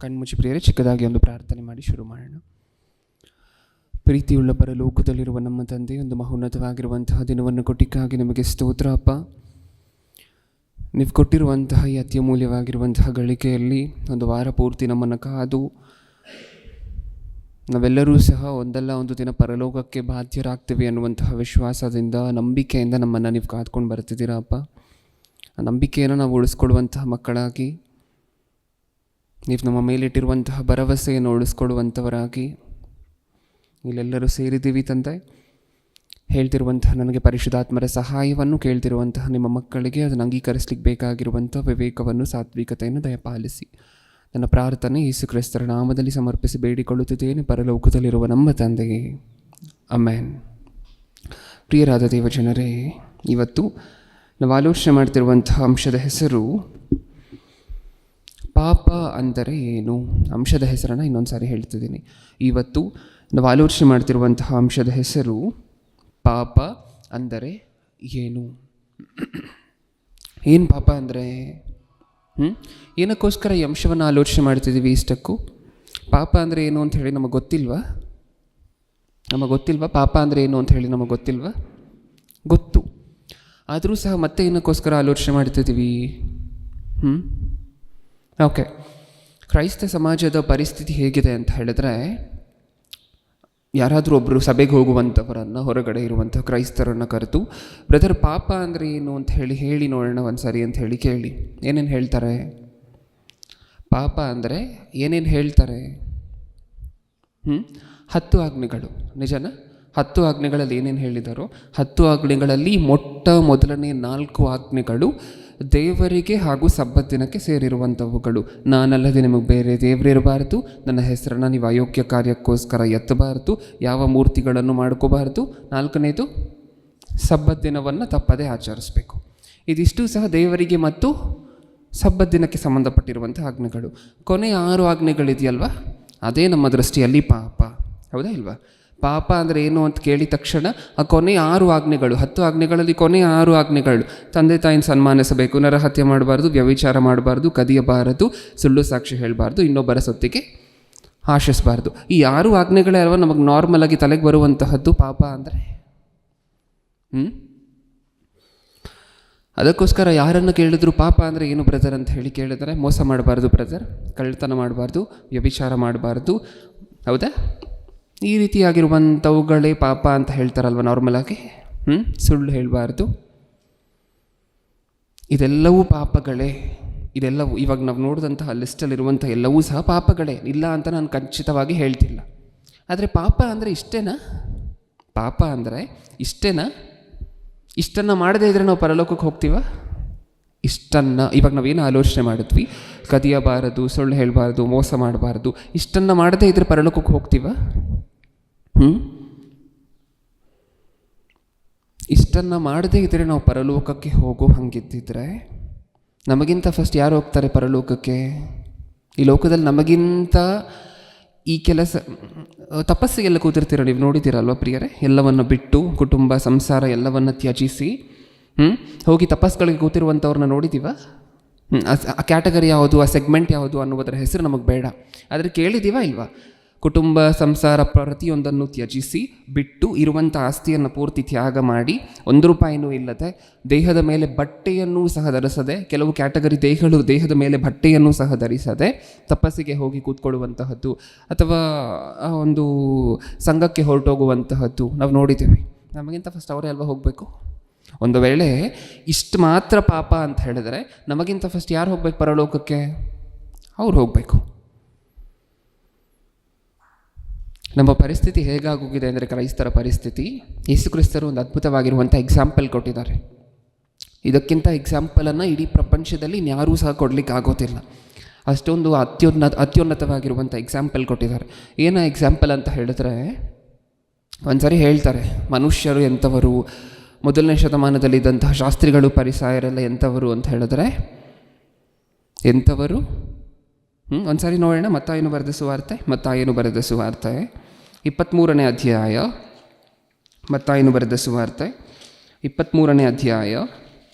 ಕಣ್ಮುಚ್ಚಿ ಪ್ರಿಯರೇ ಚಿಕ್ಕದಾಗಿ ಒಂದು ಪ್ರಾರ್ಥನೆ ಮಾಡಿ ಶುರು ಮಾಡೋಣ. ಪ್ರೀತಿಯುಳ್ಳ ಪರಲೋಕದಲ್ಲಿರುವ ನಮ್ಮ ತಂದೆ, ಒಂದು ಮಹೋನ್ನತವಾಗಿರುವಂತಹ ದಿನವನ್ನು ಕೊಟ್ಟಿಕ್ಕಾಗಿ ನಿಮಗೆ ಸ್ತೋತ್ರ ಅಪ್ಪ. ನೀವು ಕೊಟ್ಟಿರುವಂತಹ ಈ ಅತ್ಯಮೂಲ್ಯವಾಗಿರುವಂತಹ ಗಳಿಕೆಯಲ್ಲಿ ಒಂದು ವಾರ ಪೂರ್ತಿ ನಮ್ಮನ್ನು ಕಾದು ನಾವೆಲ್ಲರೂ ಸಹ ಒಂದಲ್ಲ ಒಂದು ದಿನ ಪರಲೋಕಕ್ಕೆ ಬಾಧ್ಯರಾಗ್ತೀವಿ ಅನ್ನುವಂತಹ ವಿಶ್ವಾಸದಿಂದ, ನಂಬಿಕೆಯಿಂದ ನಮ್ಮನ್ನು ನೀವು ಕಾದ್ಕೊಂಡು ಬರ್ತಿದ್ದೀರಾ ಅಪ್ಪ. ಆ ನಂಬಿಕೆಯನ್ನು ನಾವು ಉಳಿಸ್ಕೊಳ್ಳುವಂತಹ ಮಕ್ಕಳಾಗಿ, ನೀವು ನಮ್ಮ ಮೇಲಿಟ್ಟಿರುವಂತಹ ಭರವಸೆಯನ್ನು ಉಳಿಸ್ಕೊಳ್ಳುವಂಥವರಾಗಿ ಇಲ್ಲೆಲ್ಲರೂ ಸೇರಿದ್ದೀವಿ ತಂದೆ. ಹೇಳ್ತಿರುವಂತಹ ನನಗೆ ಪರಿಶುದ್ಧಾತ್ಮರ ಸಹಾಯವನ್ನು ಕೇಳ್ತಿರುವಂತಹ ನಿಮ್ಮ ಮಕ್ಕಳಿಗೆ ಅದನ್ನು ಅಂಗೀಕರಿಸಲಿಕ್ಕೆ ಬೇಕಾಗಿರುವಂಥ ವಿವೇಕವನ್ನು, ಸಾತ್ವಿಕತೆಯನ್ನು ದಯಪಾಲಿಸಿ. ನನ್ನ ಪ್ರಾರ್ಥನೆ ಯೇಸು ಕ್ರಿಸ್ತರ ನಾಮದಲ್ಲಿ ಸಮರ್ಪಿಸಿ ಬೇಡಿಕೊಳ್ಳುತ್ತಿದ್ದೇನೆ, ಪರಲೋಕದಲ್ಲಿರುವ ನಮ್ಮ ತಂದೆಗೆ. ಆಮೆನ್. ಪ್ರಿಯರಾದ ದೇವಜನರೇ, ಇವತ್ತು ನಾವು ಆಲೋಚನೆ ಮಾಡ್ತಿರುವಂತಹ ಅಂಶದ ಹೆಸರು ಪಾಪ ಅಂದರೆ ಏನು. ಅಂಶದ ಹೆಸರನ್ನು ಇನ್ನೊಂದು ಸಾರಿ ಹೇಳ್ತಿದ್ದೀನಿ. ಇವತ್ತು ನಾವು ಆಲೋಚನೆ ಮಾಡ್ತಿರುವಂತಹ ಅಂಶದ ಹೆಸರು ಪಾಪ ಅಂದರೆ ಏನು. ಏನು ಪಾಪ ಅಂದರೆ? ಏನಕ್ಕೋಸ್ಕರ ಈ ಅಂಶವನ್ನು ಆಲೋಚನೆ ಮಾಡ್ತಿದ್ದೀವಿ ಇಷ್ಟಕ್ಕೂ? ಪಾಪ ಅಂದರೆ ಏನು ಅಂತ ಹೇಳಿ ನಮಗೆ ಗೊತ್ತಿಲ್ವಾ? ಪಾಪ ಅಂದರೆ ಏನು ಅಂತ ಹೇಳಿ ನಮಗೆ ಗೊತ್ತಿಲ್ವಾ? ಗೊತ್ತು. ಆದರೂ ಸಹ ಮತ್ತೆ ಏನಕ್ಕೋಸ್ಕರ ಆಲೋಚನೆ ಮಾಡ್ತಿದ್ದೀವಿ? ಓಕೆ, ಕ್ರೈಸ್ತ ಸಮಾಜದ ಪರಿಸ್ಥಿತಿ ಹೇಗಿದೆ ಅಂತ ಹೇಳಿದ್ರೆ, ಯಾರಾದರೂ ಒಬ್ಬರು ಸಭೆಗೆ ಹೋಗುವಂಥವರನ್ನು, ಹೊರಗಡೆ ಇರುವಂಥ ಕ್ರೈಸ್ತರನ್ನು ಕರೆದು, ಬ್ರದರ್ ಪಾಪ ಅಂದರೆ ಏನು ಅಂತ ಹೇಳಿ ನೋಡೋಣ ಒಂದು ಸಾರಿ ಅಂತ ಹೇಳಿ ಕೇಳಿ. ಏನೇನು ಹೇಳ್ತಾರೆ? ಪಾಪ ಅಂದರೆ ಏನೇನು ಹೇಳ್ತಾರೆ? 10 ಆಜ್ಞೆಗಳು. ನಿಜನಾ? 10 ಆಜ್ಞೆಗಳಲ್ಲಿ ಏನೇನು ಹೇಳಿದಾರೋ 10 ಆಜ್ಞೆಗಳಲ್ಲಿ ಮೊದಲನೇ 4 ಆಜ್ಞೆಗಳು ದೇವರಿಗೆ ಹಾಗೂ ಸಬ್ಬತ್ ದಿನಕ್ಕೆ ಸೇರಿರುವಂಥವುಗಳು. ನಾನಲ್ಲದೆ ನಿಮಗೆ ಬೇರೆ ದೇವರಿರಬಾರ್ದು, ನನ್ನ ಹೆಸರನ್ನು ನೀವು ಅಯೋಗ್ಯ ಕಾರ್ಯಕ್ಕೋಸ್ಕರ ಎತ್ತಬಾರ್ದು, ಯಾವ ಮೂರ್ತಿಗಳನ್ನು ಮಾಡ್ಕೋಬಾರ್ದು, 4ನೇದು ಸಬ್ಬತ್ ದಿನವನ್ನು ತಪ್ಪದೇ ಆಚರಿಸಬೇಕು. ಇದಿಷ್ಟು ಸಹ ದೇವರಿಗೆ ಮತ್ತು ಸಬ್ಬತ್ ದಿನಕ್ಕೆ ಸಂಬಂಧಪಟ್ಟಿರುವಂಥ ಆಜ್ಞೆಗಳು. ಕೊನೆ 6 ಆಜ್ಞೆಗಳಿದೆಯಲ್ವ, ಅದೇ ನಮ್ಮ ದೃಷ್ಟಿಯಲ್ಲಿ ಪಾಪ. ಹೌದಾ ಇಲ್ವಾ? ಪಾಪ ಅಂದರೆ ಏನು ಅಂತ ಕೇಳಿದ ತಕ್ಷಣ ಆ ಕೊನೆ 6 ಆಜ್ಞೆಗಳು, 10 ಆಜ್ಞೆಗಳಲ್ಲಿ ಕೊನೆ 6 ಆಜ್ಞೆಗಳು: ತಂದೆ ತಾಯಿನ ಸನ್ಮಾನಿಸಬೇಕು, ನರಹತ್ಯೆ ಮಾಡಬಾರ್ದು, ವ್ಯಭಿಚಾರ ಮಾಡಬಾರ್ದು, ಕದಿಯಬಾರದು, ಸುಳ್ಳು ಸಾಕ್ಷಿ ಹೇಳಬಾರ್ದು, ಇನ್ನೊಬ್ಬರ ಸೊತ್ತಿಗೆ ಆಶಿಸಬಾರ್ದು. ಈ 6 ಆಜ್ಞೆಗಳೇ ಅಲ್ವ ನಮಗೆ ನಾರ್ಮಲ್ ಆಗಿ ತಲೆಗೆ ಬರುವಂತಹದ್ದು ಪಾಪ ಅಂದರೆ. ಅದಕ್ಕೋಸ್ಕರ ಯಾರನ್ನು ಕೇಳಿದ್ರು ಪಾಪ ಅಂದರೆ ಏನು ಬ್ರದರ್ ಅಂತ ಹೇಳಿ ಕೇಳಿದರೆ, ಮೋಸ ಮಾಡಬಾರ್ದು ಬ್ರದರ್, ಕಳ್ಳತನ ಮಾಡಬಾರ್ದು, ವ್ಯಭಿಚಾರ ಮಾಡಬಾರ್ದು, ಹೌದಾ, ಈ ರೀತಿಯಾಗಿರುವಂಥವುಗಳೇ ಪಾಪ ಅಂತ ಹೇಳ್ತಾರಲ್ವ ನಾರ್ಮಲಾಗಿ. ಸುಳ್ಳು ಹೇಳಬಾರ್ದು, ಇದೆಲ್ಲವೂ ಪಾಪಗಳೇ. ಇದೆಲ್ಲವೂ ಇವಾಗ ನಾವು ನೋಡಿದಂತಹ ಲಿಸ್ಟಲ್ಲಿರುವಂಥ ಎಲ್ಲವೂ ಸಹ ಪಾಪಗಳೇ, ಇಲ್ಲ ಅಂತ ನಾನು ಖಚಿತವಾಗಿ ಹೇಳ್ತಿಲ್ಲ. ಆದರೆ ಪಾಪ ಅಂದರೆ ಇಷ್ಟೇನಾ? ಪಾಪ ಅಂದರೆ ಇಷ್ಟೇನಾ? ಇಷ್ಟನ್ನು ಮಾಡದೇ ಇದ್ದರೆ ನಾವು ಪರಲೋಕಕ್ಕೆ ಹೋಗ್ತೀವ? ಇಷ್ಟನ್ನು ಇವಾಗ ನಾವೇನು ಆಲೋಚನೆ ಮಾಡಿದ್ವಿ, ಕದಿಯಬಾರದು, ಸುಳ್ಳು ಹೇಳಬಾರ್ದು, ಮೋಸ ಮಾಡಬಾರ್ದು, ಇಷ್ಟನ್ನು ಮಾಡದೇ ಇದ್ದರೆ ಪರಲೋಕಕ್ಕೆ ಹೋಗ್ತೀವ? ಇಷ್ಟನ್ನು ಮಾಡದೇ ಇದ್ದರೆ ನಾವು ಪರಲೋಕಕ್ಕೆ ಹೋಗೋ ಹಂಗಿದ್ದಿದ್ರೆ, ನಮಗಿಂತ ಫಸ್ಟ್ ಯಾರು ಹೋಗ್ತಾರೆ ಪರಲೋಕಕ್ಕೆ? ಈ ಲೋಕದಲ್ಲಿ ನಮಗಿಂತ ಈ ಕೆಲಸ ತಪಸ್ಸಿಗೆಲ್ಲ ಕೂತಿರ್ತೀರ, ನೀವು ನೋಡಿದ್ದೀರಲ್ವ ಪ್ರಿಯರೇ? ಎಲ್ಲವನ್ನು ಬಿಟ್ಟು, ಕುಟುಂಬ ಸಂಸಾರ ಎಲ್ಲವನ್ನು ತ್ಯಜಿಸಿ ಹೋಗಿ ತಪಸ್ಗಳಿಗೆ ಕೂತಿರುವಂಥವ್ರನ್ನ ನೋಡಿದ್ದೀವ? ಆ ಕ್ಯಾಟಗರಿ ಯಾವುದು, ಆ ಸೆಗ್ಮೆಂಟ್ ಯಾವುದು ಅನ್ನುವುದರ ಹೆಸರು ನಮಗೆ ಬೇಡ. ಆದರೆ ಕೇಳಿದ್ದೀವ ಇಲ್ವಾ? ಕುಟುಂಬ ಸಂಸಾರ ಪ್ರತಿಯೊಂದನ್ನು ತ್ಯಜಿಸಿ ಬಿಟ್ಟು, ಇರುವಂಥ ಆಸ್ತಿಯನ್ನು ಪೂರ್ತಿ ತ್ಯಾಗ ಮಾಡಿ, 1 ರೂಪಾಯಿನೂ ಇಲ್ಲದೆ, ದೇಹದ ಮೇಲೆ ಬಟ್ಟೆಯನ್ನೂ ಸಹ ಧರಿಸದೆ, ಕೆಲವು ಕ್ಯಾಟಗರಿ ದೇಹದ ಮೇಲೆ ಬಟ್ಟೆಯನ್ನೂ ಸಹ ಧರಿಸದೆ ತಪಸ್ಸಿಗೆ ಹೋಗಿ ಕೂತ್ಕೊಳ್ಳುವಂತಹದ್ದು, ಅಥವಾ ಒಂದು ಸಂಘಕ್ಕೆ ಹೊರಟೋಗುವಂತಹದ್ದು ನಾವು ನೋಡಿದ್ದೀವಿ. ನಮಗಿಂತ ಫಸ್ಟ್ ಅವರೇ ಅಲ್ವಾ ಹೋಗಬೇಕು? ಒಂದು ವೇಳೆ ಇಷ್ಟು ಮಾತ್ರ ಪಾಪ ಅಂತ ಹೇಳಿದರೆ, ನಮಗಿಂತ ಫಸ್ಟ್ ಯಾರು ಹೋಗ್ಬೇಕು ಪರಲೋಕಕ್ಕೆ? ಅವ್ರು ಹೋಗಬೇಕು. ನಮ್ಮ ಪರಿಸ್ಥಿತಿ ಹೇಗಾಗೋಗಿದೆ ಅಂದರೆ, ಕ್ರೈಸ್ತರ ಪರಿಸ್ಥಿತಿ, ಯೇಸು ಕ್ರಿಸ್ತರು ಒಂದು ಅದ್ಭುತವಾಗಿರುವಂಥ ಎಕ್ಸಾಂಪಲ್ ಕೊಟ್ಟಿದ್ದಾರೆ. ಇದಕ್ಕಿಂತ ಎಕ್ಸಾಂಪಲನ್ನು ಇಡೀ ಪ್ರಪಂಚದಲ್ಲಿ ಯಾರೂ ಸಹ ಕೊಡಲಿಕ್ಕೆ ಆಗೋದಿಲ್ಲ. ಅಷ್ಟೊಂದು ಅತ್ಯುನ್ನತವಾಗಿರುವಂಥ ಎಕ್ಸಾಂಪಲ್ ಕೊಟ್ಟಿದ್ದಾರೆ. ಏನೋ ಎಕ್ಸಾಂಪಲ್ ಅಂತ ಹೇಳಿದ್ರೆ, ಒಂದ್ಸರಿ ಹೇಳ್ತಾರೆ, ಮನುಷ್ಯರು ಎಂಥವರು, ಮೊದಲನೇ ಶತಮಾನದಲ್ಲಿದ್ದಂತಹ ಶಾಸ್ತ್ರಿಗಳು, ಪರಿಸಾಯರೆಲ್ಲ ಎಂಥವರು ಅಂತ ಹೇಳಿದ್ರೆ, ಎಂಥವರು? ಒಂದ್ಸಾರಿ ನೋಡೋಣ. ಮತ್ತಾಯನು ಬರೆದ ಸುವಾರ್ತೆ 23ನೇ ಅಧ್ಯಾಯ. ಮತ್ತಾಯನು ಬರೆದ ಸುವಾರ್ತೆ 23ನೇ ಅಧ್ಯಾಯ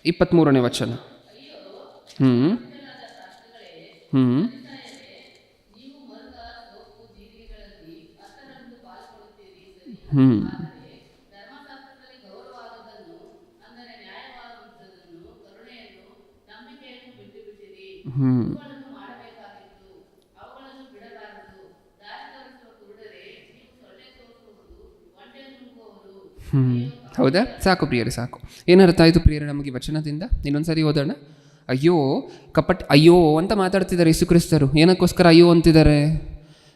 23ನೇ ವಚನ. ಹ್ಞೂ ಹ್ಞೂ ಹ್ಞೂ ಹೌದಾ? ಸಾಕು ಪ್ರಿಯರೇ, ಸಾಕು. ಏನರ್ಥ ಆಯಿತು ಪ್ರಿಯರೇ ನಮಗೆ ವಚನದಿಂದ? ಇನ್ನೊಂದು ಸರಿ ಓದೋಣ. ಅಯ್ಯೋ ಅಂತ ಮಾತಾಡ್ತಿದ್ದಾರೆ ಯೇಸು ಕ್ರಿಸ್ತರು. ಏನಕ್ಕೋಸ್ಕರ ಅಯ್ಯೋ ಅಂತಿದ್ದಾರೆ?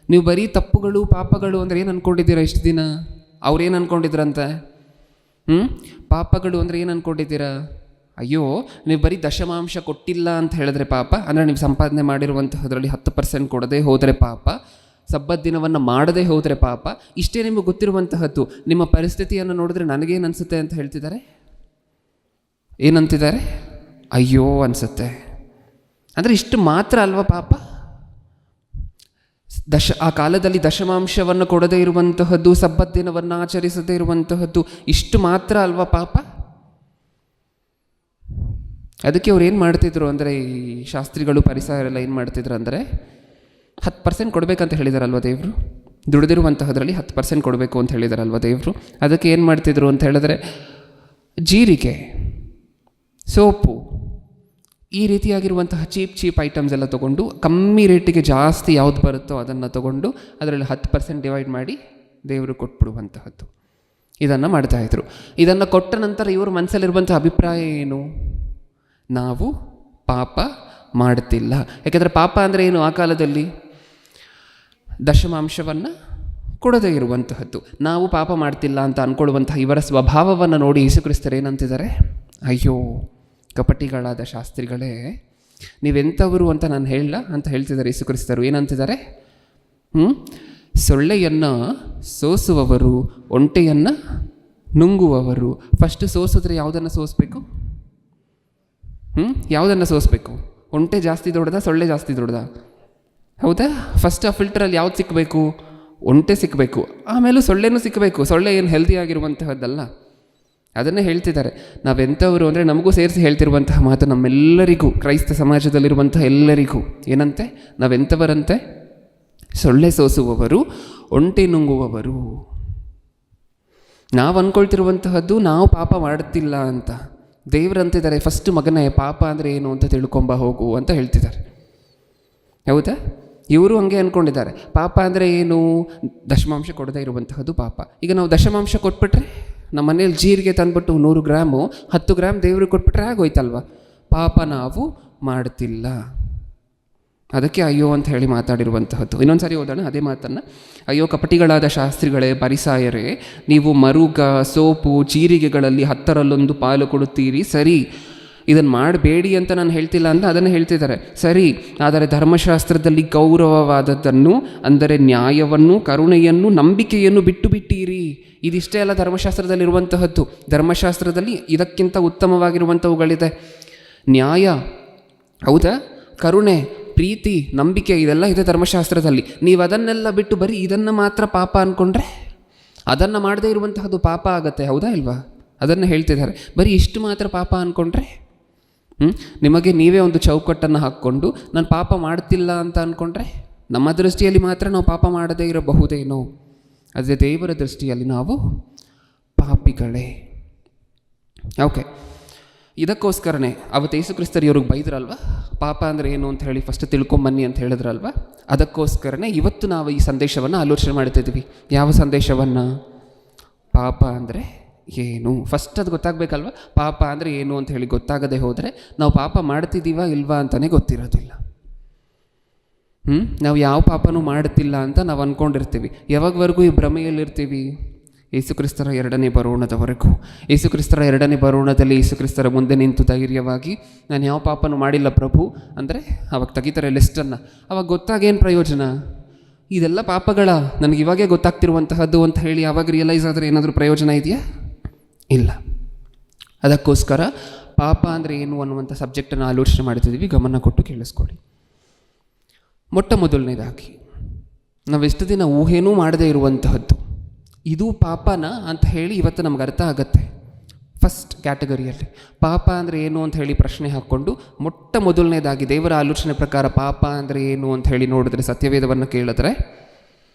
ನೀವು ಬರೀ ತಪ್ಪುಗಳು ಪಾಪಗಳು ಅಂದರೆ ಏನು ಅಂದ್ಕೊಂಡಿದ್ದೀರಾ ಇಷ್ಟು ದಿನ? ಅವ್ರೇನು ಅಂದ್ಕೊಂಡಿದ್ರಂತೆ? ಪಾಪಗಳು ಅಂದರೆ ಏನು ಅಂದ್ಕೊಂಡಿದ್ದೀರಾ? ಅಯ್ಯೋ, ನೀವು ಬರೀ ದಶಮಾಂಶ ಕೊಟ್ಟಿಲ್ಲ ಅಂತ ಹೇಳಿದ್ರೆ ಪಾಪ, ಅಂದರೆ ನೀವು ಸಂಪಾದನೆ ಮಾಡಿರುವಂತಹದ್ರಲ್ಲಿ 10% ಕೊಡದೆ ಹೋದರೆ ಪಾಪ, ಸಬ್ಬತ್ ದಿನವನ್ನು ಮಾಡದೇ ಹೋದರೆ ಪಾಪ. ಇಷ್ಟೇ ನಿಮಗೆ ಗೊತ್ತಿರುವಂತಹದ್ದು. ನಿಮ್ಮ ಪರಿಸ್ಥಿತಿಯನ್ನು ನೋಡಿದ್ರೆ ನನಗೇನು ಅನಿಸುತ್ತೆ ಅಂತ ಹೇಳ್ತಿದ್ದಾರೆ? ಏನಂತಿದ್ದಾರೆ? ಅಯ್ಯೋ ಅನಿಸುತ್ತೆ. ಅಂದರೆ ಇಷ್ಟು ಮಾತ್ರ ಅಲ್ವಾ ಪಾಪ? ಆ ಕಾಲದಲ್ಲಿ ದಶಮಾಂಶವನ್ನು ಕೊಡದೇ ಇರುವಂತಹದ್ದು, ಸಬ್ಬತ್ ದಿನವನ್ನು ಆಚರಿಸದೇ ಇರುವಂತಹದ್ದು, ಇಷ್ಟು ಮಾತ್ರ ಅಲ್ವಾ ಪಾಪ? ಅದಕ್ಕೆ ಅವ್ರು ಏನು ಮಾಡ್ತಿದ್ರು ಅಂದರೆ, ಈ ಶಾಸ್ತ್ರಿಗಳು ಪರಿಸರೆಲ್ಲ ಏನು ಮಾಡ್ತಿದ್ರು ಅಂದರೆ 10% ಕೊಡಬೇಕಂತ ಹೇಳಿದಾರಲ್ವ ದೇವರು. ದುಡಿದಿರುವಂತಹದ್ರಲ್ಲಿ 10% ಕೊಡಬೇಕು ಅಂತ ಹೇಳಿದಾರಲ್ವ ದೇವರು. ಅದಕ್ಕೆ ಏನು ಮಾಡ್ತಿದ್ರು ಅಂತ ಹೇಳಿದ್ರೆ, ಜೀರಿಗೆ, ಸೋಪು, ಈ ರೀತಿಯಾಗಿರುವಂತಹ ಚೀಪ್ ಐಟಮ್ಸ್ ಎಲ್ಲ ತೊಗೊಂಡು ಕಮ್ಮಿ ರೇಟಿಗೆ ಜಾಸ್ತಿ ಯಾವ್ದು ಬರುತ್ತೋ ಅದನ್ನು ತೊಗೊಂಡು ಅದರಲ್ಲಿ 10% ಡಿವೈಡ್ ಮಾಡಿ ದೇವರು ಕೊಟ್ಬಿಡುವಂತಹದ್ದು. ಇದನ್ನು ಮಾಡ್ತಾಯಿದ್ರು. ಇದನ್ನು ಕೊಟ್ಟ ನಂತರ ಇವರು ಮನಸ್ಸಲ್ಲಿರುವಂಥ ಅಭಿಪ್ರಾಯ ಏನು? ನಾವು ಪಾಪ ಮಾಡ್ತಿಲ್ಲ. ಯಾಕೆಂದರೆ ಪಾಪ ಅಂದರೆ ಏನು? ಆ ಕಾಲದಲ್ಲಿ ದಶಮಾಂಶವನ್ನು ಕೊಡದೇ ಇರುವಂತಹದ್ದು. ನಾವು ಪಾಪ ಮಾಡ್ತಿಲ್ಲ ಅಂತ ಅಂದ್ಕೊಳ್ಳುವಂತಹ ಇವರ ಸ್ವಭಾವವನ್ನು ನೋಡಿ ಯೇಸು ಕ್ರಿಸ್ತರು ಏನಂತಿದ್ದಾರೆ? ಅಯ್ಯೋ ಕಪಟಿಗಳಾದ ಶಾಸ್ತ್ರಿಗಳೇ, ನೀವೆಂಥವರು ಅಂತ ನಾನು ಹೇಳಲ್ಲ ಅಂತ ಹೇಳ್ತಿದ್ದಾರೆ ಯೇಸು ಕ್ರಿಸ್ತರು. ಏನಂತಿದ್ದಾರೆ? ಸೊಳ್ಳೆಯನ್ನು ಸೋಸುವವರು, ಒಂಟೆಯನ್ನು ನುಂಗುವವರು. ಫಸ್ಟ್ ಸೋಸಿದ್ರೆ ಯಾವುದನ್ನು ಸೋಸಬೇಕು? ಯಾವುದನ್ನು ಸೋಸಬೇಕು? ಒಂಟೆ ಜಾಸ್ತಿ ದೊಡ್ಡದಾ, ಸೊಳ್ಳೆ ಜಾಸ್ತಿ ದೊಡ್ಡದಾ? ಹೌದಾ? ಫಸ್ಟ್ ಆ ಫಿಲ್ಟ್ರಲ್ಲಿ ಯಾವ್ದು ಸಿಕ್ಕಬೇಕು? ಒಂಟೆ ಸಿಕ್ಕಬೇಕು, ಆಮೇಲೂ ಸೊಳ್ಳೆನೂ ಸಿಕ್ಕಬೇಕು. ಸೊಳ್ಳೆ ಏನು ಹೆಲ್ದಿ ಆಗಿರುವಂತಹದ್ದಲ್ಲ. ಅದನ್ನೇ ಹೇಳ್ತಿದ್ದಾರೆ. ನಾವೆಂಥವರು ಅಂದರೆ ನಮಗೂ ಸೇರಿಸಿ ಹೇಳ್ತಿರುವಂತಹ ಮಾತು ನಮ್ಮೆಲ್ಲರಿಗೂ, ಕ್ರೈಸ್ತ ಸಮಾಜದಲ್ಲಿರುವಂತಹ ಎಲ್ಲರಿಗೂ ಏನಂತೆ? ನಾವೆಂಥವರಂತೆ? ಸೊಳ್ಳೆ ಸೋಸುವವರು, ಒಂಟೆ ನುಂಗುವವರು. ನಾವು ಅಂದ್ಕೊಳ್ತಿರುವಂತಹದ್ದು ನಾವು ಪಾಪ ಮಾಡುತ್ತಿಲ್ಲ ಅಂತ. ದೇವರಂತಿದ್ದಾರೆ, ಫಸ್ಟ್ ಮಗನೇ ಪಾಪ ಅಂದರೆ ಏನು ಅಂತ ತಿಳ್ಕೊಂಬ ಹೋಗು ಅಂತ ಹೇಳ್ತಿದ್ದಾರೆ. ಹೌದಾ? ಇವರು ಹಂಗೆ ಅಂದ್ಕೊಂಡಿದ್ದಾರೆ. ಪಾಪ ಅಂದರೆ ಏನು? ದಶಮಾಂಶ ಕೊಡದೇ ಇರುವಂತಹದ್ದು ಪಾಪ. ಈಗ ನಾವು ದಶಮಾಂಶ ಕೊಟ್ಬಿಟ್ರೆ, ನಮ್ಮ ಮನೇಲಿ ಜೀರಿಗೆ ತಂದುಬಿಟ್ಟು 100 ಗ್ರಾಮು 10 ಗ್ರಾಮ್ ದೇವ್ರಿಗೆ ಕೊಟ್ಬಿಟ್ರೆ ಆಗೋಯ್ತಲ್ವ? ಪಾಪ ನಾವು ಮಾಡ್ತಿಲ್ಲ. ಅದಕ್ಕೆ ಅಯ್ಯೋ ಅಂತ ಹೇಳಿ ಮಾತಾಡಿರುವಂತಹದ್ದು. ಇನ್ನೊಂದು ಸಾರಿ ಓದೋಣ ಅದೇ ಮಾತನ್ನು. ಅಯ್ಯೋ ಕಪಟಿಗಳಾದ ಶಾಸ್ತ್ರಿಗಳೇ, ಪರಿಸಾಯರೇ, ನೀವು ಮರುಗ, ಸೋಪು, ಜೀರಿಗೆಗಳಲ್ಲಿ 10ರಲ್ಲೊಂದು ಪಾಲು ಕೊಡುತ್ತೀರಿ. ಸರಿ, ಇದನ್ನು ಮಾಡಬೇಡಿ ಅಂತ ನಾನು ಹೇಳ್ತಿಲ್ಲ ಅಂತ ಅದನ್ನು ಹೇಳ್ತಿದ್ದಾರೆ. ಸರಿ, ಆದರೆ ಧರ್ಮಶಾಸ್ತ್ರದಲ್ಲಿ ಗೌರವವಾದದ್ದನ್ನು, ಅಂದರೆ ನ್ಯಾಯವನ್ನು, ಕರುಣೆಯನ್ನು, ನಂಬಿಕೆಯನ್ನು ಬಿಟ್ಟು ಬಿಟ್ಟೀರಿ. ಇದಿಷ್ಟೇ ಅಲ್ಲ ಧರ್ಮಶಾಸ್ತ್ರದಲ್ಲಿರುವಂತಹದ್ದು. ಧರ್ಮಶಾಸ್ತ್ರದಲ್ಲಿ ಇದಕ್ಕಿಂತ ಉತ್ತಮವಾಗಿರುವಂಥವುಗಳಿದೆ. ನ್ಯಾಯ, ಹೌದಾ, ಕರುಣೆ, ಪ್ರೀತಿ, ನಂಬಿಕೆ, ಇದೆಲ್ಲ ಇದೆ ಧರ್ಮಶಾಸ್ತ್ರದಲ್ಲಿ. ನೀವು ಅದನ್ನೆಲ್ಲ ಬಿಟ್ಟು ಬರೀ ಇದನ್ನು ಮಾತ್ರ ಪಾಪ ಅಂದ್ಕೊಂಡ್ರೆ, ಅದನ್ನು ಮಾಡದೇ ಇರುವಂತಹದ್ದು ಪಾಪ ಆಗತ್ತೆ. ಹೌದಾ ಇಲ್ವಾ? ಅದನ್ನು ಹೇಳ್ತಿದ್ದಾರೆ. ಬರೀ ಇಷ್ಟು ಮಾತ್ರ ಪಾಪ ಅಂದ್ಕೊಂಡ್ರೆ, ನಿಮಗೆ ನೀವೇ ಒಂದು ಚೌಕಟ್ಟನ್ನು ಹಾಕ್ಕೊಂಡು ನಾನು ಪಾಪ ಮಾಡ್ತಿಲ್ಲ ಅಂತ ಅಂದ್ಕೊಂಡ್ರೆ, ನಮ್ಮ ದೃಷ್ಟಿಯಲ್ಲಿ ಮಾತ್ರ ನಾವು ಪಾಪ ಮಾಡದೇ ಇರಬಹುದೇನೋ, ಅದೇ ದೇವರ ದೃಷ್ಟಿಯಲ್ಲಿ ನಾವು ಪಾಪಿಗಳೇ. ಓಕೆ, ಇದಕ್ಕೋಸ್ಕರನೇ ಅವತ್ತು ಯೇಸು ಕ್ರಿಸ್ತರು ಇವ್ರಿಗೆ ಬೈದ್ರಲ್ವ, ಪಾಪ ಅಂದರೆ ಏನು ಅಂತ ಹೇಳಿ ಫಸ್ಟ್ ತಿಳ್ಕೊಂಬನ್ನಿ ಅಂತ ಹೇಳಿದ್ರಲ್ವ. ಅದಕ್ಕೋಸ್ಕರನೇ ಇವತ್ತು ನಾವು ಈ ಸಂದೇಶವನ್ನು ಆಲೋಚನೆ ಮಾಡ್ತಿದ್ವಿ. ಯಾವ ಸಂದೇಶವನ್ನು? ಪಾಪ ಅಂದರೆ ಏನು, ಫಸ್ಟ್ ಅದು ಗೊತ್ತಾಗಬೇಕಲ್ವ. ಪಾಪ ಅಂದರೆ ಏನು ಅಂತ ಹೇಳಿ ಗೊತ್ತಾಗದೆ ಹೋದರೆ ನಾವು ಪಾಪ ಮಾಡ್ತಿದ್ದೀವಾ ಇಲ್ವಾ ಅಂತಲೇ ಗೊತ್ತಿರೋದಿಲ್ಲ. ನಾವು ಯಾವ ಪಾಪನೂ ಮಾಡ್ತಿಲ್ಲ ಅಂತ ನಾವು ಅಂದ್ಕೊಂಡಿರ್ತೀವಿ. ಯಾವಾಗವರೆಗೂ ಈ ಭ್ರಮೆಯಲ್ಲಿರ್ತೀವಿ? ಯೇಸುಕ್ರಿಸ್ತರ 2ನೇ ಬರೋಣದವರೆಗೂ. ಯೇಸುಕ್ರಿಸ್ತರ 2ನೇ ಬರೋಣದಲ್ಲಿ ಯೇಸುಕ್ರಿಸ್ತರ ಮುಂದೆ ನಿಂತು ಧೈರ್ಯವಾಗಿ ನಾನು ಯಾವ ಪಾಪನೂ ಮಾಡಿಲ್ಲ ಪ್ರಭು ಅಂದರೆ ಅವಾಗ ತೆಗಿತಾರೆ ಲಿಸ್ಟನ್ನು. ಅವಾಗ ಗೊತ್ತಾಗೇನು ಪ್ರಯೋಜನ? ಇದೆಲ್ಲ ಪಾಪಗಳ ನನಗೆ ಇವಾಗೇ ಗೊತ್ತಾಗ್ತಿರುವಂತಹದ್ದು ಅಂತ ಹೇಳಿ ಆವಾಗ ರಿಯಲೈಸ್ ಆದರೆ ಏನಾದರೂ ಪ್ರಯೋಜನ ಇದೆಯಾ? ಇಲ್ಲ. ಅದಕ್ಕೋಸ್ಕರ ಪಾಪ ಅಂದರೆ ಏನು ಅನ್ನುವಂಥ ಸಬ್ಜೆಕ್ಟನ್ನು ಆಲೋಚನೆ ಮಾಡ್ತಿದ್ದೀವಿ. ಗಮನ ಕೊಟ್ಟು ಕೇಳಿಸ್ಕೊಳ್ಳಿ. ಮೊಟ್ಟ ಮೊದಲನೇದಾಗಿ ನಾವೆಷ್ಟು ದಿನ ಊಹೆನೂ ಮಾಡದೇ ಇರುವಂತಹದ್ದು ಇದು ಪಾಪನ ಅಂತ ಹೇಳಿ ಇವತ್ತು ನಮ್ಗೆ ಅರ್ಥ ಆಗತ್ತೆ. ಫಸ್ಟ್ ಕ್ಯಾಟಗರಿಯಲ್ಲಿ ಪಾಪ ಅಂದರೆ ಏನು ಅಂತ ಹೇಳಿ ಪ್ರಶ್ನೆ ಹಾಕ್ಕೊಂಡು ಮೊಟ್ಟ ಮೊದಲನೇದಾಗಿ ದೇವರ ಆಲೋಚನೆ ಪ್ರಕಾರ ಪಾಪ ಅಂದರೆ ಏನು ಅಂತ ಹೇಳಿ ನೋಡಿದ್ರೆ, ಸತ್ಯವೇದವನ್ನು ಕೇಳಿದ್ರೆ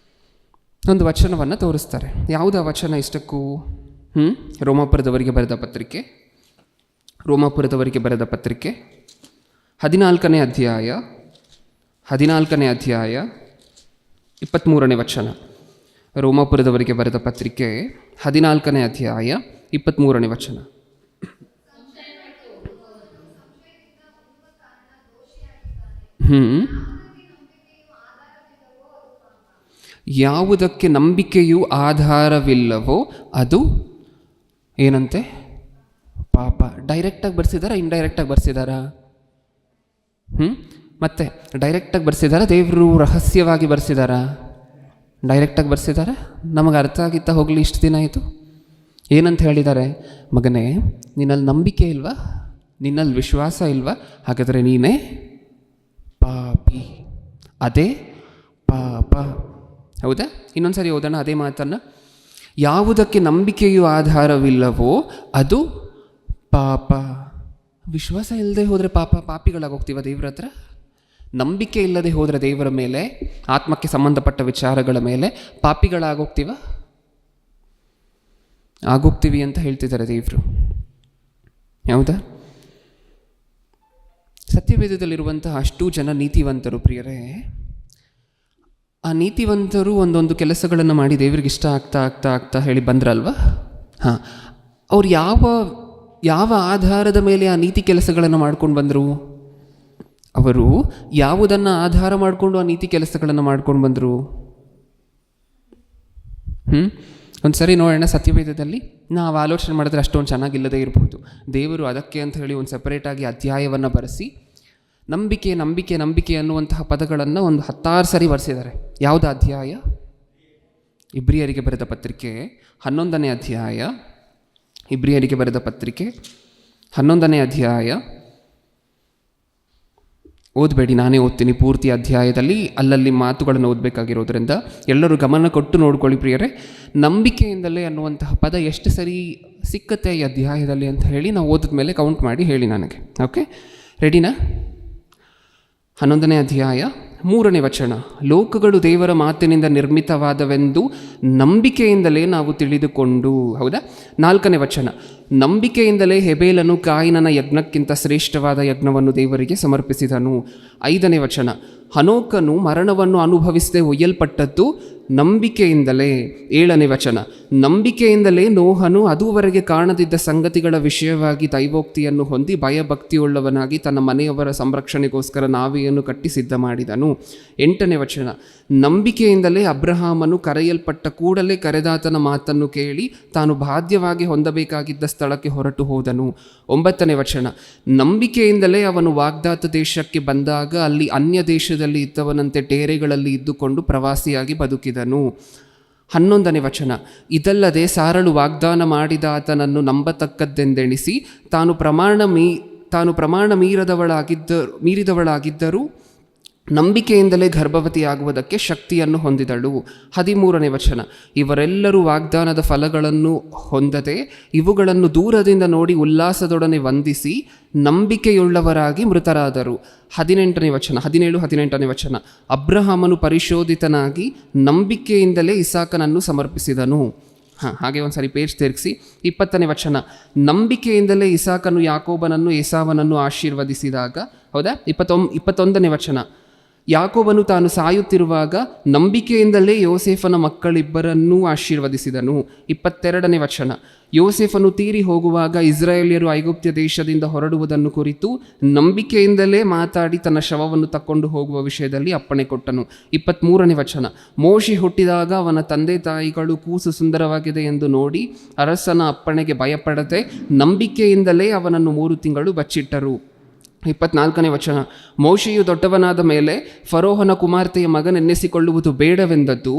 ಒಂದು ವಚನವನ್ನು ತೋರಿಸ್ತಾರೆ. ಯಾವುದಾ ವಚನ ಇಷ್ಟಕ್ಕೂ? ರೋಮಾಪುರದವರಿಗೆ ಬರೆದ ಪತ್ರಿಕೆ 14ನೇ ಅಧ್ಯಾಯ 23ನೇ ವಚನ. ರೋಮಾಪುರದವರಿಗೆ ಬರೆದ ಪತ್ರಿಕೆ 14ನೇ ಅಧ್ಯಾಯ 23ನೇ ವಚನ. ಯಾವುದಕ್ಕೆ ನಂಬಿಕೆಯು ಆಧಾರವಿಲ್ಲವೋ ಅದು ಏನಂತೆ? ಪಾಪ. ಡೈರೆಕ್ಟಾಗಿ ಬರ್ಸಿದಾರಾ, ಇಂಡೈರೆಕ್ಟಾಗಿ ಬರ್ಸಿದಾರಾ? ಮತ್ತೆ ಡೈರೆಕ್ಟಾಗಿ ಬರ್ಸಿದಾರಾ, ದೇವರು ರಹಸ್ಯವಾಗಿ ಬರ್ಸಿದಾರಾ? ಡೈರೆಕ್ಟಾಗಿ ಬರ್ಸಿದಾರಾ? ನಮಗೆ ಅರ್ಥ ಆಗಿತ್ತಾ ಹೋಗಲಿ ಇಷ್ಟು ದಿನ ಆಯಿತು? ಏನಂತ ಹೇಳಿದ್ದಾರೆ? ಮಗನೇ, ನಿನ್ನಲ್ಲಿ ನಂಬಿಕೆ ಇಲ್ವಾ, ನಿನ್ನಲ್ಲಿ ವಿಶ್ವಾಸ ಇಲ್ವಾ, ಹಾಗಾದರೆ ನೀನೇ ಪಾಪಿ, ಅದೇ ಪಾಪ. ಹೌದಾ? ಇನ್ನೊಂದು ಸರಿ ಓದೋಣ ಅದೇ ಮಾತನ್ನು. ಯಾವುದಕ್ಕೆ ನಂಬಿಕೆಯು ಆಧಾರವಿಲ್ಲವೋ ಅದು ಪಾಪ. ವಿಶ್ವಾಸ ಇಲ್ಲದೆ ಹೋದರೆ ಪಾಪಿಗಳಾಗೋಗ್ತೀವ ದೇವ್ರ ಹತ್ರ? ನಂಬಿಕೆ ಇಲ್ಲದೆ ಹೋದರೆ ದೇವರ ಮೇಲೆ, ಆತ್ಮಕ್ಕೆ ಸಂಬಂಧಪಟ್ಟ ವಿಚಾರಗಳ ಮೇಲೆ ಪಾಪಿಗಳಾಗೋಗ್ತೀವ? ಆಗೋಗ್ತೀವಿ ಅಂತ ಹೇಳ್ತಿದ್ದಾರೆ ದೇವರು. ಹೌದಾ? ಸತ್ಯವೇದದಲ್ಲಿರುವಂತಹ ಅಷ್ಟೂ ಜನ ನೀತಿವಂತರು ಪ್ರಿಯರೇ. ಆ ನೀತಿವಂತರು ಒಂದೊಂದು ಕೆಲಸಗಳನ್ನು ಮಾಡಿ ದೇವರಿಗೆ ಇಷ್ಟ ಆಗ್ತಾ ಆಗ್ತಾ ಆಗ್ತಾ ಹೇಳಿ ಬಂದ್ರಲ್ವ? ಅವ್ರು ಯಾವ ಆಧಾರದ ಮೇಲೆ ಆ ನೀತಿ ಕೆಲಸಗಳನ್ನು ಮಾಡ್ಕೊಂಡು ಬಂದರು? ಅವರು ಯಾವುದನ್ನು ಆಧಾರ ಮಾಡಿಕೊಂಡು ಆ ನೀತಿ ಕೆಲಸಗಳನ್ನು ಮಾಡ್ಕೊಂಡು ಬಂದರು? ಒಂದು ಸರಿ ನೋಡೋಣ. ಸತ್ಯವೇದದಲ್ಲಿ ನಾವು ಆಲೋಚನೆ ಮಾಡಿದ್ರೆ ಅಷ್ಟೊಂದು ಚೆನ್ನಾಗಿಲ್ಲದೆ ಇರಬಹುದು. ದೇವರು ಅದಕ್ಕೆ ಅಂತ ಹೇಳಿ ಒಂದು ಸೆಪರೇಟಾಗಿ ಅಧ್ಯಾಯವನ್ನು ಬರೆಸಿ ನಂಬಿಕೆ ನಂಬಿಕೆ ನಂಬಿಕೆ ಅನ್ನುವಂತಹ ಪದಗಳನ್ನು ಒಂದು 16 ಸರಿ ಬರೆಸಿದ್ದಾರೆ. ಯಾವುದ ಅಧ್ಯಾಯ? ಇಬ್ರಿಯರಿಗೆ ಬರೆದ ಪತ್ರಿಕೆ 11ನೇ ಅಧ್ಯಾಯ. ಇಬ್ರಿಯರಿಗೆ ಬರೆದ ಪತ್ರಿಕೆ 11ನೇ ಅಧ್ಯಾಯ. ಓದಬೇಡಿ, ನಾನೇ ಓದ್ತೀನಿ ಪೂರ್ತಿ ಅಧ್ಯಾಯದಲ್ಲಿ. ಅಲ್ಲಲ್ಲಿ ಮಾತುಗಳನ್ನು ಓದಬೇಕಾಗಿರೋದ್ರಿಂದ ಎಲ್ಲರೂ ಗಮನ ಕೊಟ್ಟು ನೋಡ್ಕೊಳ್ಳಿ ಪ್ರಿಯರೇ. ನಂಬಿಕೆಯಿಂದಲೇ ಅನ್ನುವಂತಹ ಪದ ಎಷ್ಟು ಸರಿ ಸಿಕ್ಕತ್ತೆ ಈ ಅಧ್ಯಾಯದಲ್ಲಿ ಅಂತ ಹೇಳಿ ನಾವು ಓದಿದ ಮೇಲೆ ಕೌಂಟ್ ಮಾಡಿ ಹೇಳಿ ನನಗೆ. ಓಕೆ, ರೆಡಿನಾ? 11ನೇ ಅಧ್ಯಾಯ 3ನೇ ವಚನ. ಲೋಕಗಳು ದೇವರ ಮಾತಿನಿಂದ ನಿರ್ಮಿತವಾದವೆಂದು ನಂಬಿಕೆಯಿಂದಲೇ ನಾವು ತಿಳಿದುಕೊಂಡು. ಹೌದಾ? 4ನೇ ವಚನ. ನಂಬಿಕೆಯಿಂದಲೇ ಹೆಬೇಲನು ಕಾಯಿನನ ಯಜ್ಞಕ್ಕಿಂತ ಶ್ರೇಷ್ಠವಾದ ಯಜ್ಞವನ್ನು ದೇವರಿಗೆ ಸಮರ್ಪಿಸಿದನು. 5ನೇ ವಚನ. ಹನೋಕನು ಮರಣವನ್ನು ಅನುಭವಿಸದೆ ಒಯ್ಯಲ್ಪಟ್ಟದ್ದು ನಂಬಿಕೆಯಿಂದಲೇ. 7ನೇ ವಚನ. ನಂಬಿಕೆಯಿಂದಲೇ ನೋಹನು ಅದುವರೆಗೆ ಕಾಣದಿದ್ದ ಸಂಗತಿಗಳ ವಿಷಯವಾಗಿ ದೈವೋಕ್ತಿಯನ್ನು ಹೊಂದಿ ಭಯಭಕ್ತಿಯುಳ್ಳವನಾಗಿ ತನ್ನ ಮನೆಯವರ ಸಂರಕ್ಷಣೆಗೋಸ್ಕರ ನಾವೆಯನ್ನು ಕಟ್ಟಿ ಸಿದ್ಧ ಮಾಡಿದನು. 8ನೇ ವಚನ. ನಂಬಿಕೆಯಿಂದಲೇ ಅಬ್ರಹಾಮನು ಕರೆಯಲ್ಪಟ್ಟ ಕೂಡಲೇ ಕರೆದಾತನ ಮಾತನ್ನು ಕೇಳಿ ತಾನು ಬಾಧ್ಯವಾಗಿ ಹೊಂದಬೇಕಾಗಿದ್ದ ಸ್ಥಳಕ್ಕೆ ಹೊರಟು ಹೋದನು. 9ನೇ ವಚನ. ನಂಬಿಕೆಯಿಂದಲೇ ಅವನು ವಾಗ್ದಾತ ದೇಶಕ್ಕೆ ಬಂದಾಗ ಅಲ್ಲಿ ಅನ್ಯ ದೇಶದಲ್ಲಿ ಇದ್ದವನಂತೆ ಡೇರೆಗಳಲ್ಲಿ ಇದ್ದುಕೊಂಡು ಪ್ರವಾಸಿಯಾಗಿ ಬದುಕಿದನು. 11ನೇ ವಚನ. ಇದಲ್ಲದೆ ಸಾರಳು ವಾಗ್ದಾನ ಮಾಡಿದ ಆತನನ್ನು ನಂಬತಕ್ಕದ್ದೆಂದೆಣಿಸಿ ತಾನು ಪ್ರಮಾಣ ಮೀರಿದವಳಾಗಿದ್ದರೂ ನಂಬಿಕೆಯಿಂದಲೇ ಗರ್ಭವತಿಯಾಗುವುದಕ್ಕೆ ಶಕ್ತಿಯನ್ನು ಹೊಂದಿದಳು. 13ನೇ ವಚನ. ಇವರೆಲ್ಲರೂ ವಾಗ್ದಾನದ ಫಲಗಳನ್ನು ಹೊಂದದೆ ಇವುಗಳನ್ನು ದೂರದಿಂದ ನೋಡಿ ಉಲ್ಲಾಸದೊಡನೆ ವಂದಿಸಿ ನಂಬಿಕೆಯುಳ್ಳವರಾಗಿ ಮೃತರಾದರು. 18ನೇ ವಚನ. 17-18ನೇ ವಚನ. ಅಬ್ರಹಾಮನು ಪರಿಶೋಧಿತನಾಗಿ ನಂಬಿಕೆಯಿಂದಲೇ ಇಸಾಕನನ್ನು ಸಮರ್ಪಿಸಿದನು. ಹಾಗೆ ಒಂದು ಸರಿ ಪೇಜ್ ತಿರುಗಿಸಿ. 20ನೇ ವಚನ. ನಂಬಿಕೆಯಿಂದಲೇ ಇಸಾಕನು ಯಾಕೋಬನನ್ನು ಏಸಾವನನ್ನು ಆಶೀರ್ವದಿಸಿದಾಗ. ಹೌದಾ? 21ನೇ ವಚನ. ಯಾಕೋಬನು ತಾನು ಸಾಯುತ್ತಿರುವಾಗ ನಂಬಿಕೆಯಿಂದಲೇ ಯೋಸೇಫನ ಮಕ್ಕಳಿಬ್ಬರನ್ನೂ ಆಶೀರ್ವದಿಸಿದನು. 22ನೇ ವಚನ. ಯೋಸೇಫನು ತೀರಿ ಹೋಗುವಾಗ ಇಸ್ರಾಯೇಲ್ಯರು ಐಗುಪ್ತ ದೇಶದಿಂದ ಹೊರಡುವುದನ್ನು ಕುರಿತು ನಂಬಿಕೆಯಿಂದಲೇ ಮಾತಾಡಿ ತನ್ನ ಶವವನ್ನು ತಕ್ಕೊಂಡು ಹೋಗುವ ವಿಷಯದಲ್ಲಿ ಅಪ್ಪಣೆ ಕೊಟ್ಟನು. 23ನೇ ವಚನ. ಮೋಶೆ ಹುಟ್ಟಿದಾಗ ಅವನ ತಂದೆ ತಾಯಿಗಳು ಕೂಸು ಸುಂದರವಾಗಿದೆ ಎಂದು ನೋಡಿ ಅರಸನ ಅಪ್ಪಣೆಗೆ ಭಯಪಡದೆ ನಂಬಿಕೆಯಿಂದಲೇ ಅವನನ್ನು 3 ತಿಂಗಳು ಬಚ್ಚಿಟ್ಟರು. 24ನೇ ವಚನ. ಮೋಶೆಯು ದೊಡ್ಡವನಾದ ಮೇಲೆ ಫರೋಹನ ಕುಮಾರ್ತೆಯ ಮಗನೆನ್ನಿಸಿಕೊಳ್ಳುವುದು ಬೇಡವೆಂದದ್ದು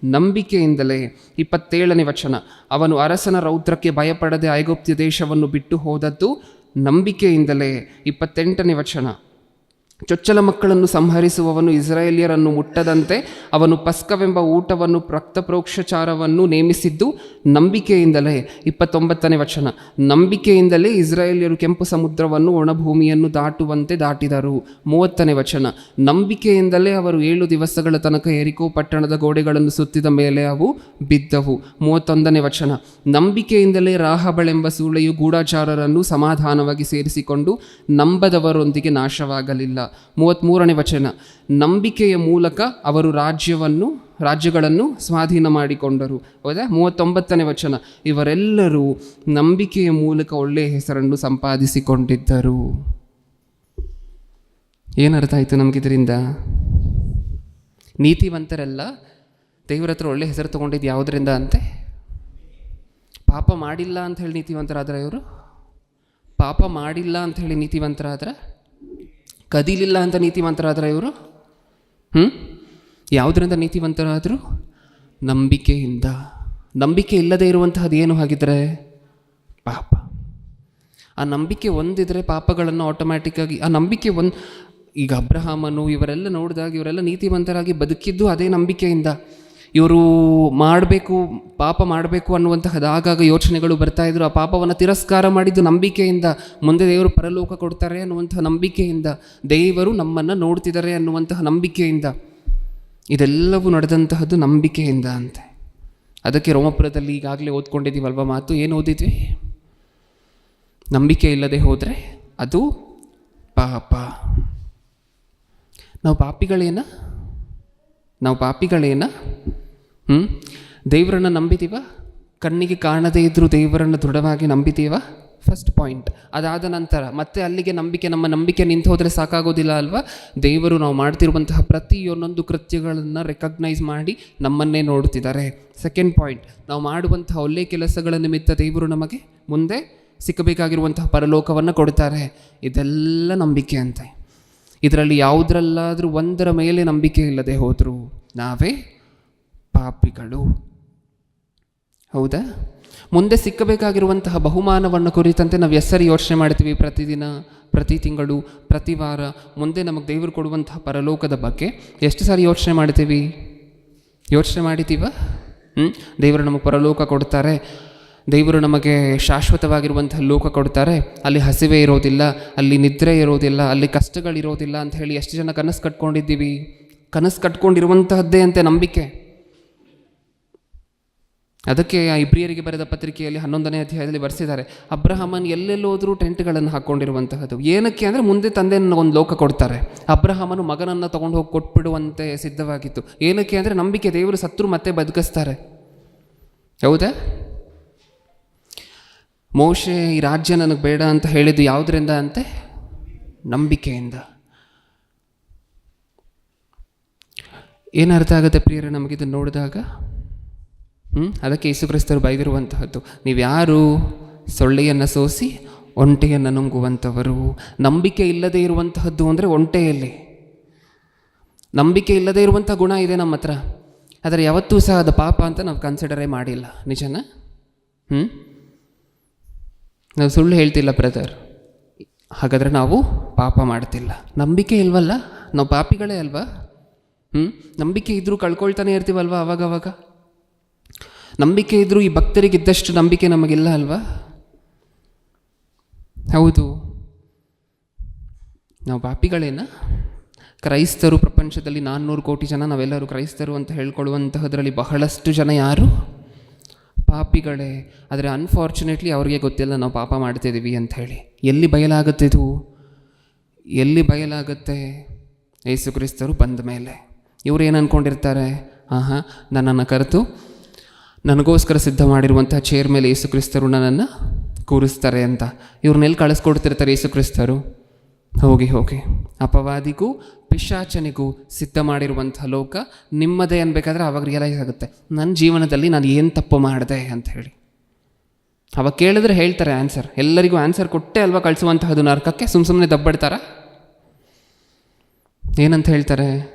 ನಂಬಿಕೆಯಿಂದಲೇ. 27ನೇ ವಚನ. ಅವನು ಅರಸನ ರೌದ್ರಕ್ಕೆ ಭಯಪಡದೆ ಐಗುಪ್ತ ದೇಶವನ್ನು ಬಿಟ್ಟು ಹೋದದ್ದು ನಂಬಿಕೆಯಿಂದಲೇ. 28ನೇ ವಚನ. ಚೊಚ್ಚಲ ಮಕ್ಕಳನ್ನು ಸಂಹರಿಸುವವನು ಇಸ್ರಾಯೇಲಿಯರನ್ನು ಮುಟ್ಟದಂತೆ ಅವನು ಪಸ್ಕವೆಂಬ ಊಟವನ್ನು ರಕ್ತಪ್ರೋಕ್ಷಚಾರವನ್ನು ನೇಮಿಸಿದ್ದು ನಂಬಿಕೆಯಿಂದಲೇ. 29ನೇ ವಚನ, ನಂಬಿಕೆಯಿಂದಲೇ ಇಸ್ರಾಯೇಲಿಯರು ಕೆಂಪು ಸಮುದ್ರವನ್ನು ಒಣಭೂಮಿಯನ್ನು ದಾಟುವಂತೆ ದಾಟಿದರು. 30ನೇ ವಚನ, ನಂಬಿಕೆಯಿಂದಲೇ ಅವರು 7 ದಿವಸಗಳ ತನಕ ಯೆರಿಕೋ ಪಟ್ಟಣದ ಗೋಡೆಗಳನ್ನು ಸುತ್ತಿದ ಮೇಲೆ ಅವು ಬಿದ್ದವು. 31ನೇ ವಚನ, ನಂಬಿಕೆಯಿಂದಲೇ ರಾಹಬಳೆಂಬ ಸೂಳೆಯು ಗೂಢಚಾರರನ್ನು ಸಮಾಧಾನವಾಗಿ ಸೇರಿಸಿಕೊಂಡು ನಂಬದವರೊಂದಿಗೆ ನಾಶವಾಗಲಿಲ್ಲ. 33ನೇ ವಚನ, ನಂಬಿಕೆಯ ಮೂಲಕ ಅವರು ರಾಜ್ಯಗಳನ್ನು ಸ್ವಾಧೀನ ಮಾಡಿಕೊಂಡರು. ಹೌದಾ? 39ನೇ ವಚನ, ಇವರೆಲ್ಲರೂ ನಂಬಿಕೆಯ ಮೂಲಕ ಒಳ್ಳೆಯ ಹೆಸರನ್ನು ಸಂಪಾದಿಸಿಕೊಂಡಿದ್ದರು. ಏನರ್ಥ ಆಯಿತು ನಮಗಿದರಿಂದ? ನೀತಿವಂತರೆಲ್ಲ ದೇವರ ಹತ್ರ ಒಳ್ಳೆ ಹೆಸರು ತೊಗೊಂಡಿದ್ದು ಯಾವುದರಿಂದ ಅಂತೆ? ಪಾಪ ಮಾಡಿಲ್ಲ ಅಂತ ಹೇಳಿ ನೀತಿವಂತರಾದ್ರೆ ಇವರು? ಪಾಪ ಮಾಡಿಲ್ಲ ಅಂತ ಹೇಳಿ ನೀತಿವಂತರಾದ್ರೆ? ಕದೀಲಿಲ್ಲ ಅಂತ ನೀತಿವಂತರಾದ್ರೆ ಇವರು? ಯಾವುದರಿಂದ ನೀತಿವಂತರಾದರು? ನಂಬಿಕೆಯಿಂದ. ನಂಬಿಕೆ ಇಲ್ಲದೆ ಇರುವಂತಹದ್ದು ಏನು ಹಾಗಿದ್ರೆ? ಪಾಪ. ಆ ನಂಬಿಕೆ ಒಂದಿದ್ರೆ ಪಾಪಗಳನ್ನು ಆಟೋಮ್ಯಾಟಿಕ್ಕಾಗಿ, ಆ ನಂಬಿಕೆ ಈಗ ಅಬ್ರಹಾಮನು ಇವರೆಲ್ಲ ನೋಡಿದಾಗ ಇವರೆಲ್ಲ ನೀತಿವಂತರಾಗಿ ಬದುಕಿದ್ದು ಅದೇ ನಂಬಿಕೆಯಿಂದ. ಇವರು ಪಾಪ ಮಾಡಬೇಕು ಅನ್ನುವಂತಹದ್ದು ಆಗಾಗ ಯೋಚನೆಗಳು ಬರ್ತಾಯಿದ್ರು. ಆ ಪಾಪವನ್ನು ತಿರಸ್ಕಾರ ಮಾಡಿದ್ದು ನಂಬಿಕೆಯಿಂದ. ಮುಂದೆ ದೇವರು ಪರಲೋಕ ಕೊಡ್ತಾರೆ ಅನ್ನುವಂತಹ ನಂಬಿಕೆಯಿಂದ, ದೇವರು ನಮ್ಮನ್ನು ನೋಡ್ತಿದ್ದಾರೆ ಅನ್ನುವಂತಹ ನಂಬಿಕೆಯಿಂದ. ಇದೆಲ್ಲವೂ ನಡೆದಂತಹದ್ದು ನಂಬಿಕೆಯಿಂದ ಅಂತೆ. ಅದಕ್ಕೆ ರೋಮಪುರದಲ್ಲಿ ಈಗಾಗಲೇ ಓದ್ಕೊಂಡಿದ್ದೀವಲ್ವ ಮಾತು. ಏನು ಓದಿದ್ವಿ? ನಂಬಿಕೆ ಇಲ್ಲದೆ ಹೋದರೆ ಅದು ಪಾಪ. ನಾವು ಪಾಪಿಗಳೇನ? ದೇವರನ್ನು ನಂಬಿದ್ದೀವ? ಕಣ್ಣಿಗೆ ಕಾಣದೇ ಇದ್ದರೂ ದೇವರನ್ನು ದೃಢವಾಗಿ ನಂಬಿದ್ದೀವ? First point. ಅದಾದ ನಂತರ ಮತ್ತೆ ಅಲ್ಲಿಗೆ ನಮ್ಮ ನಂಬಿಕೆ ನಿಂತು ಹೋದರೆ ಸಾಕಾಗೋದಿಲ್ಲ ಅಲ್ವಾ? ದೇವರು ನಾವು ಮಾಡ್ತಿರುವಂತಹ ಪ್ರತಿಯೊಂದೊಂದು ಕೃತ್ಯಗಳನ್ನು ರೆಕಗ್ನೈಸ್ ಮಾಡಿ ನಮ್ಮನ್ನೇ ನೋಡ್ತಿದ್ದಾರೆ. ಸೆಕೆಂಡ್ ಪಾಯಿಂಟ್, ನಾವು ಮಾಡುವಂತಹ ಒಳ್ಳೆಯ ಕೆಲಸಗಳ ನಿಮಿತ್ತ ದೇವರು ನಮಗೆ ಮುಂದೆ ಸಿಕ್ಕಬೇಕಾಗಿರುವಂತಹ ಪರಲೋಕವನ್ನು ಕೊಡ್ತಾರೆ. ಇದೆಲ್ಲ ನಂಬಿಕೆ ಅಂತೆ. ಇದರಲ್ಲಿ ಯಾವುದರಲ್ಲಾದರೂ ಒಂದರ ಮೇಲೆ ನಂಬಿಕೆ ಇಲ್ಲದೆ ಹೋದರೂ ನಾವೇ ಪಾಪಿಗಳು. ಹೌದಾ? ಮುಂದೆ ಸಿಕ್ಕಬೇಕಾಗಿರುವಂತಹ ಬಹುಮಾನವನ್ನು ಕುರಿತಂತೆ ನಾವು ಎಷ್ಟರಿ ಯೋಚನೆ ಮಾಡ್ತೀವಿ? ಪ್ರತಿದಿನ, ಪ್ರತಿ ತಿಂಗಳು, ಪ್ರತಿ ವಾರ ಮುಂದೆ ನಮಗೆ ದೇವರು ಕೊಡುವಂತಹ ಪರಲೋಕದ ಬಗ್ಗೆ ಎಷ್ಟು ಸಾರಿ ಯೋಚನೆ ಮಾಡ್ತೀವಿ? ಯೋಚನೆ ಮಾಡಿದ್ದೀವ? ದೇವರು ನಮಗೆ ಪರಲೋಕ ಕೊಡ್ತಾರೆ, ದೇವರು ನಮಗೆ ಶಾಶ್ವತವಾಗಿರುವಂತಹ ಲೋಕ ಕೊಡ್ತಾರೆ, ಅಲ್ಲಿ ಹಸಿವೆ ಇರೋದಿಲ್ಲ, ಅಲ್ಲಿ ನಿದ್ರೆ ಇರೋದಿಲ್ಲ, ಅಲ್ಲಿ ಕಷ್ಟಗಳಿರೋದಿಲ್ಲ ಅಂತ ಹೇಳಿ ಎಷ್ಟು ಜನ ಕನಸು ಕಟ್ಕೊಂಡಿದ್ದೀವಿ? ಕನಸು ಕಟ್ಕೊಂಡಿರುವಂತಹದ್ದೇ ಅಂತೆ ನಂಬಿಕೆ. ಅದಕ್ಕೆ ಆ ಇಬ್ರಿಯರಿಗೆ ಬರೆದ ಪತ್ರಿಕೆಯಲ್ಲಿ 11ನೇ ಅಧ್ಯಾಯದಲ್ಲಿ ಬರೆಸಿದ್ದಾರೆ, ಅಬ್ರಹಾಮನ್ ಎಲ್ಲೆಲ್ಲೋದ್ರೂ ಟೆಂಟ್ಗಳನ್ನು ಹಾಕ್ಕೊಂಡಿರುವಂತಹದ್ದು. ಏನಕ್ಕೆ ಅಂದರೆ ಮುಂದೆ ತಂದೆಯನ್ನು ಒಂದು ಲೋಕ ಕೊಡ್ತಾರೆ. ಅಬ್ರಹಾಮನು ಮಗನನ್ನು ತೊಗೊಂಡು ಹೋಗಿ ಕೊಟ್ಬಿಡುವಂತೆ ಸಿದ್ಧವಾಗಿತ್ತು. ಏನಕ್ಕೆ ಅಂದರೆ ನಂಬಿಕೆ. ದೇವರು ಸತ್ರು ಮತ್ತೆ ಬದುಕಿಸ್ತಾರೆ. ಹೌದಾ? ಮೋಶೆ ಈ ರಾಜ್ಯ ನನಗೆ ಬೇಡ ಅಂತ ಹೇಳಿದ್ದು ಯಾವುದರಿಂದ ಅಂತೆ? ನಂಬಿಕೆಯಿಂದ. ಏನರ್ಥ ಆಗುತ್ತೆ ಪ್ರಿಯರೇ ನಮಗಿದನ್ನು ನೋಡಿದಾಗ? ಅದಕ್ಕೆ ಯೇಸು ಕ್ರಿಸ್ತರು ಬೈದಿರುವಂತಹದ್ದು, ನೀವ್ಯಾರು ಸೊಳ್ಳೆಯನ್ನು ಸೋಸಿ ಒಂಟೆಯನ್ನು ನುಂಗುವಂಥವರು. ನಂಬಿಕೆ ಇಲ್ಲದೆ ಇರುವಂತಹದ್ದು ಅಂದರೆ ಒಂಟೆಯಲ್ಲಿ ನಂಬಿಕೆ ಇಲ್ಲದೆ ಇರುವಂಥ ಗುಣ ಇದೆ ನಮ್ಮ ಹತ್ರ. ಆದರೆ ಯಾವತ್ತೂ ಸಹ ಅದು ಪಾಪ ಅಂತ ನಾವು ಕನ್ಸಿಡರೇ ಮಾಡಿಲ್ಲ. ನಿಜನಾ? ನಾವು ಸುಳ್ಳು ಹೇಳ್ತಿಲ್ಲ ಬ್ರದರ್. ಹಾಗಾದರೆ ನಾವು ಪಾಪ ಮಾಡ್ತಿಲ್ಲ. ನಂಬಿಕೆ ಇಲ್ವಲ್ಲ, ನಾವು ಪಾಪಿಗಳೇ ಅಲ್ವಾ? ನಂಬಿಕೆ ಇದ್ದರೂ ಕಳ್ಕೊಳ್ತಾನೆ ಇರ್ತೀವಲ್ವ ಅವಾಗವಾಗ. ನಂಬಿಕೆ ಇದ್ದರೂ ಈ ಭಕ್ತರಿಗಿದ್ದಷ್ಟು ನಂಬಿಕೆ ನಮಗಿಲ್ಲ ಅಲ್ವಾ? ಹೌದು, ನಾವು ಪಾಪಿಗಳೇನ? ಕ್ರೈಸ್ತರು ಪ್ರಪಂಚದಲ್ಲಿ 400 ಕೋಟಿ ಜನ, ನಾವೆಲ್ಲರೂ ಕ್ರೈಸ್ತರು ಅಂತ ಹೇಳ್ಕೊಳ್ಳುವಂತಹದ್ರಲ್ಲಿ ಬಹಳಷ್ಟು ಜನ ಯಾರು? ಪಾಪಿಗಳೇ. ಆದರೆ ಅನ್ಫಾರ್ಚುನೇಟ್ಲಿ ಅವ್ರಿಗೆ ಗೊತ್ತಿಲ್ಲ ನಾವು ಪಾಪ ಮಾಡ್ತಿದ್ದೀವಿ ಅಂತ ಹೇಳಿ. ಎಲ್ಲಿ ಬಯಲಾಗುತ್ತಿದು? ಎಲ್ಲಿ ಬಯಲಾಗುತ್ತೆ? ಯೇಸು ಕ್ರಿಸ್ತರು ಬಂದ ಮೇಲೆ. ಇವರು ಏನು ಅಂದ್ಕೊಂಡಿರ್ತಾರೆ? ನನ್ನನ್ನು ಕರೆತು ನನಗೋಸ್ಕರ ಸಿದ್ಧ ಮಾಡಿರುವಂಥ ಚೇರ್ ಮೇಲೆ ಯೇಸು ಕ್ರಿಸ್ತರು ನನ್ನನ್ನು ಕೂರಿಸ್ತಾರೆ ಅಂತ. ಇವ್ರನ್ನೆಲ್ಲಿ ಕಳಿಸ್ಕೊಡ್ತಿರ್ತಾರೆ ಯೇಸು ಕ್ರಿಸ್ತರು? ಹೋಗಿ ಅಪವಾದಿಗೂ ಪಿಶಾಚನಿಗೂ ಸಿದ್ಧ ಮಾಡಿರುವಂಥ ಲೋಕ ನಿಮ್ಮದೇ ಅನ್ಬೇಕಾದ್ರೆ ಅವಾಗ ರಿಯಲೈಸ್ ಆಗುತ್ತೆ, ನನ್ನ ಜೀವನದಲ್ಲಿ ನಾನು ಏನು ತಪ್ಪು ಮಾಡಿದೆ ಅಂತ ಹೇಳಿ. ಅವಾಗ ಕೇಳಿದ್ರೆ ಹೇಳ್ತಾರೆ ಆನ್ಸರ್. ಎಲ್ಲರಿಗೂ ಆನ್ಸರ್ ಕೊಟ್ಟೆ ಅಲ್ವಾ ಕಳಿಸುವಂತಹದ್ದು ನರಕಕ್ಕೆ? ಸುಮ್ಮನೆ ದಬ್ಬಡ್ತಾರ? ಏನಂತ ಹೇಳ್ತಾರೆ?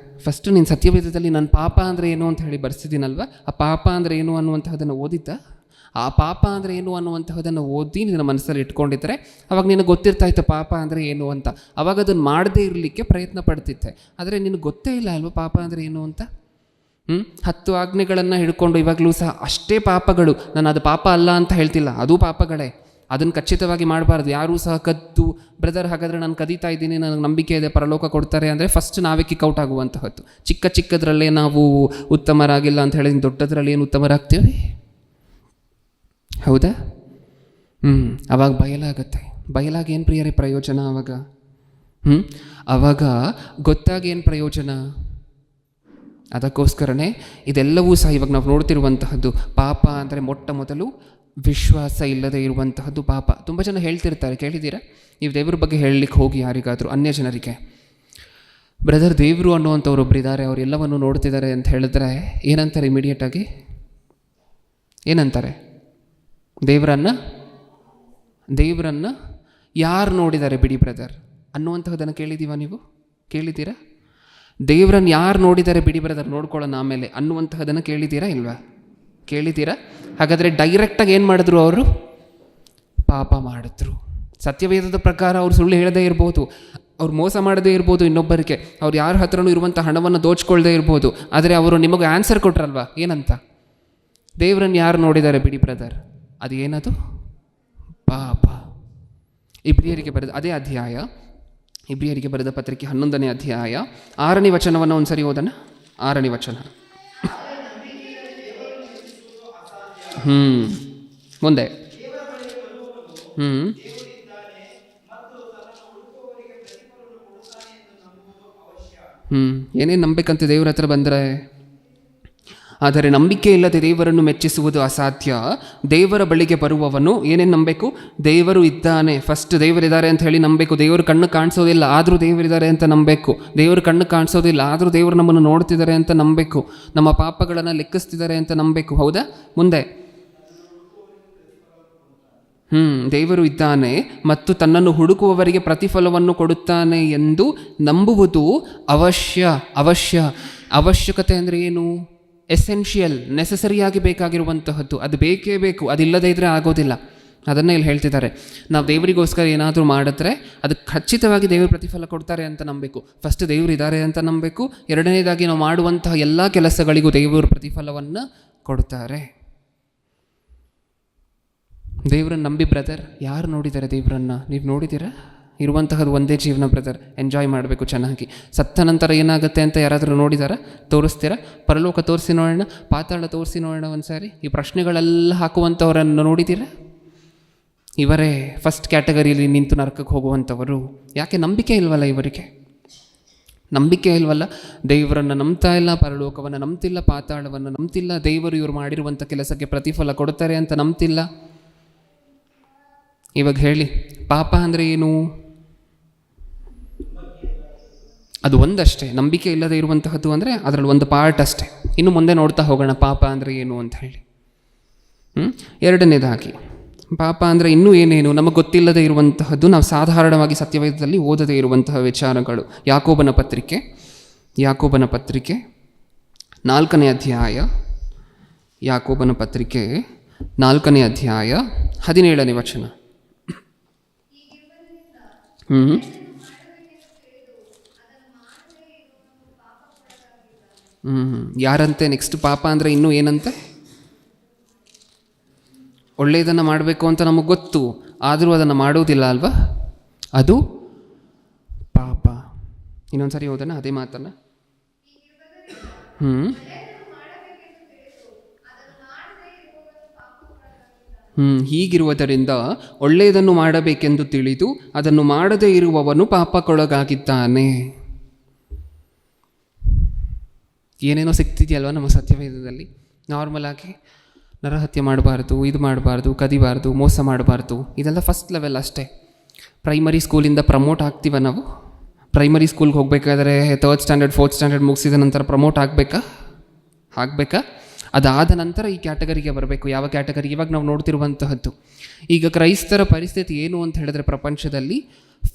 ಫಸ್ಟು ನೀನು ಸತ್ಯವೇದದಲ್ಲಿ ನನ್ನ ಪಾಪ ಅಂದರೆ ಏನು ಅಂತ ಹೇಳಿ ಬರ್ಸಿದ್ದೀನಲ್ವ, ಆ ಪಾಪ ಅಂದರೆ ಏನು ಅನ್ನುವಂತಹದನ್ನು ಓದಿದ್ದ? ಆ ಪಾಪ ಅಂದರೆ ಏನು ಅನ್ನುವಂತಹದನ್ನು ಓದಿ ನಿನ್ನ ಮನಸ್ಸಲ್ಲಿ ಇಟ್ಕೊಂಡಿದ್ದರೆ ಅವಾಗ ನಿನಗೆ ಗೊತ್ತಿರ್ತಾ ಇತ್ತು ಪಾಪ ಅಂದರೆ ಏನು ಅಂತ. ಅವಾಗ ಅದನ್ನು ಮಾಡದೇ ಇರಲಿಕ್ಕೆ ಪ್ರಯತ್ನ ಪಡ್ತಿದ್ದೆ. ಆದರೆ ನಿನಗೆ ಗೊತ್ತೇ ಇಲ್ಲ ಅಲ್ವ ಪಾಪ ಅಂದರೆ ಏನು ಅಂತ. 10 ಆಜ್ಞೆಗಳನ್ನು ಹಿಡ್ಕೊಂಡು ಇವಾಗಲೂ ಸಹ ಅಷ್ಟೇ ಪಾಪಗಳು. ನಾನು ಅದು ಪಾಪ ಅಲ್ಲ ಅಂತ ಹೇಳ್ತಿಲ್ಲ, ಅದು ಪಾಪಗಳೇ. ಅದನ್ನು ಖಚಿತವಾಗಿ ಮಾಡಬಾರ್ದು. ಯಾರೂ ಸಹ ಕದ್ದು ಬ್ರದರ್ ಹಾಗಾದರೆ ನಾನು ಕದೀತಾ ಇದ್ದೀನಿ, ನನಗೆ ನಂಬಿಕೆ ಇದೆ ಪರಲೋಕ ಕೊಡ್ತಾರೆ ಅಂದರೆ ಫಸ್ಟ್ ನಾವೇ ಕಿಕ್ಔಟ್ ಆಗುವಂತಹದ್ದು. ಚಿಕ್ಕದ್ರಲ್ಲೇ ನಾವು ಉತ್ತಮರಾಗಿಲ್ಲ ಅಂತ ಹೇಳಿ ದೊಡ್ಡದ್ರಲ್ಲಿ ಏನು ಉತ್ತಮರಾಗ್ತೀವಿ? ಹೌದಾ? ಅವಾಗ ಬಯಲಾಗತ್ತೆ. ಬಯಲಾಗಿ ಏನು ಪ್ರಿಯರೇ ಪ್ರಯೋಜನ? ಅವಾಗ ಗೊತ್ತಾಗಿ ಏನು ಪ್ರಯೋಜನ? ಅದಕ್ಕೋಸ್ಕರನೇ ಇದೆಲ್ಲವೂ ಸಹ ಇವಾಗ ನಾವು ನೋಡ್ತಿರುವಂತಹದ್ದು. ಪಾಪ ಅಂದರೆ ಮೊಟ್ಟ ಮೊದಲು ವಿಶ್ವಾಸ ಇಲ್ಲದೆ ಇರುವಂತಹದ್ದು ಪಾಪ. ತುಂಬ ಜನ ಹೇಳ್ತಿರ್ತಾರೆ, ಕೇಳಿದ್ದೀರಾ? ನೀವು ದೇವ್ರ ಬಗ್ಗೆ ಹೇಳಲಿಕ್ಕೆ ಹೋಗಿ ಯಾರಿಗಾದರೂ ಅನ್ಯ ಜನರಿಗೆ, ಬ್ರದರ್ ದೇವರು ಅನ್ನುವಂಥವ್ರು ಒಬ್ರು ಇದ್ದಾರೆ, ಅವ್ರು ಎಲ್ಲವನ್ನು ನೋಡ್ತಿದ್ದಾರೆ ಅಂತ ಹೇಳಿದ್ರೆ ಏನಂತಾರೆ ಇಮಿಡಿಯೇಟಾಗಿ? ಏನಂತಾರೆ? ದೇವರನ್ನು ಯಾರು ನೋಡಿದ್ದಾರೆ ಬಿಡಿ ಬ್ರದರ್ ಅನ್ನುವಂತಹದನ್ನು ನೀವು ಕೇಳಿದ್ದೀರಾ? ದೇವರನ್ನು ಯಾರು ನೋಡಿದ್ದಾರೆ ಬಿಡಿ ಬ್ರದರ್, ನೋಡ್ಕೊಳ್ಳೋಣ ಆಮೇಲೆ ಅನ್ನುವಂತಹದನ್ನು ಕೇಳಿದ್ದೀರಾ ಇಲ್ವಾ? ಕೇಳಿದ್ದೀರಾ? ಹಾಗಾದರೆ ಡೈರೆಕ್ಟಾಗಿ ಏನು ಮಾಡಿದ್ರು? ಅವರು ಪಾಪ ಮಾಡಿದ್ರು. ಸತ್ಯವೇದದ ಪ್ರಕಾರ ಅವ್ರು ಸುಳ್ಳು ಹೇಳದೇ ಇರ್ಬೋದು, ಅವ್ರು ಮೋಸ ಮಾಡದೇ ಇರ್ಬೋದು ಇನ್ನೊಬ್ಬರಿಗೆ, ಅವ್ರು ಯಾರ ಹತ್ರನೂ ಇರುವಂಥ ಹಣವನ್ನು ದೋಚ್ಕೊಳ್ದೇ ಇರ್ಬೋದು. ಆದರೆ ಅವರು ನಿಮಗೆ ಆನ್ಸರ್ ಕೊಟ್ರಲ್ವಾ, ಏನಂತ? ದೇವರನ್ನು ಯಾರು ನೋಡಿದ್ದಾರೆ ಬಿಡಿ ಬ್ರದರ್, ಅದು ಏನದು? ಪಾಪ. ಇಬ್ರಿಯರಿಗೆ ಬರೆದ ಅದೇ ಅಧ್ಯಾಯ, ಇಬ್ರಿಯರಿಗೆ ಬರೆದ ಪತ್ರಿಕೆ 11ನೇ ಅಧ್ಯಾಯ 6ನೇ ವಚನವನ್ನು ಒಂದ್ಸರಿ ಓದೋಣ. 6ನೇ ವಚನ. ಮುಂದೆ ಏನೇನು ನಂಬೇಕಂತ ದೇವ್ರ ಹತ್ರ ಬಂದರೆ? ಆದರೆ ನಂಬಿಕೆ ಇಲ್ಲದೆ ದೇವರನ್ನು ಮೆಚ್ಚಿಸುವುದು ಅಸಾಧ್ಯ. ದೇವರ ಬಳಿಗೆ ಬರುವವನು ಏನೇನು ನಂಬೇಕು? ದೇವರು ಇದ್ದಾನೆ. ಫಸ್ಟ್ ದೇವರಿದ್ದಾರೆ ಅಂತ ಹೇಳಿ ನಂಬೇಕು. ದೇವರು ಕಣ್ಣು ಕಾಣಿಸೋದಿಲ್ಲ ಆದರೂ ದೇವರಿದ್ದಾರೆ ಅಂತ ನಂಬೇಕು. ದೇವರು ಕಣ್ಣು ಕಾಣಿಸೋದಿಲ್ಲ ಆದರೂ ದೇವರು ನಮ್ಮನ್ನು ನೋಡ್ತಿದ್ದಾರೆ ಅಂತ ನಂಬೇಕು. ನಮ್ಮ ಪಾಪಗಳನ್ನು ಲೆಕ್ಕಿಸ್ತಿದ್ದಾರೆ ಅಂತ ನಂಬೇಕು. ಹೌದಾ? ಮುಂದೆ ದೇವರು ಇದ್ದಾನೆ ಮತ್ತು ತನ್ನನ್ನು ಹುಡುಕುವವರಿಗೆ ಪ್ರತಿಫಲವನ್ನು ಕೊಡುತ್ತಾನೆ ಎಂದು ನಂಬುವುದು ಅವಶ್ಯಕತೆ ಅಂದರೆ ಏನು? ಎಸೆನ್ಷಿಯಲ್, ನೆಸಸರಿಯಾಗಿ ಬೇಕಾಗಿರುವಂತಹದ್ದು. ಅದು ಬೇಕೇ ಬೇಕು, ಅದಿಲ್ಲದೇ ಇದ್ದರೆ ಆಗೋದಿಲ್ಲ. ಅದನ್ನೇ ಇಲ್ಲಿ ಹೇಳ್ತಿದ್ದಾರೆ. ನಾವು ದೇವರಿಗೋಸ್ಕರ ಏನಾದರೂ ಮಾಡಿದ್ರೆ ಅದಕ್ಕೆ ಖಚಿತವಾಗಿ ದೇವರು ಪ್ರತಿಫಲ ಕೊಡ್ತಾರೆ ಅಂತ ನಂಬಬೇಕು. ಫಸ್ಟ್ ದೇವರು ಇದ್ದಾರೆ ಅಂತ ನಂಬಬೇಕು. ಎರಡನೇದಾಗಿ ನಾವು ಮಾಡುವಂತಹ ಎಲ್ಲ ಕೆಲಸಗಳಿಗೂ ದೇವರು ಪ್ರತಿಫಲವನ್ನು ಕೊಡ್ತಾರೆ. ದೇವರನ್ನು ನಂಬಿ ಬ್ರದರ್. ಯಾರು ನೋಡಿದ್ದಾರೆ ದೇವರನ್ನು? ನೀವು ನೋಡಿದ್ದೀರಾ? ಇರುವಂತಹದ್ದು ಒಂದೇ ಜೀವನ ಬ್ರದರ್, ಎಂಜಾಯ್ ಮಾಡಬೇಕು ಚೆನ್ನಾಗಿ. ಸತ್ತ ನಂತರ ಏನಾಗುತ್ತೆ ಅಂತ ಯಾರಾದರೂ ನೋಡಿದಾರಾ? ತೋರಿಸ್ತೀರಾ? ಪರಲೋಕ ತೋರಿಸಿ ನೋಡೋಣ, ಪಾತಾಳ ತೋರಿಸಿ ನೋಡೋಣ ಒಂದ್ಸಾರಿ. ಈ ಪ್ರಶ್ನೆಗಳೆಲ್ಲ ಹಾಕುವಂಥವರನ್ನು ನೋಡಿದ್ದೀರಾ? ಇವರೇ ಫಸ್ಟ್ ಕ್ಯಾಟಗರಿಯಲ್ಲಿ ನಿಂತು ನರಕಕ್ಕೆ ಹೋಗುವಂಥವರು. ಯಾಕೆ? ನಂಬಿಕೆ ಇಲ್ವಲ್ಲ ಇವರಿಗೆ. ನಂಬಿಕೆ ಇಲ್ವಲ್ಲ. ದೇವರನ್ನು ನಂಬ್ತಾ ಇಲ್ಲ, ಪರಲೋಕವನ್ನು ನಂಬ್ತಿಲ್ಲ, ಪಾತಾಳವನ್ನು ನಂಬ್ತಿಲ್ಲ, ದೇವರು ಇವರು ಮಾಡಿರುವಂಥ ಕೆಲಸಕ್ಕೆ ಪ್ರತಿಫಲ ಕೊಡ್ತಾರೆ ಅಂತ ನಂಬ್ತಿಲ್ಲ. ಇವಾಗ ಹೇಳಿ, ಪಾಪ ಅಂದರೆ ಏನು? ಅದು ಒಂದಷ್ಟೇ. ನಂಬಿಕೆ ಇಲ್ಲದೆ ಇರುವಂತಹದ್ದು ಅಂದರೆ ಅದರಲ್ಲಿ ಒಂದು ಪಾರ್ಟ್ ಅಷ್ಟೇ. ಇನ್ನು ಮುಂದೆ ನೋಡ್ತಾ ಹೋಗೋಣ ಪಾಪ ಅಂದರೆ ಏನು ಅಂತ ಹೇಳಿ. ಎರಡನೇದಾಗಿ ಪಾಪ ಅಂದರೆ ಇನ್ನೂ ಏನೇನು ನಮಗೆ ಗೊತ್ತಿಲ್ಲದೆ ಇರುವಂತಹದ್ದು, ನಾವು ಸಾಧಾರಣವಾಗಿ ಸತ್ಯವೇದದಲ್ಲಿ ಓದದೇ ಇರುವಂತಹ ವಿಚಾರಗಳು. ಯಾಕೋಬನ ಪತ್ರಿಕೆ 4ನೇ ಅಧ್ಯಾಯ, ಯಾಕೋಬನ ಪತ್ರಿಕೆ 4ನೇ ಅಧ್ಯಾಯ 17ನೇ ವಚನ. ಯಾರಂತೆ? ನೆಕ್ಸ್ಟ್ ಪಾಪ ಅಂದರೆ ಇನ್ನೂ ಏನಂತೆ? ಒಳ್ಳೆಯದನ್ನು ಮಾಡಬೇಕು ಅಂತ ನಮಗೆ ಗೊತ್ತು, ಆದರೂ ಅದನ್ನು ಮಾಡೋದಿಲ್ಲ ಅಲ್ವಾ? ಅದು ಪಾಪ. ಇನ್ನೊಂದ್ಸರಿ ಓದೋಣ ಅದೇ ಮಾತನ್ನು. ಹೀಗಿರುವುದರಿಂದ ಒಳ್ಳೆಯದನ್ನು ಮಾಡಬೇಕೆಂದು ತಿಳಿದು ಅದನ್ನು ಮಾಡದೇ ಇರುವವನು ಪಾಪಕ್ಕೊಳಗಾಗಿದ್ದಾನೆ. ಏನೇನೋ ಸಿಗ್ತಿದೆಯಲ್ವ ನಮ್ಮ ಸತ್ಯವೇದದಲ್ಲಿ. ನಾರ್ಮಲ್ ಆಗಿ ನರಹತ್ಯೆ ಮಾಡಬಾರ್ದು, ಇದು ಮಾಡಬಾರ್ದು, ಕದಿಬಾರ್ದು, ಮೋಸ ಮಾಡಬಾರ್ದು, ಇದೆಲ್ಲ ಫಸ್ಟ್ ಲೆವೆಲ್ ಅಷ್ಟೇ. ಪ್ರೈಮರಿ ಸ್ಕೂಲಿಂದ ಪ್ರಮೋಟ್ ಆಗ್ತೀವ ನಾವು. ಪ್ರೈಮರಿ ಸ್ಕೂಲ್ಗೆ ಹೋಗಬೇಕಾದ್ರೆ 3rd ಸ್ಟ್ಯಾಂಡರ್ಡ್ 4th ಸ್ಟ್ಯಾಂಡರ್ಡ್ ಮುಗಿಸಿದ ನಂತರ ಪ್ರಮೋಟ್ ಆಗಬೇಕಾ? ಅದಾದ ನಂತರ ಈ ಕ್ಯಾಟಗರಿಗೆ ಬರಬೇಕು. ಯಾವ ಕ್ಯಾಟಗರಿ? ಇವಾಗ ನಾವು ನೋಡ್ತಿರುವಂತಹದ್ದು. ಈಗ ಕ್ರೈಸ್ತರ ಪರಿಸ್ಥಿತಿ ಏನು ಅಂತ ಹೇಳಿದ್ರೆ, ಪ್ರಪಂಚದಲ್ಲಿ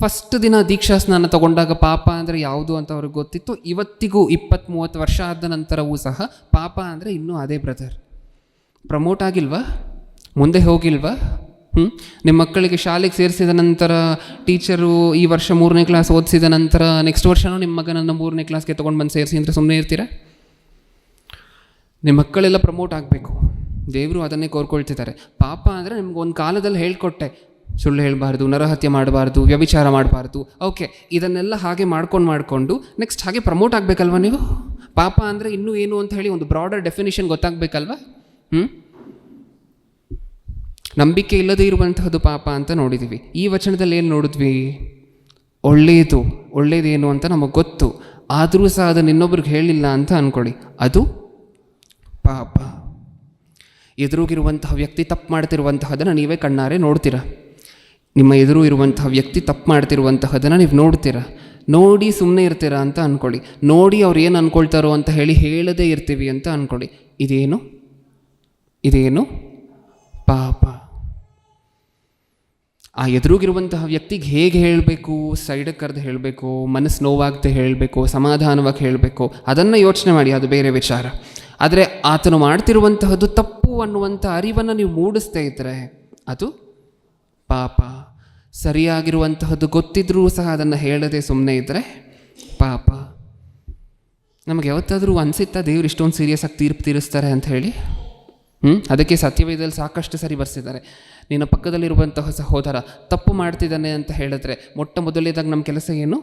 ಫಸ್ಟ್ ದಿನ ದೀಕ್ಷಾ ಸ್ನಾನ ತಗೊಂಡಾಗ ಪಾಪ ಅಂದರೆ ಯಾವುದು ಅಂತ ಅವ್ರಿಗೆ ಗೊತ್ತಿತ್ತು. ಇವತ್ತಿಗೂ 20-30 ವರ್ಷ ಆದ ನಂತರವೂ ಸಹ ಪಾಪ ಅಂದರೆ ಇನ್ನೂ ಅದೇ ಬ್ರದರ್. ಪ್ರಮೋಟ್ ಆಗಿಲ್ವಾ? ಮುಂದೆ ಹೋಗಿಲ್ವಾ? ನಿಮ್ಮ ಮಕ್ಕಳಿಗೆ ಶಾಲೆಗೆ ಸೇರಿಸಿದ ನಂತರ ಟೀಚರು ಈ ವರ್ಷ 3ನೇ ಕ್ಲಾಸ್ ಓದಿಸಿದ ನಂತರ ನೆಕ್ಸ್ಟ್ ವರ್ಷವೂ ನಿಮ್ಮ ಮಗನನ್ನು 3ನೇ ಕ್ಲಾಸ್ಗೆ ತೊಗೊಂಡು ಬಂದು ಸೇರಿಸಿ ಅಂದರೆ ಸುಮ್ಮನೆ ಇರ್ತೀರಾ? ನಿಮ್ಮ ಮಕ್ಕಳೆಲ್ಲ ಪ್ರಮೋಟ್ ಆಗಬೇಕು. ದೇವರು ಅದನ್ನೇ ಕೋರ್ಕೊಳ್ತಿದ್ದಾರೆ. ಪಾಪ ಅಂದರೆ ನಿಮ್ಗೆ ಒಂದು ಕಾಲದಲ್ಲಿ ಹೇಳ್ಕೊಟ್ಟೆ, ಸುಳ್ಳು ಹೇಳಬಾರ್ದು, ನರಹತ್ಯೆ ಮಾಡಬಾರ್ದು, ವ್ಯಭಿಚಾರ ಮಾಡಬಾರ್ದು. ಓಕೆ, ಇದನ್ನೆಲ್ಲ ಹಾಗೆ ಮಾಡಿಕೊಂಡು ನೆಕ್ಸ್ಟ್ ಹಾಗೆ ಪ್ರಮೋಟ್ ಆಗಬೇಕಲ್ವ ನೀವು? ಪಾಪ ಅಂದರೆ ಇನ್ನೂ ಏನು ಅಂತ ಹೇಳಿ ಒಂದು ಬ್ರಾಡರ್ ಡೆಫಿನೇಷನ್ ಗೊತ್ತಾಗಬೇಕಲ್ವ? ನಂಬಿಕೆ ಇಲ್ಲದೇ ಇರುವಂತಹದ್ದು ಪಾಪ ಅಂತ ನೋಡಿದ್ದೀವಿ. ಈ ವಚನದಲ್ಲಿ ಏನು ನೋಡಿದ್ವಿ? ಒಳ್ಳೆಯದೇನು ಅಂತ ನಮಗೆ ಗೊತ್ತು, ಆದರೂ ಸಹ ಅದನ್ನು ಇನ್ನೊಬ್ರಿಗೆ ಹೇಳಿಲ್ಲ ಅಂತ ಅಂದ್ಕೊಳ್ಳಿ, ಅದು ಪಾಪ. ಎದುರುಗಿರುವಂತಹ ವ್ಯಕ್ತಿ ತಪ್ಪು ಮಾಡ್ತಿರುವಂತಹದನ್ನು ನೀವೇ ಕಣ್ಣಾರೆ ನೋಡ್ತೀರಾ. ನಿಮ್ಮ ಎದುರು ಇರುವಂತಹ ವ್ಯಕ್ತಿ ತಪ್ಪು ಮಾಡ್ತಿರುವಂತಹದನ್ನು ನೀವು ನೋಡ್ತೀರಾ. ನೋಡಿ ಸುಮ್ಮನೆ ಇರ್ತೀರಾ ಅಂತ ಅಂದ್ಕೊಳ್ಳಿ. ನೋಡಿ ಅವ್ರು ಏನು ಅಂದ್ಕೊಳ್ತಾರೋ ಅಂತ ಹೇಳದೇ ಇರ್ತೀವಿ ಅಂತ ಅಂದ್ಕೊಳ್ಳಿ. ಇದೇನು ಪಾಪ. ಆ ಎದುರುಗಿರುವಂತಹ ವ್ಯಕ್ತಿಗೆ ಹೇಗೆ ಹೇಳಬೇಕು, ಸೈಡಕ್ಕೆ ಕರೆದು ಹೇಳಬೇಕು, ಮನಸ್ಸು ನೋವಾಗದೆ ಹೇಳಬೇಕು, ಸಮಾಧಾನವಾಗಿ ಹೇಳಬೇಕು, ಅದನ್ನು ಯೋಚನೆ ಮಾಡಿ, ಅದು ಬೇರೆ ವಿಚಾರ. ಆದರೆ ಆತನು ಮಾಡ್ತಿರುವಂತಹದ್ದು ತಪ್ಪು ಅನ್ನುವಂಥ ಅರಿವನ್ನು ನೀವು ಮೂಡಿಸ್ತಾ ಇದ್ದರೆ ಅದು ಪಾಪ. ಸರಿಯಾಗಿರುವಂತಹದ್ದು ಗೊತ್ತಿದ್ರೂ ಸಹ ಅದನ್ನು ಹೇಳದೆ ಸುಮ್ಮನೆ ಇದ್ದರೆ ಪಾಪ. ನಮಗೆ ಯಾವತ್ತಾದರೂ ಅನಿಸುತ್ತಾ ದೇವ್ರು ಇಷ್ಟೊಂದು ಸೀರಿಯಸ್ ಆಗಿ ತೀರ್ಪು ತೀರಿಸ್ತಾರೆ ಅಂತ ಹೇಳಿ? ಅದಕ್ಕೆ ಸತ್ಯವೇದದಲ್ಲಿ ಸಾಕಷ್ಟು ಸರಿ ಬರ್ಸಿದ್ದಾರೆ. ನಿನ್ನ ಪಕ್ಕದಲ್ಲಿರುವಂತಹ ಸಹೋದರ ತಪ್ಪು ಮಾಡ್ತಿದ್ದಾನೆ ಅಂತ ಹೇಳಿದ್ರೆ ಮೊಟ್ಟ ಮೊದಲನೇದಾಗ ನಮ್ಮ ಕೆಲಸ ಏನು?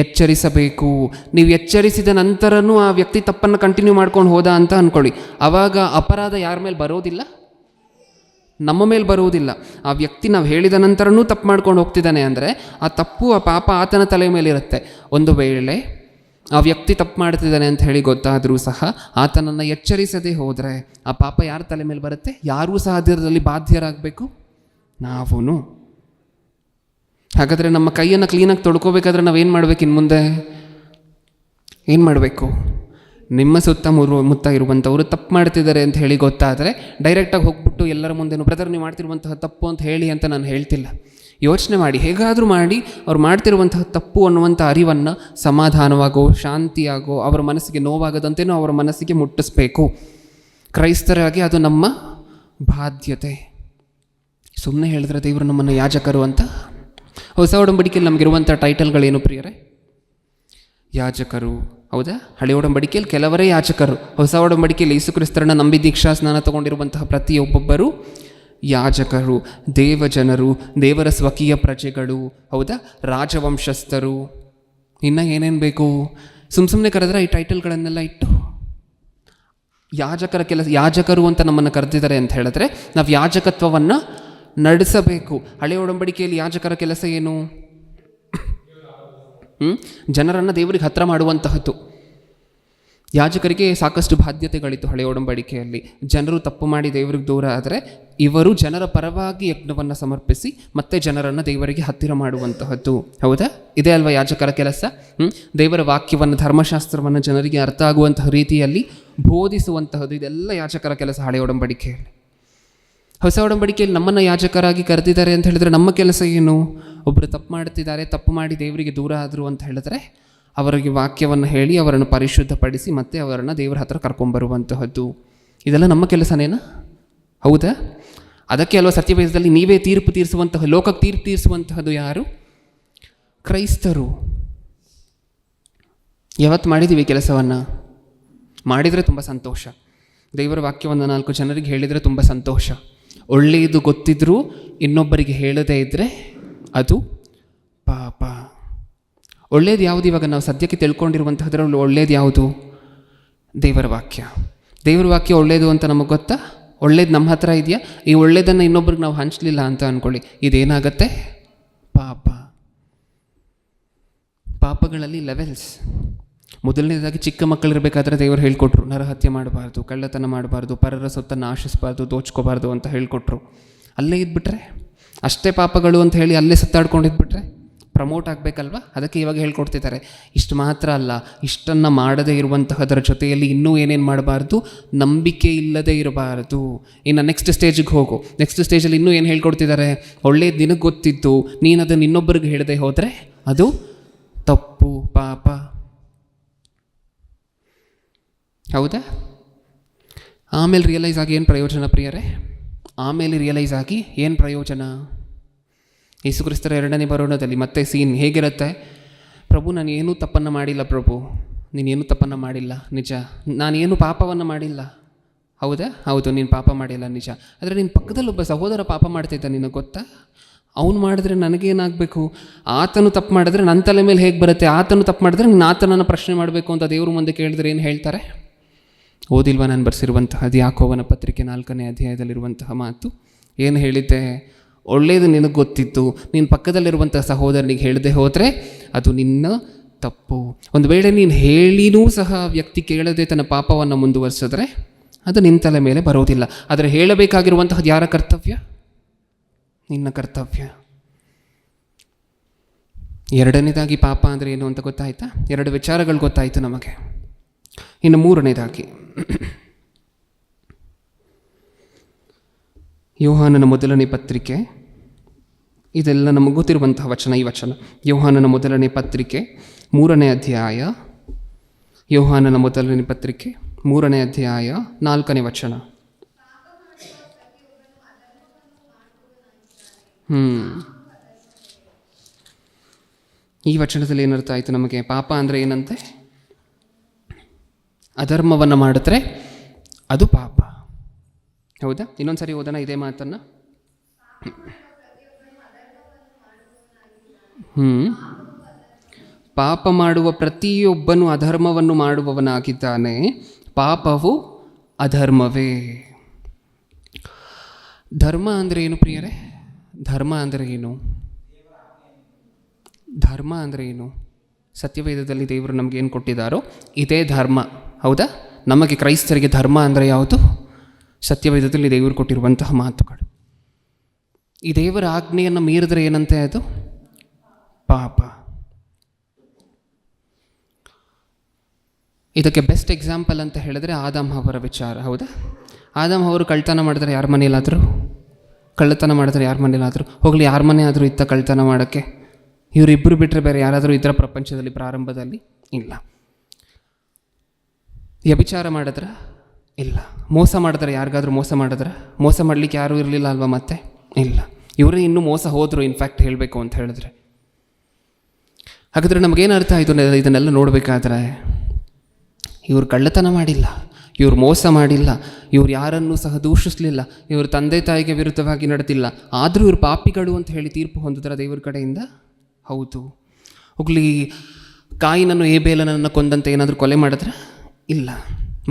ಎಚ್ಚರಿಸಬೇಕು. ನೀವು ಎಚ್ಚರಿಸಿದ ನಂತರನೂ ಆ ವ್ಯಕ್ತಿ ತಪ್ಪನ್ನು ಕಂಟಿನ್ಯೂ ಮಾಡ್ಕೊಂಡು ಹೋದ ಅಂತ ಅಂದ್ಕೊಳ್ಳಿ, ಆವಾಗ ಅಪರಾಧ ಯಾರ ಮೇಲೆ ಬರೋದಿಲ್ಲ? ನಮ್ಮ ಮೇಲೆ ಬರುವುದಿಲ್ಲ. ಆ ವ್ಯಕ್ತಿ ನಾವು ಹೇಳಿದ ನಂತರನೂ ತಪ್ಪು ಮಾಡ್ಕೊಂಡು ಹೋಗ್ತಿದ್ದಾನೆ ಅಂದರೆ ಆ ತಪ್ಪು, ಆ ಪಾಪ ಆತನ ತಲೆ ಮೇಲಿರುತ್ತೆ. ಒಂದು ವೇಳೆ ಆ ವ್ಯಕ್ತಿ ತಪ್ಪು ಮಾಡ್ತಿದ್ದಾನೆ ಅಂತ ಹೇಳಿ ಗೊತ್ತಾದರೂ ಸಹ ಆತನನ್ನು ಎಚ್ಚರಿಸದೇ ಹೋದರೆ ಆ ಪಾಪ ಯಾರ ತಲೆ ಮೇಲೆ ಬರುತ್ತೆ? ಯಾರೂ ಸಹ ಅದರಲ್ಲಿ ಬಾಧ್ಯರಾಗಬೇಕು, ನಾವೂ. ಹಾಗಾದರೆ ನಮ್ಮ ಕೈಯನ್ನು ಕ್ಲೀನಾಗಿ ತೊಳ್ಕೋಬೇಕಾದ್ರೆ ನಾವೇನು ಮಾಡಬೇಕು? ಇನ್ನು ಮುಂದೆ ಏನು ಮಾಡಬೇಕು? ನಿಮ್ಮ ಸುತ್ತಮುತ್ತ ಇರುವಂಥವರು ತಪ್ಪು ಮಾಡ್ತಿದ್ದಾರೆ ಅಂತ ಹೇಳಿ ಗೊತ್ತಾದರೆ ಡೈರೆಕ್ಟಾಗಿ ಹೋಗ್ಬಿಟ್ಟು ಎಲ್ಲರ ಮುಂದೆನೂ ಬ್ರದರ್ ನೀವು ಮಾಡ್ತಿರುವಂತಹ ತಪ್ಪು ಅಂತ ಹೇಳಿ ಅಂತ ನಾನು ಹೇಳ್ತಿಲ್ಲ. ಯೋಚನೆ ಮಾಡಿ, ಹೇಗಾದರೂ ಮಾಡಿ ಅವ್ರು ಮಾಡ್ತಿರುವಂತಹ ತಪ್ಪು ಅನ್ನುವಂಥ ಅರಿವನ್ನು ಸಮಾಧಾನವಾಗೋ, ಶಾಂತಿಯಾಗೋ, ಅವರ ಮನಸ್ಸಿಗೆ ನೋವಾಗದಂತೆಯೂ ಅವರ ಮನಸ್ಸಿಗೆ ಮುಟ್ಟಿಸ್ಬೇಕು. ಕ್ರೈಸ್ತರಾಗಿ ಅದು ನಮ್ಮ ಬಾಧ್ಯತೆ. ಸುಮ್ಮನೆ ಹೇಳಿದ್ರೆ ದೇವರು ನಮ್ಮನ್ನು ಯಾಜಕರು ಅಂತ. ಹೊಸ ಒಡಂಬಡಿಕೆಯಲ್ಲಿ ನಮಗಿರುವಂಥ ಟೈಟಲ್ಗಳೇನು ಪ್ರಿಯರೇ? ಯಾಜಕರು, ಹೌದಾ? ಹಳೆ ಒಡಂಬಡಿಕೆಯಲ್ಲಿ ಕೆಲವರೇ ಯಾಜಕರು. ಹೊಸ ಒಡಂಬಡಿಕೆಯಲ್ಲಿ ಯೇಸು ಕ್ರಿಸ್ತರನ್ನ ನಂಬಿ ದೀಕ್ಷಾ ಸ್ನಾನ ತಗೊಂಡಿರುವಂತಹ ಪ್ರತಿಯೊಬ್ಬೊಬ್ಬರು ಯಾಜಕರು, ದೇವಜನರು, ದೇವರ ಸ್ವಕೀಯ ಪ್ರಜೆಗಳು, ಹೌದಾ? ರಾಜವಂಶಸ್ಥರು, ಇನ್ನು ಏನೇನು ಬೇಕು? ಸುಮ್ಮನೆ ಕರೆದ್ರೆ ಈ ಟೈಟಲ್ಗಳನ್ನೆಲ್ಲ ಇಟ್ಟು ಯಾಜಕರ ಕೆಲಸ, ಯಾಜಕರು ಅಂತ ನಮ್ಮನ್ನು ಕರೆದಿದ್ದಾರೆ ಅಂತ ಹೇಳಿದ್ರೆ ನಾವು ಯಾಜಕತ್ವವನ್ನು ನಡೆಸಬೇಕು. ಹಳೆ ಒಡಂಬಡಿಕೆಯಲ್ಲಿ ಯಾಜಕರ ಕೆಲಸ ಏನು? ಜನರನ್ನು ದೇವರಿಗೆ ಹತ್ತಿರ ಮಾಡುವಂತಹದ್ದು. ಯಾಜಕರಿಗೆ ಸಾಕಷ್ಟು ಬಾಧ್ಯತೆಗಳಿತ್ತು ಹಳೆ ಒಡಂಬಡಿಕೆಯಲ್ಲಿ. ಜನರು ತಪ್ಪು ಮಾಡಿ ದೇವರಿಗೆ ದೂರ ಆದರೆ ಇವರು ಜನರ ಪರವಾಗಿ ಯಜ್ಞವನ್ನು ಸಮರ್ಪಿಸಿ ಮತ್ತೆ ಜನರನ್ನು ದೇವರಿಗೆ ಹತ್ತಿರ ಮಾಡುವಂತಹದ್ದು, ಹೌದಾ? ಇದೇ ಅಲ್ವಾ ಯಾಜಕರ ಕೆಲಸ? ದೇವರ ವಾಕ್ಯವನ್ನು, ಧರ್ಮಶಾಸ್ತ್ರವನ್ನು ಜನರಿಗೆ ಅರ್ಥ ಆಗುವಂತಹ ರೀತಿಯಲ್ಲಿ ಬೋಧಿಸುವಂತಹದ್ದು, ಇದೆಲ್ಲ ಯಾಜಕರ ಕೆಲಸ ಹಳೆ ಒಡಂಬಡಿಕೆಯಲ್ಲಿ. ಹೊಸ ಒಡಂಬಡಿಕೆಯಲ್ಲಿ ನಮ್ಮನ್ನು ಯಾಜಕರಾಗಿ ಕರೆದಿದ್ದಾರೆ ಅಂತ ಹೇಳಿದ್ರೆ ನಮ್ಮ ಕೆಲಸ ಏನು? ಒಬ್ಬರು ತಪ್ಪು ಮಾಡ್ತಿದ್ದಾರೆ, ತಪ್ಪು ಮಾಡಿ ದೇವರಿಗೆ ದೂರ ಆದರು ಅಂತ ಹೇಳಿದ್ರೆ ಅವರಿಗೆ ವಾಕ್ಯವನ್ನು ಹೇಳಿ ಅವರನ್ನು ಪರಿಶುದ್ಧಪಡಿಸಿ ಮತ್ತೆ ಅವರನ್ನು ದೇವರ ಹತ್ರ ಕರ್ಕೊಂಬರುವಂತಹದ್ದು, ಇದೆಲ್ಲ ನಮ್ಮ ಕೆಲಸನೇನಾ? ಹೌದಾ? ಅದಕ್ಕೆ ಅಲ್ವಾ ಸತ್ಯವೇದದಲ್ಲಿ ನೀವೇ ತೀರ್ಪು ತೀರಿಸುವಂತಹ, ಲೋಕಕ್ಕೆ ತೀರ್ಪು ತೀರಿಸುವಂತಹದ್ದು ಯಾರು? ಕ್ರೈಸ್ತರು. ಯಾವತ್ತು ಮಾಡಿದ್ದೀವಿ ಕೆಲಸವನ್ನು? ಮಾಡಿದರೆ ತುಂಬ ಸಂತೋಷ. ದೇವರ ವಾಕ್ಯವನ್ನು 4 ಜನರಿಗೆ ಹೇಳಿದರೆ ತುಂಬ ಸಂತೋಷ. ಒಳ್ಳೆಯದು ಗೊತ್ತಿದ್ರೂ ಇನ್ನೊಬ್ಬರಿಗೆ ಹೇಳದೇ ಇದ್ದರೆ ಅದು ಪಾಪ. ಒಳ್ಳೇದು ಯಾವುದು? ಇವಾಗ ನಾವು ಸದ್ಯಕ್ಕೆ ತಿಳ್ಕೊಂಡಿರುವಂತಹದ್ರಲ್ಲಿ ಒಳ್ಳೇದು ಯಾವುದು? ದೇವರ ವಾಕ್ಯ. ದೇವರ ವಾಕ್ಯ ಒಳ್ಳೆಯದು ಅಂತ ನಮಗೆ ಗೊತ್ತಾ? ಒಳ್ಳೇದು ನಮ್ಮ ಹತ್ರ ಇದೆಯಾ? ಈ ಒಳ್ಳೆಯದನ್ನು ಇನ್ನೊಬ್ರಿಗೆ ನಾವು ಹಂಚಲಿಲ್ಲ ಅಂತ ಅಂದ್ಕೊಳ್ಳಿ, ಇದೇನಾಗತ್ತೆ? ಪಾಪ. ಪಾಪಗಳಲ್ಲಿ ಲೆವೆಲ್ಸ್. ಮೊದಲನೇದಾಗಿ ಚಿಕ್ಕ ಮಕ್ಕಳಿರಬೇಕಾದ್ರೆ ದೇವರು ಹೇಳ್ಕೊಟ್ರು, ನರಹತ್ಯೆ ಮಾಡಬಾರ್ದು, ಕಳ್ಳತನ ಮಾಡಬಾರ್ದು, ಪರರ ಸೊತ್ತನ್ನು ಆಶಿಸಬಾರ್ದು, ದೋಚ್ಕೋಬಾರ್ದು ಅಂತ ಹೇಳ್ಕೊಟ್ರು. ಅಲ್ಲೇ ಇದ್ಬಿಟ್ರೆ ಅಷ್ಟೇ ಪಾಪಗಳು ಅಂತ ಹೇಳಿ ಅಲ್ಲೇ ಸುತ್ತಾಡ್ಕೊಂಡಿದ್ಬಿಟ್ರೆ ಪ್ರಮೋಟ್ ಆಗಬೇಕಲ್ವ? ಅದಕ್ಕೆ ಇವಾಗ ಹೇಳ್ಕೊಡ್ತಿದ್ದಾರೆ. ಇಷ್ಟು ಮಾತ್ರ ಅಲ್ಲ, ಇಷ್ಟನ್ನು ಮಾಡದೇ ಇರುವಂತಹದರ ಜೊತೆಯಲ್ಲಿ ಇನ್ನೂ ಏನೇನು ಮಾಡಬಾರ್ದು? ನಂಬಿಕೆ ಇಲ್ಲದೆ ಇರಬಾರ್ದು. ಇನ್ನು ನೆಕ್ಸ್ಟ್ ಸ್ಟೇಜಿಗೆ ಹೋಗು. ನೆಕ್ಸ್ಟ್ ಸ್ಟೇಜಲ್ಲಿ ಇನ್ನೂ ಏನು ಹೇಳ್ಕೊಡ್ತಿದ್ದಾರೆ? ಒಳ್ಳೇದು ನಿನಗೆ ಗೊತ್ತಿತ್ತು, ನೀನು ಅದನ್ನು ಇನ್ನೊಬ್ಬರಿಗೆ ಹೇಳದೆ ಹೋದರೆ ಅದು ತಪ್ಪು, ಪಾಪ. ಹೌದಾ? ಆಮೇಲೆ ರಿಯಲೈಸ್ ಆಗಿ ಏನು ಪ್ರಯೋಜನ ಪ್ರಿಯರೇ? ಆಮೇಲೆ ರಿಯಲೈಸ್ ಆಗಿ ಏನು ಪ್ರಯೋಜನ? ಯೇಸು ಕ್ರಿಸ್ತರ ಎರಡನೇ ಬರೋಣದಲ್ಲಿ ಮತ್ತೆ ಸೀನ್ ಹೇಗಿರುತ್ತೆ? ಪ್ರಭು, ನಾನು ಏನೂ ತಪ್ಪನ್ನು ಮಾಡಿಲ್ಲ ಪ್ರಭು, ನೀನೇನು ತಪ್ಪನ್ನು ಮಾಡಿಲ್ಲ, ನಿಜ, ನಾನೇನು ಪಾಪವನ್ನು ಮಾಡಿಲ್ಲ. ಹೌದಾ? ಹೌದು, ನೀನು ಪಾಪ ಮಾಡಿಲ್ಲ, ನಿಜ. ಆದರೆ ನಿನ್ನ ಪಕ್ಕದಲ್ಲಿ ಒಬ್ಬ ಸಹೋದರ ಪಾಪ ಮಾಡ್ತಿದ್ದ, ನಿನಗೆ ಗೊತ್ತಾ? ಅವನು ಮಾಡಿದ್ರೆ ನನಗೇನಾಗಬೇಕು? ಆತನು ತಪ್ಪು ಮಾಡಿದ್ರೆ ನನ್ನ ತಲೆ ಮೇಲೆ ಹೇಗೆ ಬರುತ್ತೆ? ಆತನು ತಪ್ಪು ಮಾಡಿದ್ರೆ ನೀನು ಆತನನ್ನು ಪ್ರಶ್ನೆ ಮಾಡಬೇಕು ಅಂತ ದೇವರು ಮುಂದೆ ಕೇಳಿದ್ರೆ ಏನು ಹೇಳ್ತಾರೆ? ಓದಿಲ್ವಾ ನಾನು ಬರೆಸಿರುವಂತಹ ಯಾಕೋಬನ ಪತ್ರಿಕೆ 4ನೇ ಅಧ್ಯಾಯದಲ್ಲಿರುವಂತಹ ಮಾತು? ಏನು ಹೇಳಿದ್ದೆ? ಒಳ್ಳೆಯದು ನಿನಗೆ ಗೊತ್ತಿತ್ತು, ನಿನ್ನ ಪಕ್ಕದಲ್ಲಿರುವಂಥ ಸಹೋದರನಿಗೆ ಹೇಳದೆ ಹೋದರೆ ಅದು ನಿನ್ನ ತಪ್ಪು. ಒಂದು ವೇಳೆ ನೀನು ಹೇಳಿನೂ ಸಹ ವ್ಯಕ್ತಿ ಕೇಳದೆ ತನ್ನ ಪಾಪವನ್ನು ಮುಂದುವರಿಸಿದ್ರೆ ಅದು ನಿನ್ನ ತಲೆ ಮೇಲೆ ಬರೋದಿಲ್ಲ. ಆದರೆ ಹೇಳಬೇಕಾಗಿರುವಂತಹದ್ದು ಯಾರ ಕರ್ತವ್ಯ? ನಿನ್ನ ಕರ್ತವ್ಯ. ಎರಡನೇದಾಗಿ ಪಾಪ ಅಂದರೆ ಏನು ಅಂತ ಗೊತ್ತಾಯ್ತಾ? 2 ವಿಚಾರಗಳು ಗೊತ್ತಾಯಿತು ನಮಗೆ. ಇನ್ನು ಮೂರನೇದಾಗಿ ಯೋಹಾನನ ಮೊದಲನೇ ಪತ್ರಿಕೆ, ಇದೆಲ್ಲ ನಮಗೆ ಗೊತ್ತಿರುವಂತಹ ವಚನ. ಈ ವಚನ ಯೋಹಾನನ ಮೊದಲನೇ ಪತ್ರಿಕೆ 3ನೇ ಅಧ್ಯಾಯ, ಯೋಹಾನನ ಮೊದಲನೇ ಪತ್ರಿಕೆ 3ನೇ ಅಧ್ಯಾಯ 4ನೇ ವಚನ. ಈ ವಚನದಲ್ಲಿ ಏನರ್ಥ ಆಯಿತು ನಮಗೆ? ಪಾಪ ಅಂದರೆ ಏನಂತೆ? ಅಧರ್ಮವನ್ನು ಮಾಡಿದ್ರೆ ಅದು ಪಾಪ. ಹೌದಾ? ಇನ್ನೊಂದು ಸರಿ ಓದೋಣ ಇದೇ ಮಾತನ್ನು. ಪಾಪ ಮಾಡುವ ಪ್ರತಿಯೊಬ್ಬನು ಅಧರ್ಮವನ್ನು ಮಾಡುವವನಾಗಿದ್ದಾನೆ, ಪಾಪವು ಅಧರ್ಮವೇ. ಧರ್ಮ ಅಂದರೆ ಏನು ಪ್ರಿಯರೇ? ಧರ್ಮ ಅಂದರೆ ಏನು? ಧರ್ಮ ಅಂದರೆ ಏನು? ಸತ್ಯವೇದದಲ್ಲಿ ದೇವರು ನಮಗೇನು ಕೊಟ್ಟಿದ್ದಾರೋ ಇದೇ ಧರ್ಮ. ಹೌದಾ? ನಮಗೆ ಕ್ರೈಸ್ತರಿಗೆ ಧರ್ಮ ಅಂದರೆ ಯಾವುದು? ಸತ್ಯವೇದದಲ್ಲಿ ದೇವರು ಕೊಟ್ಟಿರುವಂತಹ ಮಾತುಗಳು. ಈ ದೇವರ ಆಜ್ಞೆಯನ್ನು ಮೀರಿದ್ರೆ ಏನಂತೆ? ಅದು ಪಾಪ. ಇದಕ್ಕೆ ಬೆಸ್ಟ್ ಎಕ್ಸಾಂಪಲ್ ಅಂತ ಹೇಳಿದ್ರೆ ಆದಾಮ್ ಅವರ ವಿಚಾರ. ಹೌದಾ? ಆದಾಮ್ ಅವರು ಕಳ್ತನ ಮಾಡಿದ್ರೆ ಯಾರ ಮನೇಲಾದರೂ? ಕಳ್ಳತನ ಮಾಡಿದ್ರೆ ಯಾರ ಮನೇಲಾದರೂ? ಹೋಗಲಿ, ಯಾರ ಮನೆ ಆದರೂ ಇತ್ತ ಕಳ್ತನ ಮಾಡೋಕ್ಕೆ? ಇವರಿಬ್ಬರು ಬಿಟ್ಟರೆ ಬೇರೆ ಯಾರಾದರೂ ಇದರ ಪ್ರಪಂಚದಲ್ಲಿ ಪ್ರಾರಂಭದಲ್ಲಿ ಇಲ್ಲ. ವ್ಯಭಿಚಾರ ಮಾಡಿದ್ರೆ ಇಲ್ಲ. ಮೋಸ ಮಾಡಿದ್ರೆ ಯಾರಿಗಾದ್ರೂ ಮೋಸ ಮಾಡಿದ್ರೆ? ಮೋಸ ಮಾಡಲಿಕ್ಕೆ ಯಾರೂ ಇರಲಿಲ್ಲ ಅಲ್ವಾ? ಮತ್ತೆ ಇಲ್ಲ. ಇವರೇ ಇನ್ನೂ ಮೋಸ ಹೋದರು, ಇನ್ಫ್ಯಾಕ್ಟ್ ಹೇಳಬೇಕು ಅಂತ ಹೇಳಿದ್ರೆ. ಹಾಗಾದರೆ ನಮಗೇನು ಅರ್ಥ ಆಯಿತು ಇದನ್ನೆಲ್ಲ ನೋಡಬೇಕಾದ್ರೆ? ಇವರು ಕಳ್ಳತನ ಮಾಡಿಲ್ಲ, ಇವರು ಮೋಸ ಮಾಡಿಲ್ಲ, ಇವ್ರು ಯಾರನ್ನೂ ಸಹ ದೂಷಿಸಲಿಲ್ಲ, ಇವರು ತಂದೆ ತಾಯಿಗೆ ವಿರುದ್ಧವಾಗಿ ನಡೆದಿಲ್ಲ, ಆದರೂ ಇವರು ಪಾಪಿಗಳು ಅಂತ ಹೇಳಿ ತೀರ್ಪು ಹೊಂದಿದ್ರ ದೇವರ ಕಡೆಯಿಂದ? ಹೌದು. ಹೋಗಲಿ, ಕಾಯಿನನ್ನು ಏಬೇಲನನ್ನು ಕೊಂದಂತೆ ಏನಾದರೂ ಕೊಲೆ ಮಾಡಿದ್ರೆ? ಇಲ್ಲ.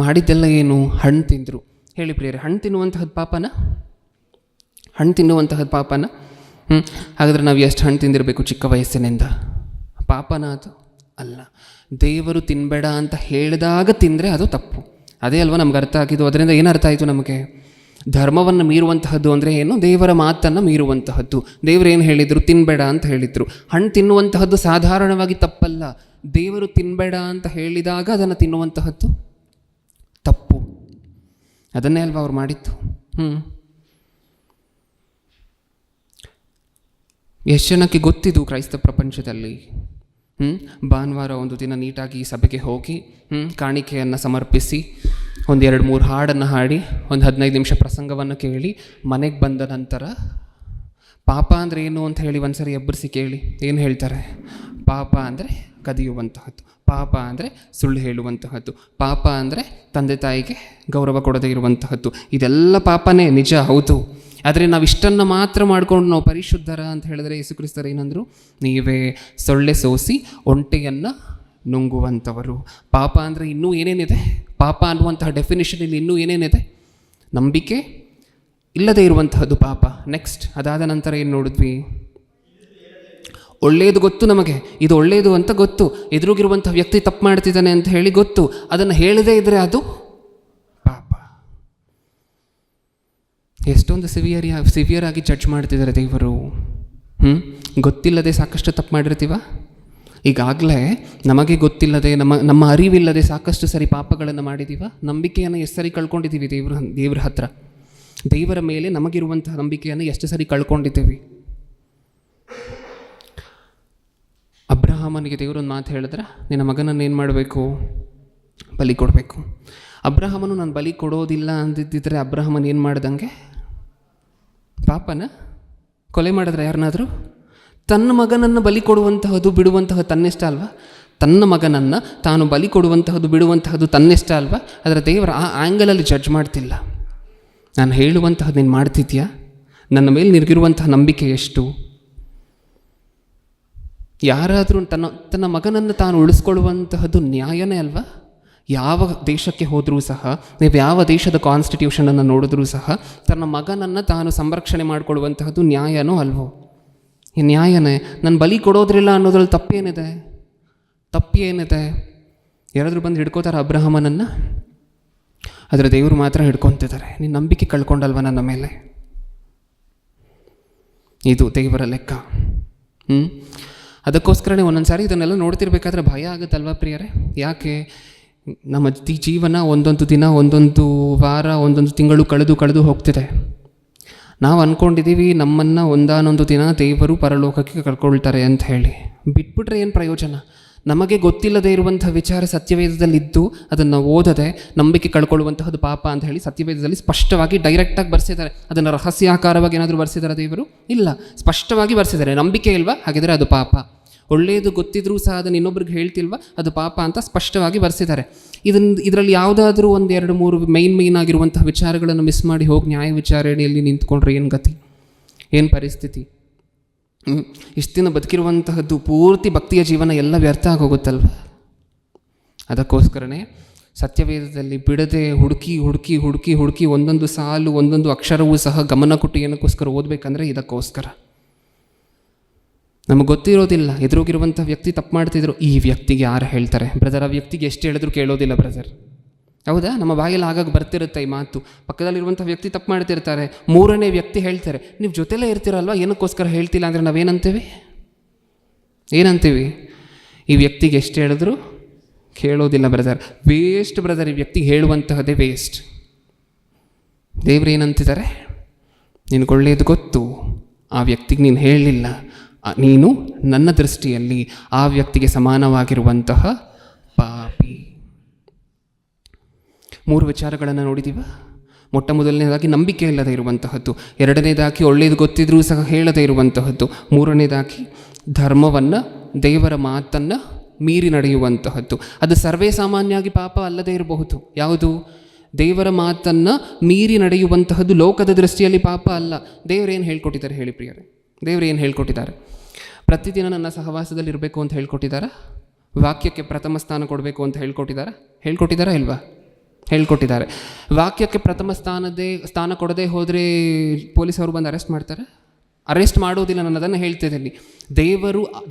ಮಾಡಿದ್ದೆಲ್ಲ ಏನು? ಹಣ್ಣು ತಿಂದರು. ಹೇಳಿ ಪ್ರಿಯರೇ, ಹಣ್ಣು ತಿನ್ನುವಂತಹದ್ದು ಪಾಪನ? ಹಣ್ಣು ತಿನ್ನುವಂತಹದ್ದು ಪಾಪನ? ಹಾಗಾದರೆ ನಾವು ಎಷ್ಟು ಹಣ್ಣು ತಿಂದಿರಬೇಕು ಚಿಕ್ಕ ವಯಸ್ಸಿನಿಂದ? ಪಾಪನ ಅದು? ಅಲ್ಲ. ದೇವರು ತಿನ್ನಬೇಡ ಅಂತ ಹೇಳಿದಾಗ ತಿಂದರೆ ಅದು ತಪ್ಪು. ಅದೇ ಅಲ್ವಾ ನಮ್ಗೆ ಅರ್ಥ ಆಗಿದ್ದು? ಅದರಿಂದ ಏನು ಅರ್ಥ ಆಯಿತು ನಮಗೆ? ಧರ್ಮವನ್ನು ಮೀರುವಂತಹದ್ದು ಅಂದರೆ ಏನು? ದೇವರ ಮಾತನ್ನು ಮೀರುವಂತಹದ್ದು. ದೇವರು ಏನು ಹೇಳಿದರು? ತಿನ್ನಬೇಡ ಅಂತ ಹೇಳಿದರು. ಹಣ್ಣು ತಿನ್ನುವಂತಹದ್ದು ಸಾಧಾರಣವಾಗಿ ತಪ್ಪಲ್ಲ. ದೇವರು ತಿನ್ನಬೇಡ ಅಂತ ಹೇಳಿದಾಗ ಅದನ್ನು ತಿನ್ನುವಂತಹದ್ದು ತಪ್ಪು. ಅದನ್ನೇ ಅಲ್ವಾ ಅವ್ರು ಮಾಡಿತ್ತು? ಎಷ್ಟು ಜನಕ್ಕೆ ಗೊತ್ತಿದ್ದು ಕ್ರೈಸ್ತ ಪ್ರಪಂಚದಲ್ಲಿ? ಭಾನುವಾರ ಒಂದು ದಿನ ನೀಟಾಗಿ ಸಭೆಗೆ ಹೋಗಿ ಕಾಣಿಕೆಯನ್ನು ಸಮರ್ಪಿಸಿ 1-2-3 ಹಾಡನ್ನು ಹಾಡಿ 15 ನಿಮಿಷ ಪ್ರಸಂಗವನ್ನು ಕೇಳಿ ಮನೆಗೆ ಬಂದ ನಂತರ ಪಾಪ ಅಂದರೆ ಏನು ಅಂತ ಹೇಳಿ ಒಂದ್ಸರಿ ಎಬ್ಬರಿಸಿ ಕೇಳಿ, ಏನು ಹೇಳ್ತಾರೆ? ಪಾಪ ಅಂದರೆ ಕದಿಯುವಂತಹದ್ದು, ಪಾಪ ಅಂದರೆ ಸುಳ್ಳು ಹೇಳುವಂತಹದ್ದು, ಪಾಪ ಅಂದರೆ ತಂದೆ ತಾಯಿಗೆ ಗೌರವ ಕೊಡದೇ ಇರುವಂತಹದ್ದು. ಇದೆಲ್ಲ ಪಾಪನೇ, ನಿಜ, ಹೌದು. ಆದರೆ ನಾವು ಇಷ್ಟನ್ನು ಮಾತ್ರ ಮಾಡ್ಕೊಂಡು ನಾವು ಪರಿಶುದ್ಧರ ಅಂತ ಹೇಳಿದ್ರೆ ಯೇಸು ಕ್ರಿಸ್ತರು ಏನಂದರು? ನೀವೇ ಸೊಳ್ಳೆ ಸೋಸಿ ಒಂಟೆಯನ್ನು ನುಂಗುವಂಥವರು. ಪಾಪ ಅಂದರೆ ಇನ್ನೂ ಏನೇನಿದೆ? ಪಾಪ ಅನ್ನುವಂತಹ ಡೆಫಿನಿಷನ್ ಇಲ್ಲಿ ಇನ್ನೂ ಏನೇನಿದೆ? ನಂಬಿಕೆ ಇಲ್ಲದೇ ಇರುವಂತಹದ್ದು ಪಾಪ. ನೆಕ್ಸ್ಟ್ ಅದಾದ ನಂತರ ಏನು ನೋಡಿದ್ವಿ? ಒಳ್ಳೆಯದು ಗೊತ್ತು ನಮಗೆ, ಇದು ಒಳ್ಳೆಯದು ಅಂತ ಗೊತ್ತು, ಎದುರುಗಿರುವಂಥ ವ್ಯಕ್ತಿ ತಪ್ಪು ಮಾಡ್ತಿದ್ದಾನೆ ಅಂತ ಹೇಳಿ ಗೊತ್ತು, ಅದನ್ನು ಹೇಳದೇ ಇದ್ದರೆ ಅದು ಪಾಪ. ಎಷ್ಟೊಂದು ಸಿವಿಯರ್ ಆಗಿ ಜಡ್ಜ್ ಮಾಡ್ತಿದ್ದಾರೆ ದೇವರು. ಗೊತ್ತಿಲ್ಲದೆ ಸಾಕಷ್ಟು ತಪ್ಪು ಮಾಡಿರ್ತೀವ. ಈಗಾಗಲೇ ನಮಗೆ ಗೊತ್ತಿಲ್ಲದೆ ನಮ್ಮ ಅರಿವಿಲ್ಲದೆ ಸಾಕಷ್ಟು ಸರಿ ಪಾಪಗಳನ್ನು ಮಾಡಿದ್ದೀವ. ನಂಬಿಕೆಯನ್ನು ಎಷ್ಟು ಸರಿ ಕಳ್ಕೊಂಡಿದ್ದೀವಿ ದೇವ್ರ ಹತ್ರ? ದೇವರ ಮೇಲೆ ನಮಗಿರುವಂತಹ ನಂಬಿಕೆಯನ್ನು ಎಷ್ಟು ಸರಿ ಕಳ್ಕೊಂಡಿದ್ದೀವಿ? ಅಬ್ರಹಾಮನಿಗೆ ದೇವರೊಂದು ಮಾತು ಹೇಳಿದ್ರೆ, ನಿನ್ನ ಮಗನನ್ನು ಏನು ಮಾಡಬೇಕು? ಬಲಿ ಕೊಡಬೇಕು. ಅಬ್ರಹಾಮನು ನಾನು ಬಲಿ ಕೊಡೋದಿಲ್ಲ ಅಂದಿದ್ದಿದ್ರೆ ಅಬ್ರಹಾಮನ್ ಏನು ಮಾಡ್ದಂಗೆ? ಪಾಪನ ಕೊಲೆ ಮಾಡಿದ್ರೆ ಯಾರನ್ನಾದರೂ? ತನ್ನ ಮಗನನ್ನು ಬಲಿ ಕೊಡುವಂತಹದ್ದು ಬಿಡುವಂತಹ ತನ್ನಿಷ್ಟ ಅಲ್ವಾ? ತನ್ನ ಮಗನನ್ನು ತಾನು ಬಲಿ ಕೊಡುವಂತಹದ್ದು ಬಿಡುವಂತಹದ್ದು ತನ್ನಿಷ್ಟ ಅಲ್ವಾ? ಅದರ ದೇವರ ಆ ಆ್ಯಂಗಲಲ್ಲಿ ಜಡ್ಜ್ ಮಾಡ್ತಿಲ್ಲ. ನಾನು ಹೇಳುವಂತಹದ್ದು ನೀನು ಮಾಡ್ತಿದ್ಯಾ? ನನ್ನ ಮೇಲೆ ನಿನಗಿರುವಂತಹ ನಂಬಿಕೆ ಎಷ್ಟು? ಯಾರಾದರೂ ತನ್ನ ಮಗನನ್ನು ತಾನು ಉಳಿಸ್ಕೊಳ್ಳುವಂತಹದ್ದು ನ್ಯಾಯನೇ ಅಲ್ವಾ? ಯಾವ ದೇಶಕ್ಕೆ ಹೋದರೂ ಸಹ, ನೀವು ಯಾವ ದೇಶದ ಕಾನ್ಸ್ಟಿಟ್ಯೂಷನನ್ನು ನೋಡಿದ್ರೂ ಸಹ ತನ್ನ ಮಗನನ್ನು ತಾನು ಸಂರಕ್ಷಣೆ ಮಾಡಿಕೊಳ್ಳುವಂತಹದ್ದು ನ್ಯಾಯನೋ ಅಲ್ವೋ? ಈ ನ್ಯಾಯನೇ. ನಾನು ಬಲಿ ಕೊಡೋದ್ರಿಲ್ಲ ಅನ್ನೋದ್ರಲ್ಲಿ ತಪ್ಪೇನಿದೆ? ತಪ್ಪೇನಿದೆ? ಯಾರಾದರೂ ಬಂದು ಹಿಡ್ಕೋತಾರೆ ಅಬ್ರಹಾಮನನ್ನು? ಆದರೆ ದೇವರು ಮಾತ್ರ ಹಿಡ್ಕೊತಿದ್ದಾರೆ. ನೀನು ನಂಬಿಕೆ ಕಳ್ಕೊಂಡಲ್ವ ನನ್ನ ಮೇಲೆ? ಇದು ದೇವರ ಲೆಕ್ಕ. ಅದಕ್ಕೋಸ್ಕರನೇ ಒಂದೊಂದು ಸಾರಿ ಇದನ್ನೆಲ್ಲ ನೋಡ್ತಿರ್ಬೇಕಾದ್ರೆ ಭಯ ಆಗುತ್ತಲ್ವ ಪ್ರಿಯರೇ? ಯಾಕೆ? ನಮ್ಮ ಜೀವನ ಒಂದೊಂದು ದಿನ, ಒಂದೊಂದು ವಾರ, ಒಂದೊಂದು ತಿಂಗಳು ಕಳೆದು ಹೋಗ್ತಿದೆ. ನಾವು ಅಂದ್ಕೊಂಡಿದ್ದೀವಿ ನಮ್ಮನ್ನು ಒಂದಾನೊಂದು ದಿನ ದೇವರು ಪರಲೋಕಕ್ಕೆ ಕರ್ಕೊಳ್ತಾರೆ ಅಂತ ಹೇಳಿ. ಬಿಟ್ಬಿಟ್ರೆ ಏನು ಪ್ರಯೋಜನ? ನಮಗೆ ಗೊತ್ತಿಲ್ಲದೆ ಇರುವಂಥ ವಿಚಾರ ಸತ್ಯವೇದದಲ್ಲಿದ್ದು ಅದನ್ನು ಓದದೆ ನಂಬಿಕೆ ಕಳ್ಕೊಳ್ಳುವಂತಹದ್ದು ಪಾಪ ಅಂತ ಹೇಳಿ ಸತ್ಯವೇದದಲ್ಲಿ ಸ್ಪಷ್ಟವಾಗಿ ಡೈರೆಕ್ಟಾಗಿ ಬರ್ಸಿದ್ದಾರೆ. ಅದನ್ನು ರಹಸ್ಯಾಕಾರವಾಗಿ ಏನಾದರೂ ಬರ್ಸಿದ್ದಾರೆ ದೇವರು? ಇಲ್ಲ, ಸ್ಪಷ್ಟವಾಗಿ ಬರ್ಸಿದ್ದಾರೆ. ನಂಬಿಕೆ ಇಲ್ವಾ? ಹಾಗಿದ್ರೆ ಅದು ಪಾಪ. ಒಳ್ಳೆಯದು ಗೊತ್ತಿದ್ರೂ ಸಹ ಅದನ್ನು ಇನ್ನೊಬ್ರಿಗೆ ಹೇಳ್ತಿಲ್ವಾ? ಅದು ಪಾಪ ಅಂತ ಸ್ಪಷ್ಟವಾಗಿ ಬರ್ಸಿದ್ದಾರೆ. ಇದರಲ್ಲಿ ಯಾವುದಾದ್ರೂ ಒಂದು 2-3 ಮೇನ್ ಆಗಿರುವಂತಹ ವಿಚಾರಗಳನ್ನು ಮಿಸ್ ಮಾಡಿ ಹೋಗಿ ನ್ಯಾಯ ವಿಚಾರಣೆಯಲ್ಲಿ ನಿಂತ್ಕೊಂಡ್ರೆ ಏನು ಗತಿ? ಏನು ಪರಿಸ್ಥಿತಿ? ಇಷ್ಟು ದಿನ ಬದುಕಿರುವಂತಹದ್ದು ಪೂರ್ತಿ ಭಕ್ತಿಯ ಜೀವನ ಎಲ್ಲ ವ್ಯರ್ಥ ಆಗೋಗುತ್ತಲ್ವ? ಅದಕ್ಕೋಸ್ಕರನೇ ಸತ್ಯವೇದದಲ್ಲಿ ಬಿಡದೆ ಹುಡುಕಿ ಒಂದೊಂದು ಸಾಲು, ಒಂದೊಂದು ಅಕ್ಷರವೂ ಸಹ ಗಮನ ಕೊಟ್ಟು ಏನಕ್ಕೋಸ್ಕರ ಓದಬೇಕಂದ್ರೆ ಇದಕ್ಕೋಸ್ಕರ. ನಮಗೆ ಗೊತ್ತಿರೋದಿಲ್ಲ. ಎದುರೋಗಿರುವಂಥ ವ್ಯಕ್ತಿ ತಪ್ಪು ಮಾಡ್ತಿದ್ರು, ಈ ವ್ಯಕ್ತಿಗೆ ಯಾರು ಹೇಳ್ತಾರೆ ಬ್ರದರ್? ಆ ವ್ಯಕ್ತಿಗೆ ಎಷ್ಟು ಹೇಳಿದ್ರು ಕೇಳೋದಿಲ್ಲ ಬ್ರದರ್. ಹೌದಾ? ನಮ್ಮ ಬಾಯಲ್ಲಿ ಆಗಾಗ ಬರ್ತಿರುತ್ತೆ ಈ ಮಾತು. ಪಕ್ಕದಲ್ಲಿರುವಂಥ ವ್ಯಕ್ತಿ ತಪ್ಪು ಮಾಡ್ತಿರ್ತಾರೆ, 3ನೇ ವ್ಯಕ್ತಿ ಹೇಳ್ತಾರೆ, ನೀವು ಜೊತೆಲೇ ಇರ್ತೀರಲ್ವ, ಏನಕ್ಕೋಸ್ಕರ ಹೇಳ್ತಿಲ್ಲ ಅಂದರೆ ನಾವೇನಂತೀವಿ? ಈ ವ್ಯಕ್ತಿಗೆ ಎಷ್ಟು ಹೇಳಿದ್ರು ಕೇಳೋದಿಲ್ಲ ಬ್ರದರ್. ವೇಸ್ಟ್ ಬ್ರದರ್, ಈ ವ್ಯಕ್ತಿಗೆ ಹೇಳುವಂತಹದ್ದೇ ವೇಸ್ಟ್. ದೇವ್ರು ಏನಂತಿದ್ದಾರೆ? ನಿನಗೊಳ್ಳೆಯದು ಗೊತ್ತು, ಆ ವ್ಯಕ್ತಿಗೆ ನೀನು ಹೇಳಲಿಲ್ಲ, ನೀನು ನನ್ನ ದೃಷ್ಟಿಯಲ್ಲಿ ಆ ವ್ಯಕ್ತಿಗೆ ಸಮಾನವಾಗಿರುವಂತಹ ಪಾಪಿ. 3 ವಿಚಾರಗಳನ್ನು ನೋಡಿದ್ದೀವ. ಮೊದಲನೇದಾಗಿ ನಂಬಿಕೆ ಇಲ್ಲದೆ ಇರುವಂತಹದ್ದು, 2ನೇದಾಗಿ ಒಳ್ಳೆಯದು ಗೊತ್ತಿದ್ರೂ ಸಹ ಹೇಳದೇ ಇರುವಂತಹದ್ದು, 3ನೇದಾಗಿ ಧರ್ಮವನ್ನು, ದೇವರ ಮಾತನ್ನು ಮೀರಿ ನಡೆಯುವಂತಹದ್ದು. ಅದು ಸರ್ವೇ ಸಾಮಾನ್ಯವಾಗಿ ಪಾಪ ಅಲ್ಲದೇ ಇರಬಹುದು. ಯಾವುದು? ದೇವರ ಮಾತನ್ನು ಮೀರಿ ನಡೆಯುವಂತಹದ್ದು ಲೋಕದ ದೃಷ್ಟಿಯಲ್ಲಿ ಪಾಪ ಅಲ್ಲ. ದೇವರೇನು ಹೇಳ್ಕೊಟ್ಟಿದ್ದಾರೆ ಹೇಳಿ ಪ್ರಿಯರೇ? ದೇವರೇನು ಹೇಳ್ಕೊಟ್ಟಿದ್ದಾರೆ? ಪ್ರತಿದಿನ ನನ್ನ ಸಹವಾಸದಲ್ಲಿ ಇರಬೇಕು ಅಂತ ಹೇಳ್ಕೊಟ್ಟಿದ್ದಾರೆ. ವಾಕ್ಯಕ್ಕೆ ಪ್ರಥಮ ಸ್ಥಾನ ಕೊಡಬೇಕು ಅಂತ ಹೇಳ್ಕೊಟ್ಟಿದ್ದಾರಾ ಇಲ್ವಾ? ಹೇಳ್ಕೊಟ್ಟಿದ್ದಾರೆ. ವಾಕ್ಯಕ್ಕೆ ಪ್ರಥಮ ಸ್ಥಾನ ಕೊಡದೆ ಹೋದರೆ ಪೊಲೀಸವರು ಬಂದು ಅರೆಸ್ಟ್ ಮಾಡ್ತಾರೆ? ಅರೆಸ್ಟ್ ಮಾಡೋದಿಲ್ಲ. ನಾನು ಅದನ್ನು ಹೇಳ್ತಿದ್ದೀನಿ.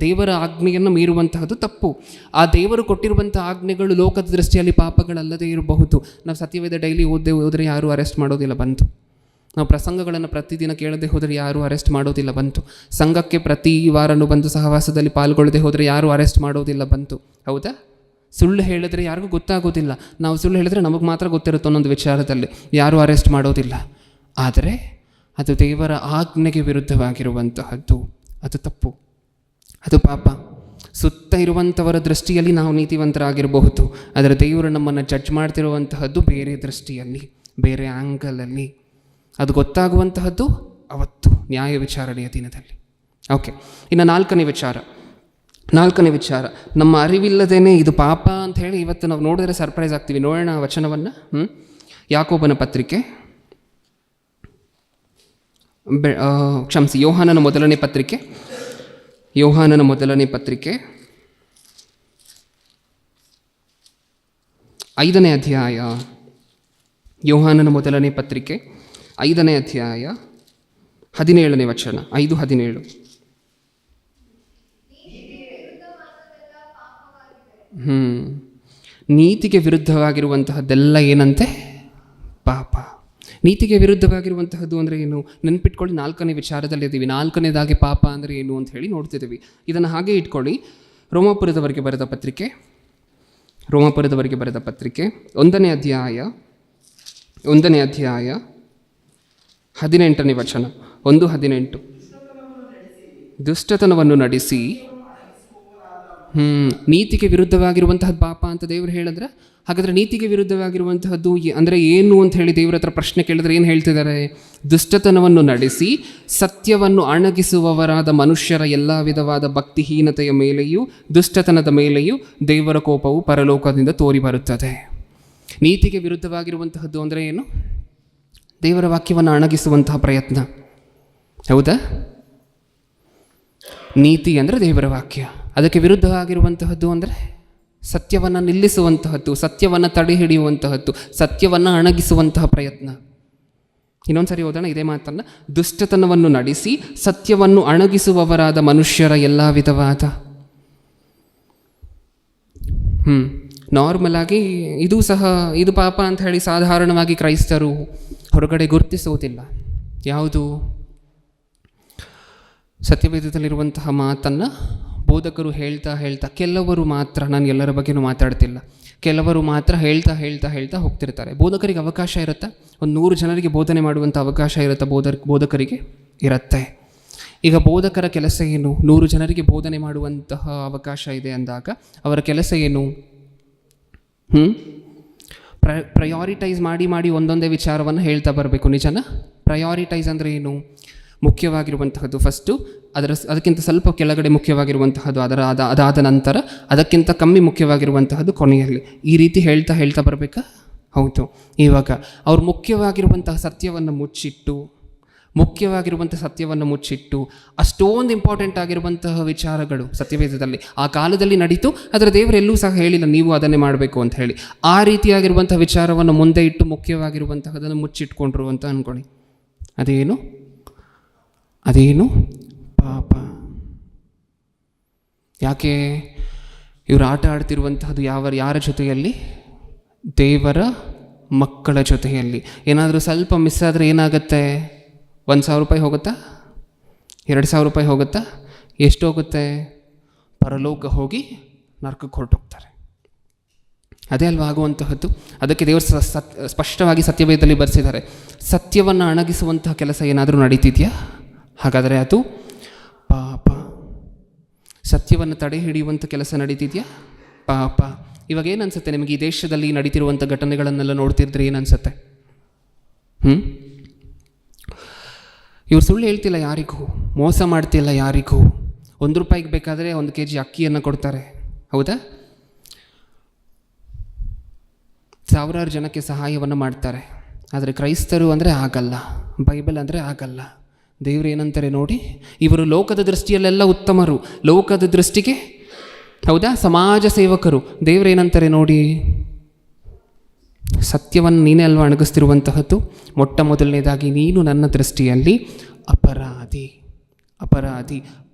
ದೇವರ ಆಜ್ಞೆಯನ್ನು ಮೀರುವಂತಹದ್ದು ತಪ್ಪು. ಆ ದೇವರು ಕೊಟ್ಟಿರುವಂಥ ಆಜ್ಞೆಗಳು ಲೋಕದ ದೃಷ್ಟಿಯಲ್ಲಿ ಪಾಪಗಳಲ್ಲದೇ ಇರಬಹುದು. ನಾವು ಸತ್ಯವೇದ ಡೈಲಿ ಹೋದರೆ ಯಾರೂ ಅರೆಸ್ಟ್ ಮಾಡೋದಿಲ್ಲ ಬಂತು. ನಾವು ಪ್ರಸಂಗಗಳನ್ನು ಪ್ರತಿದಿನ ಕೇಳದೆ ಹೋದರೆ ಯಾರೂ ಅರೆಸ್ಟ್ ಮಾಡೋದಿಲ್ಲ ಬಂತು. ಸಂಘಕ್ಕೆ ಪ್ರತಿ ವಾರನೂ ಬಂದು ಸಹವಾಸದಲ್ಲಿ ಪಾಲ್ಗೊಳ್ಳದೆ ಹೋದರೆ ಯಾರೂ ಅರೆಸ್ಟ್ ಮಾಡೋದಿಲ್ಲ ಬಂತು. ಹೌದಾ? ಸುಳ್ಳು ಹೇಳಿದ್ರೆ ಯಾರಿಗೂ ಗೊತ್ತಾಗೋದಿಲ್ಲ. ನಾವು ಸುಳ್ಳು ಹೇಳಿದ್ರೆ ನಮಗೆ ಮಾತ್ರ ಗೊತ್ತಿರುತ್ತೆ ಅನ್ನೊಂದು ವಿಚಾರದಲ್ಲಿ. ಯಾರೂ ಅರೆಸ್ಟ್ ಮಾಡೋದಿಲ್ಲ. ಆದರೆ ಅದು ದೇವರ ಆಜ್ಞೆಗೆ ವಿರುದ್ಧವಾಗಿರುವಂತಹದ್ದು, ಅದು ತಪ್ಪು, ಅದು ಪಾಪ. ಸುತ್ತ ಇರುವಂಥವರ ದೃಷ್ಟಿಯಲ್ಲಿ ನಾವು ನೀತಿವಂತರಾಗಿರಬಹುದು, ಆದರೆ ದೇವರು ನಮ್ಮನ್ನು ಜಡ್ಜ್ ಮಾಡ್ತಿರುವಂತಹದ್ದು ಬೇರೆ ದೃಷ್ಟಿಯಲ್ಲಿ, ಬೇರೆ ಆ್ಯಂಗಲಲ್ಲಿ. ಅದು ಗೊತ್ತಾಗುವಂತಹದ್ದು ಅವತ್ತು ನ್ಯಾಯ ವಿಚಾರಣೆಯ ದಿನದಲ್ಲಿ. ಓಕೆ, ಇನ್ನು 4ನೇ ವಿಚಾರ, ನಮ್ಮ ಅರಿವಿಲ್ಲದೇನೆ ಇದು ಪಾಪ ಅಂತ ಹೇಳಿ ಇವತ್ತು ನಾವು ನೋಡಿದ್ರೆ ಸರ್ಪ್ರೈಸ್ ಆಗ್ತೀವಿ. ನೋಡೋಣ ಆ ವಚನವನ್ನು. ಯಾಕೋಬನ ಪತ್ರಿಕೆ, ಯೋಹಾನನ ಮೊದಲನೇ ಪತ್ರಿಕೆ 5ನೇ ಅಧ್ಯಾಯ. ಯೋಹಾನನ ಮೊದಲನೇ ಪತ್ರಿಕೆ 5ನೇ ಅಧ್ಯಾಯ 17ನೇ ವಚನ. 5:17. ನೀತಿಗೆ ವಿರುದ್ಧವಾಗಿರುವಂತಹದ್ದೆಲ್ಲ ಏನಂತೆ? ಪಾಪ. ನೀತಿಗೆ ವಿರುದ್ಧವಾಗಿರುವಂತಹದ್ದು ಅಂದರೆ ಏನು? ನೆನ್ಪಿಟ್ಕೊಳ್ಳಿ, 4ನೇ ವಿಚಾರದಲ್ಲಿ ಇದ್ದೀವಿ. 4ನೇದಾಗಿ ಪಾಪ ಅಂದರೆ ಏನು ಅಂತ ಹೇಳಿ ನೋಡ್ತಿದ್ದೀವಿ. ಇದನ್ನು ಹಾಗೆ ಇಟ್ಕೊಳ್ಳಿ. ರೋಮಾಪುರದವರಿಗೆ ಬರೆದ ಪತ್ರಿಕೆ 1ನೇ ಅಧ್ಯಾಯ 18ನೇ ವಚನ. 1:18. ದುಷ್ಟತನವನ್ನು ನಡೆಸಿ ನೀತಿಗೆ ವಿರುದ್ಧವಾಗಿರುವಂತಹದ್ದು ಪಾಪ ಅಂತ ದೇವರು ಹೇಳಿದ್ರೆ, ಹಾಗಾದರೆ ನೀತಿಗೆ ವಿರುದ್ಧವಾಗಿರುವಂತಹದ್ದು ಅಂದರೆ ಏನು ಅಂತ ಹೇಳಿ ದೇವರ ಹತ್ರ ಪ್ರಶ್ನೆ ಕೇಳಿದ್ರೆ ಏನು ಹೇಳ್ತಿದ್ದಾರೆ? ದುಷ್ಟತನವನ್ನು ನಡೆಸಿ ಸತ್ಯವನ್ನು ಅಣಗಿಸುವವರಾದ ಮನುಷ್ಯರ ಎಲ್ಲ ವಿಧವಾದ ಭಕ್ತಿಹೀನತೆಯ ಮೇಲೆಯೂ ದುಷ್ಟತನದ ಮೇಲೆಯೂ ದೇವರ ಕೋಪವು ಪರಲೋಕದಿಂದ ತೋರಿ ಬರುತ್ತದೆ. ನೀತಿಗೆ ವಿರುದ್ಧವಾಗಿರುವಂತಹದ್ದು ಅಂದರೆ ಏನು? ದೇವರ ವಾಕ್ಯವನ್ನು ಅಣಗಿಸುವಂತಹ ಪ್ರಯತ್ನ. ಹೌದಾ? ನೀತಿ ಅಂದರೆ ದೇವರ ವಾಕ್ಯ. ಅದಕ್ಕೆ ವಿರುದ್ಧವಾಗಿರುವಂತಹದ್ದು ಅಂದರೆ ಸತ್ಯವನ್ನು ನಿಲ್ಲಿಸುವಂತಹದ್ದು, ಸತ್ಯವನ್ನು ತಡೆ ಹಿಡಿಯುವಂತಹದ್ದು, ಸತ್ಯವನ್ನು ಅಣಗಿಸುವಂತಹ ಪ್ರಯತ್ನ. ಇನ್ನೊಂದು ಸರಿ ಓದೋಣ ಇದೇ ಮಾತನ್ನು. ದುಷ್ಟತನವನ್ನು ನಡೆಸಿ ಸತ್ಯವನ್ನು ಅಣಗಿಸುವವರಾದ ಮನುಷ್ಯರ ಎಲ್ಲ ವಿಧವಾದ. ನಾರ್ಮಲ್ ಆಗಿ ಇದು ಸಹ ಇದು ಪಾಪ ಅಂತ ಹೇಳಿ ಸಾಧಾರಣವಾಗಿ ಕ್ರೈಸ್ತರು ಹೊರಗಡೆ ಗುರುತಿಸುವುದಿಲ್ಲ. ಯಾವುದು? ಸತ್ಯವೇದದಲ್ಲಿರುವಂತಹ ಮಾತನ್ನು ಬೋಧಕರು ಹೇಳ್ತಾ ಕೆಲವರು ಮಾತ್ರ, ನಾನು ಎಲ್ಲರ ಬಗ್ಗೆನೂ ಮಾತಾಡ್ತಿಲ್ಲ, ಕೆಲವರು ಮಾತ್ರ ಹೇಳ್ತಾ ಹೋಗ್ತಿರ್ತಾರೆ. ಬೋಧಕರಿಗೆ ಅವಕಾಶ ಇರುತ್ತೆ, ಒಂದು 100 ಜನರಿಗೆ ಬೋಧನೆ ಮಾಡುವಂಥ ಅವಕಾಶ ಇರುತ್ತೆ ಬೋಧಕರಿಗೆ ಇರುತ್ತೆ. ಈಗ ಬೋಧಕರ ಕೆಲಸ ಏನು? 100 ಜನರಿಗೆ ಬೋಧನೆ ಮಾಡುವಂತಹ ಅವಕಾಶ ಇದೆ ಅಂದಾಗ ಅವರ ಕೆಲಸ ಏನು? ಪ್ರಯಾರಿಟೈಸ್ ಮಾಡಿ ಒಂದೊಂದೇ ವಿಚಾರವನ್ನು ಹೇಳ್ತಾ ಬರಬೇಕು. ನಿಜನ? ಪ್ರಯಾರಿಟೈಸ್ ಅಂದರೆ ಏನು? ಮುಖ್ಯವಾಗಿರುವಂತಹದ್ದು ಫಸ್ಟು, ಅದಕ್ಕಿಂತ ಸ್ವಲ್ಪ ಕೆಳಗಡೆ ಮುಖ್ಯವಾಗಿರುವಂತಹದ್ದು ಅದಾದ ನಂತರ ಅದಕ್ಕಿಂತ ಕಮ್ಮಿ ಮುಖ್ಯವಾಗಿರುವಂತಹದ್ದು ಕೊನೆಯಲ್ಲಿ. ಈ ರೀತಿ ಹೇಳ್ತಾ ಬರಬೇಕಾ? ಹೌದು. ಇವಾಗ ಅವ್ರು ಮುಖ್ಯವಾಗಿರುವಂತಹ ಸತ್ಯವನ್ನು ಮುಚ್ಚಿಟ್ಟು ಅಷ್ಟೊಂದು ಇಂಪಾರ್ಟೆಂಟ್ ಆಗಿರುವಂತಹ ವಿಚಾರಗಳು ಸತ್ಯವೇದದಲ್ಲಿ ಆ ಕಾಲದಲ್ಲಿ ನಡೀತು, ಆದರೆ ದೇವರೆಲ್ಲೂ ಸಹ ಹೇಳಿಲ್ಲ ನೀವು ಅದನ್ನೇ ಮಾಡಬೇಕು ಅಂತ ಹೇಳಿ. ಆ ರೀತಿಯಾಗಿರುವಂತಹ ವಿಚಾರವನ್ನು ಮುಂದೆ ಇಟ್ಟು ಮುಖ್ಯವಾಗಿರುವಂತಹದನ್ನು ಮುಚ್ಚಿಟ್ಕೊಂಡ್ರು ಅಂತ ಅಂದ್ಕೊಳ್ಳಿ. ಅದೇನು? ಪಾಪ. ಯಾಕೆ? ಇವರು ಆಟ ಆಡ್ತಿರುವಂತಹದ್ದು ಯಾರ ಜೊತೆಯಲ್ಲಿ? ದೇವರ ಮಕ್ಕಳ ಜೊತೆಯಲ್ಲಿ. ಏನಾದರೂ ಸ್ವಲ್ಪ ಮಿಸ್ ಆದರೆ ಏನಾಗುತ್ತೆ? 1,000 ರೂಪಾಯಿ ಹೋಗುತ್ತಾ? 2,000 ರೂಪಾಯಿ ಹೋಗುತ್ತಾ? ಎಷ್ಟು ಹೋಗುತ್ತೆ? ಪರಲೋಕ ಹೋಗಿ ನರಕಕ್ಕೆ ಹೊರಟೋಗ್ತಾರೆ. ಅದೇ ಅಲ್ವಾ ಆಗುವಂತಹದ್ದು. ಅದಕ್ಕೆ ದೇವರು ಸ್ಪಷ್ಟವಾಗಿ ಸತ್ಯವೇದದಲ್ಲಿ ಬರೆಸಿದ್ದಾರೆ. ಸತ್ಯವನ್ನು ಅಣಗಿಸುವಂತಹ ಕೆಲಸ ಏನಾದರೂ ನಡೀತಿದೆಯಾ? ಹಾಗಾದರೆ ಅದು ಪಾಪ. ಸತ್ಯವನ್ನು ತಡೆ ಹಿಡಿಯುವಂಥ ಕೆಲಸ ನಡೀತಿದೆಯಾ? ಪಾಪ. ಇವಾಗ ಏನು ಅನಿಸುತ್ತೆ ನಿಮಗೆ? ಈ ದೇಶದಲ್ಲಿ ನಡೀತಿರುವಂಥ ಘಟನೆಗಳನ್ನೆಲ್ಲ ನೋಡ್ತಿದ್ರೆ ಏನು ಅನಿಸುತ್ತೆ? ಇವ್ರು ಸುಳ್ಳು ಹೇಳ್ತಿಲ್ಲ ಯಾರಿಗೂ, ಮೋಸ ಮಾಡ್ತಿಲ್ಲ ಯಾರಿಗೂ. 1 ರೂಪಾಯಿಗೆ ಬೇಕಾದರೆ 1 kg ಅಕ್ಕಿಯನ್ನು ಕೊಡ್ತಾರೆ. ಹೌದಾ? ಸಾವಿರಾರು ಜನಕ್ಕೆ ಸಹಾಯವನ್ನು ಮಾಡ್ತಾರೆ. ಆದರೆ ಕ್ರೈಸ್ತರು ಅಂದರೆ ಆಗಲ್ಲ, ಬೈಬಲ್ ಅಂದರೆ ಆಗಲ್ಲ. ದೇವರು ಏನಂತಾರೆ ನೋಡಿ, ಇವರು ಲೋಕದ ದೃಷ್ಟಿಯಲ್ಲೆಲ್ಲ ಉತ್ತಮರು, ಲೋಕದ ದೃಷ್ಟಿಗೆ ಹೌದಾ ಸಮಾಜ ಸೇವಕರು. ದೇವರು ಏನಂತಾರೆ ನೋಡಿ, ಸತ್ಯವನ್ನು ನೀನೇ ಅಲ್ವಾ ಅಣಗಿಸ್ತಿರುವಂತಹದ್ದು. ಮೊಟ್ಟ ಮೊದಲನೇದಾಗಿ ನೀನು ನನ್ನ ದೃಷ್ಟಿಯಲ್ಲಿ ಅಪರಾಧಿ,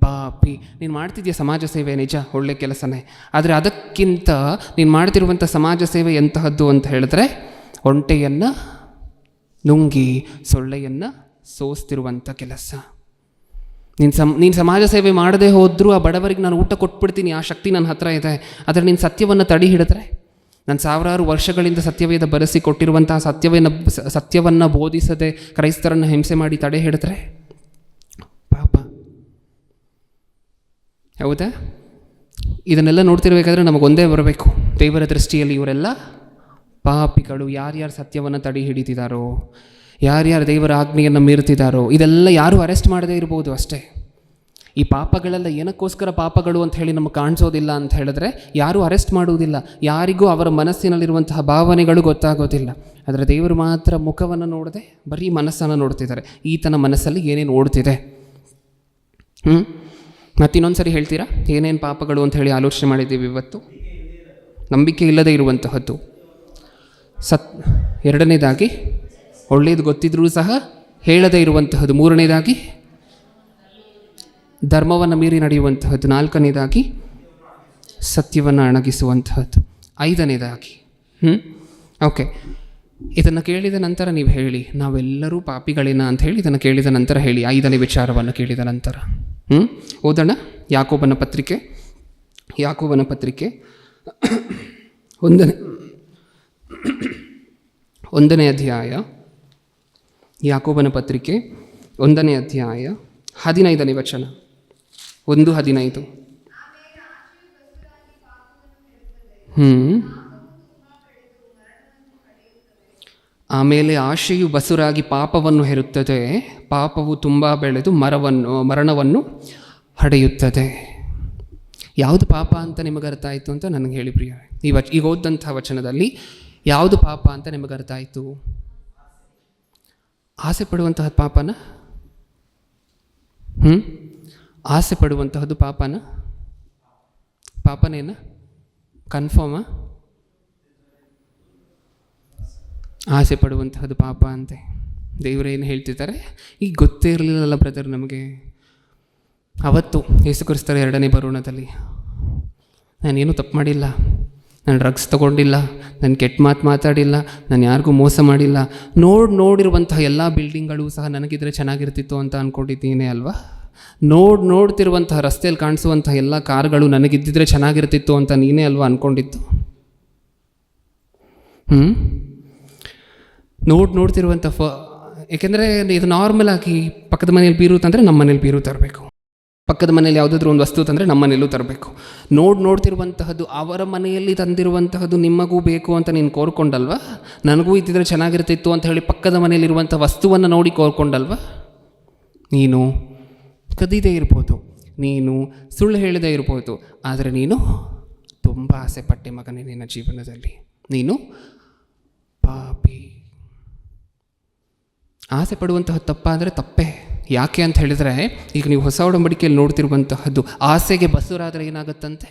ಪಾಪಿ. ನೀನು ಮಾಡ್ತಿದ್ಯಾ ಸಮಾಜ ಸೇವೆ, ನಿಜ, ಒಳ್ಳೆ ಕೆಲಸನೇ. ಆದರೆ ಅದಕ್ಕಿಂತ ನೀನು ಮಾಡ್ತಿರುವಂಥ ಸಮಾಜ ಸೇವೆ ಎಂತಹದ್ದು ಅಂತ ಹೇಳಿದ್ರೆ, ಒಂಟೆಯನ್ನು ನುಂಗಿ ಸೊಳ್ಳೆಯನ್ನು ಸೋಸ್ತಿರುವಂಥ ಕೆಲಸ. ನೀನು ಸಮಾಜ ಸೇವೆ ಮಾಡದೇ ಹೋದರೂ ಆ ಬಡವರಿಗೆ ನಾನು ಊಟ ಕೊಟ್ಬಿಡ್ತೀನಿ, ಆ ಶಕ್ತಿ ನನ್ನ ಹತ್ರ ಇದೆ. ಆದರೆ ನೀನು ಸತ್ಯವನ್ನು ತಡೆ ಹಿಡಿದ್ರೆ, ನಾನು ಸಾವಿರಾರು ವರ್ಷಗಳಿಂದ ಸತ್ಯವೇದ ಬರೆಸಿ ಕೊಟ್ಟಿರುವಂತಹ ಸತ್ಯವನ್ನು ಬೋಧಿಸದೆ ಕ್ರೈಸ್ತರನ್ನು ಹಿಂಸೆ ಮಾಡಿ ತಡೆ ಹಿಡಿದ್ರೆ ಪಾಪ. ಹೌದಾ? ಇದನ್ನೆಲ್ಲ ನೋಡ್ತಿರ್ಬೇಕಾದ್ರೆ ನಮಗೊಂದೇ ಬರಬೇಕು, ದೇವರ ದೃಷ್ಟಿಯಲ್ಲಿ ಇವರೆಲ್ಲ ಪಾಪಿಗಳು. ಯಾರ್ಯಾರು ಸತ್ಯವನ್ನು ತಡೆ ಹಿಡಿತಿದ್ದಾರೋ, ಯಾರ್ಯಾರು ದೇವರ ಆಜ್ಞೆಯನ್ನು ಮೀರ್ತಿದ್ದಾರೋ, ಇದೆಲ್ಲ ಯಾರೂ ಅರೆಸ್ಟ್ ಮಾಡದೇ ಇರ್ಬೋದು ಅಷ್ಟೇ. ಈ ಪಾಪಗಳೆಲ್ಲ ಏನಕ್ಕೋಸ್ಕರ ಪಾಪಗಳು ಅಂತ ಹೇಳಿ ನಮಗೆ ಕಾಣಿಸೋದಿಲ್ಲ ಅಂತ ಹೇಳಿದ್ರೆ, ಯಾರೂ ಅರೆಸ್ಟ್ ಮಾಡುವುದಿಲ್ಲ, ಯಾರಿಗೂ ಅವರ ಮನಸ್ಸಿನಲ್ಲಿರುವಂತಹ ಭಾವನೆಗಳು ಗೊತ್ತಾಗೋದಿಲ್ಲ. ಆದರೆ ದೇವರು ಮಾತ್ರ ಮುಖವನ್ನು ನೋಡದೆ ಬರೀ ಮನಸ್ಸನ್ನು ನೋಡ್ತಿದ್ದಾರೆ. ಈತನ ಮನಸ್ಸಲ್ಲಿ ಏನೇನು ಓಡ್ತಿದೆ. ಮತ್ತಿನ್ನೊಂದು ಸರಿ ಹೇಳ್ತೀರಾ ಏನೇನು ಪಾಪಗಳು ಅಂತ ಹೇಳಿ ಆಲೋಚನೆ ಮಾಡಿದ್ದೀವಿ ಇವತ್ತು? ನಂಬಿಕೆ ಇಲ್ಲದೆ ಇರುವಂತಹದ್ದು. ಎರಡನೇದಾಗಿ ಒಳ್ಳೆಯದು ಗೊತ್ತಿದ್ರೂ ಸಹ ಹೇಳದೇ ಇರುವಂತಹದ್ದು. ಮೂರನೇದಾಗಿ ಧರ್ಮವನ್ನು ಮೀರಿ ನಡೆಯುವಂತಹದ್ದು. ನಾಲ್ಕನೇದಾಗಿ ಸತ್ಯವನ್ನು ಅಣಗಿಸುವಂತಹದ್ದು. ಐದನೇದಾಗಿ ಓಕೆ, ಇದನ್ನು ಕೇಳಿದ ನಂತರ ನೀವು ಹೇಳಿ ನಾವೆಲ್ಲರೂ ಪಾಪಿಗಳೇನ ಅಂತ ಹೇಳಿ ಇದನ್ನು ಕೇಳಿದ ನಂತರ ಹೇಳಿ. ಐದನೇ ವಿಚಾರವನ್ನು ಕೇಳಿದ ನಂತರ ಓದೋಣ. ಯಾಕೋಬನ ಪತ್ರಿಕೆ 1ನೇ ಅಧ್ಯಾಯ. ಯಾಕೋಬನ ಪತ್ರಿಕೆ 1ನೇ ಅಧ್ಯಾಯ 15ನೇ ವಚನ. 1:15. ಆಮೇಲೆ ಆಶೆಯು ಬಸುರಾಗಿ ಪಾಪವನ್ನು ಹೆರುತ್ತದೆ, ಪಾಪವು ತುಂಬ ಬೆಳೆದು ಮರಣವನ್ನು ಹಡೆಯುತ್ತದೆ. ಯಾವುದು ಪಾಪ ಅಂತ ನಿಮಗೆ ಅರ್ಥ ಆಯಿತು ಅಂತ ನನಗೆ ಹೇಳಿ ಪ್ರಿಯ. ಈಗ ಓದಂಥ ವಚನದಲ್ಲಿ ಯಾವುದು ಪಾಪ ಅಂತ ನಿಮಗೆ ಅರ್ಥ ಆಯಿತು? ಆಸೆ ಪಡುವಂತಹ ಪಾಪನ? ಆಸೆ ಪಡುವಂತಹದ್ದು ಪಾಪನ? ಪಾಪನೇನ? ಕನ್ಫರ್ಮಾ? ಆಸೆ ಪಡುವಂತಹದ್ದು ಪಾಪ ಅಂತೆ. ದೇವರೇನು ಹೇಳ್ತಿದ್ದಾರೆ? ಈಗ ಗೊತ್ತೇ ಇರಲಿಲ್ಲಲ್ಲ ಬ್ರದರ್ ನಮಗೆ. ಅವತ್ತು ಯೇಸು ಕ್ರಿಸ್ತರ 2ನೇ ಬರೋಣದಲ್ಲಿ ನಾನೇನು ತಪ್ಪು ಮಾಡಿಲ್ಲ, ನಾನು ಡ್ರಗ್ಸ್ ತೊಗೊಂಡಿಲ್ಲ, ನಾನು ಕೆಟ್ಟ ಮಾತಾಡಿಲ್ಲ, ನಾನು ಯಾರಿಗೂ ಮೋಸ ಮಾಡಿಲ್ಲ, ನೋಡಿರುವಂತಹ ಎಲ್ಲ ಬಿಲ್ಡಿಂಗ್ಗಳು ಸಹ ನನಗಿದ್ರೆ ಚೆನ್ನಾಗಿರ್ತಿತ್ತು ಅಂತ ಅಂದ್ಕೊಂಡಿದ್ದೀನಿ ಅಲ್ವಾ? ನೋಡ್ತಿರುವಂತಹ ರಸ್ತೆಯಲ್ಲಿ ಕಾಣಿಸುವಂತಹ ಎಲ್ಲ ಕಾರ್ಗಳು ನನಗಿದ್ದಿದ್ರೆ ಚೆನ್ನಾಗಿರ್ತಿತ್ತು ಅಂತ ನೀನೇ ಅಲ್ವಾ ಅಂದ್ಕೊಂಡಿತ್ತು? ನೋಡ್ತಿರುವಂಥ ಏಕೆಂದರೆ ಇದು ನಾರ್ಮಲ್ ಆಗಿ ಪಕ್ಕದ ಮನೇಲಿ ಬೀರು ತಂದರೆ ನಮ್ಮ ಮನೇಲಿ ಬೀರು ತರಬೇಕು, ಪಕ್ಕದ ಮನೇಲಿ ಯಾವುದಾದ್ರೂ ಒಂದು ವಸ್ತು ತಂದರೆ ನಮ್ಮ ಮನೇಲೂ ತರಬೇಕು. ನೋಡ್ತಿರುವಂತಹದ್ದು ಅವರ ಮನೆಯಲ್ಲಿ ತಂದಿರುವಂತಹದ್ದು ನಿಮಗೂ ಬೇಕು ಅಂತ ನೀನು ಕೋರ್ಕೊಂಡಲ್ವ? ನನಗೂ ಇದ್ದಿದ್ರೆ ಚೆನ್ನಾಗಿರ್ತಿತ್ತು ಅಂತ ಹೇಳಿ ಪಕ್ಕದ ಮನೆಯಲ್ಲಿರುವಂಥ ವಸ್ತುವನ್ನು ನೋಡಿ ಕೋರ್ಕೊಂಡಲ್ವ? ನೀನು ಕದಿದೇ ಇರ್ಬೋದು, ನೀನು ಸುಳ್ಳು ಹೇಳದೇ ಇರ್ಬೋದು, ಆದರೆ ನೀನು ತುಂಬ ಆಸೆ ಪಟ್ಟೆ ಮಗನೇ. ನಿನ್ನ ಜೀವನದಲ್ಲಿ ನೀನು ಪಾಪಿ. ಆಸೆ ಪಡುವಂತಹ ತಪ್ಪಾದರೆ ತಪ್ಪೇ. ಯಾಕೆ ಅಂತ ಹೇಳಿದರೆ, ಈಗ ನೀವು ಹೊಸ ಒಡಂಬಡಿಕೆಯಲ್ಲಿ ನೋಡ್ತಿರುವಂತಹದ್ದು ಆಸೆಗೆ ಬಸುರಾದರೆ ಏನಾಗುತ್ತಂತೆ?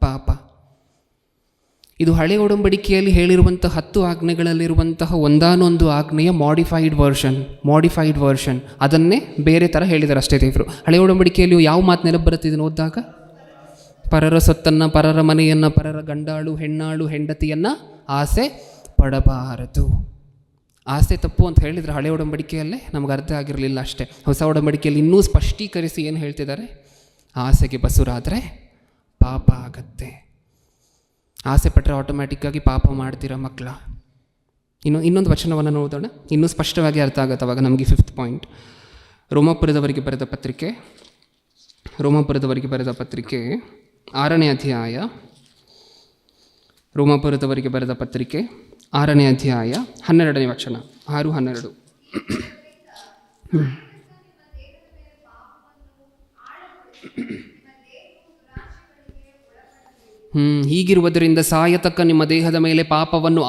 ಪಾಪ. ಇದು ಹಳೆ ಒಡಂಬಡಿಕೆಯಲ್ಲಿ ಹೇಳಿರುವಂಥ 10 ಆಜ್ಞೆಗಳಲ್ಲಿರುವಂತಹ ಒಂದಾನೊಂದು ಆಜ್ಞೆಯ ಮಾಡಿಫೈಡ್ ವರ್ಷನ್ ಅದನ್ನೇ ಬೇರೆ ಥರ ಹೇಳಿದ್ದಾರೆ ಅಷ್ಟೇ ದೇವರು. ಹಳೆ ಒಡಂಬಡಿಕೆಯಲ್ಲಿ ಯಾವ ಮಾತು ನೆನಪು ಬರುತ್ತಿದೆ ಓದಿದಾಗ? ಪರರ ಸೊತ್ತನ್ನು, ಪರರ ಮನೆಯನ್ನು, ಪರರ ಗಂಡಾಳು ಹೆಣ್ಣಾಳು ಹೆಂಡತಿಯನ್ನು ಆಸೆ ಪಡಬಾರದು. ಆಸೆ ತಪ್ಪು ಅಂತ ಹೇಳಿದರೆ ಹಳೆ ಒಡಂಬಡಿಕೆಯಲ್ಲೇ ನಮ್ಗೆ ಅರ್ಥ ಆಗಿರಲಿಲ್ಲ ಅಷ್ಟೇ. ಹೊಸ ಒಡಂಬಡಿಕೆಯಲ್ಲಿ ಇನ್ನೂ ಸ್ಪಷ್ಟೀಕರಿಸಿ ಏನು ಹೇಳ್ತಿದ್ದಾರೆ? ಆಸೆಗೆ ಬಸುರಾದರೆ ಪಾಪ ಆಗತ್ತೆ. ಆಸೆ ಪಟ್ಟರೆ ಆಟೋಮ್ಯಾಟಿಕ್ಕಾಗಿ ಪಾಪ ಮಾಡ್ತೀರ ಮಕ್ಕಳ. ಇನ್ನೊಂದು ವಚನವನ್ನು ನೋಡೋಣ, ಇನ್ನೂ ಸ್ಪಷ್ಟವಾಗಿ ಅರ್ಥ ಆಗುತ್ತೆ ಅವಾಗ ನಮಗೆ. 5th ಪಾಯಿಂಟ್, ರೋಮಾಪುರದವರಿಗೆ ಬರೆದ ಪತ್ರಿಕೆ 6ನೇ ಅಧ್ಯಾಯ. ರೋಮಾಪುರದವರಿಗೆ ಬರೆದ ಪತ್ರಿಕೆ 6ನೇ ಅಧ್ಯಾಯ 12ನೇ ವಚನ, 6:12. ಹೀಗಿರುವುದರಿಂದ ಸಾಯತಕ್ಕ ನಿಮ್ಮ ದೇಹದ ಮೇಲೆ ಪಾಪವನ್ನು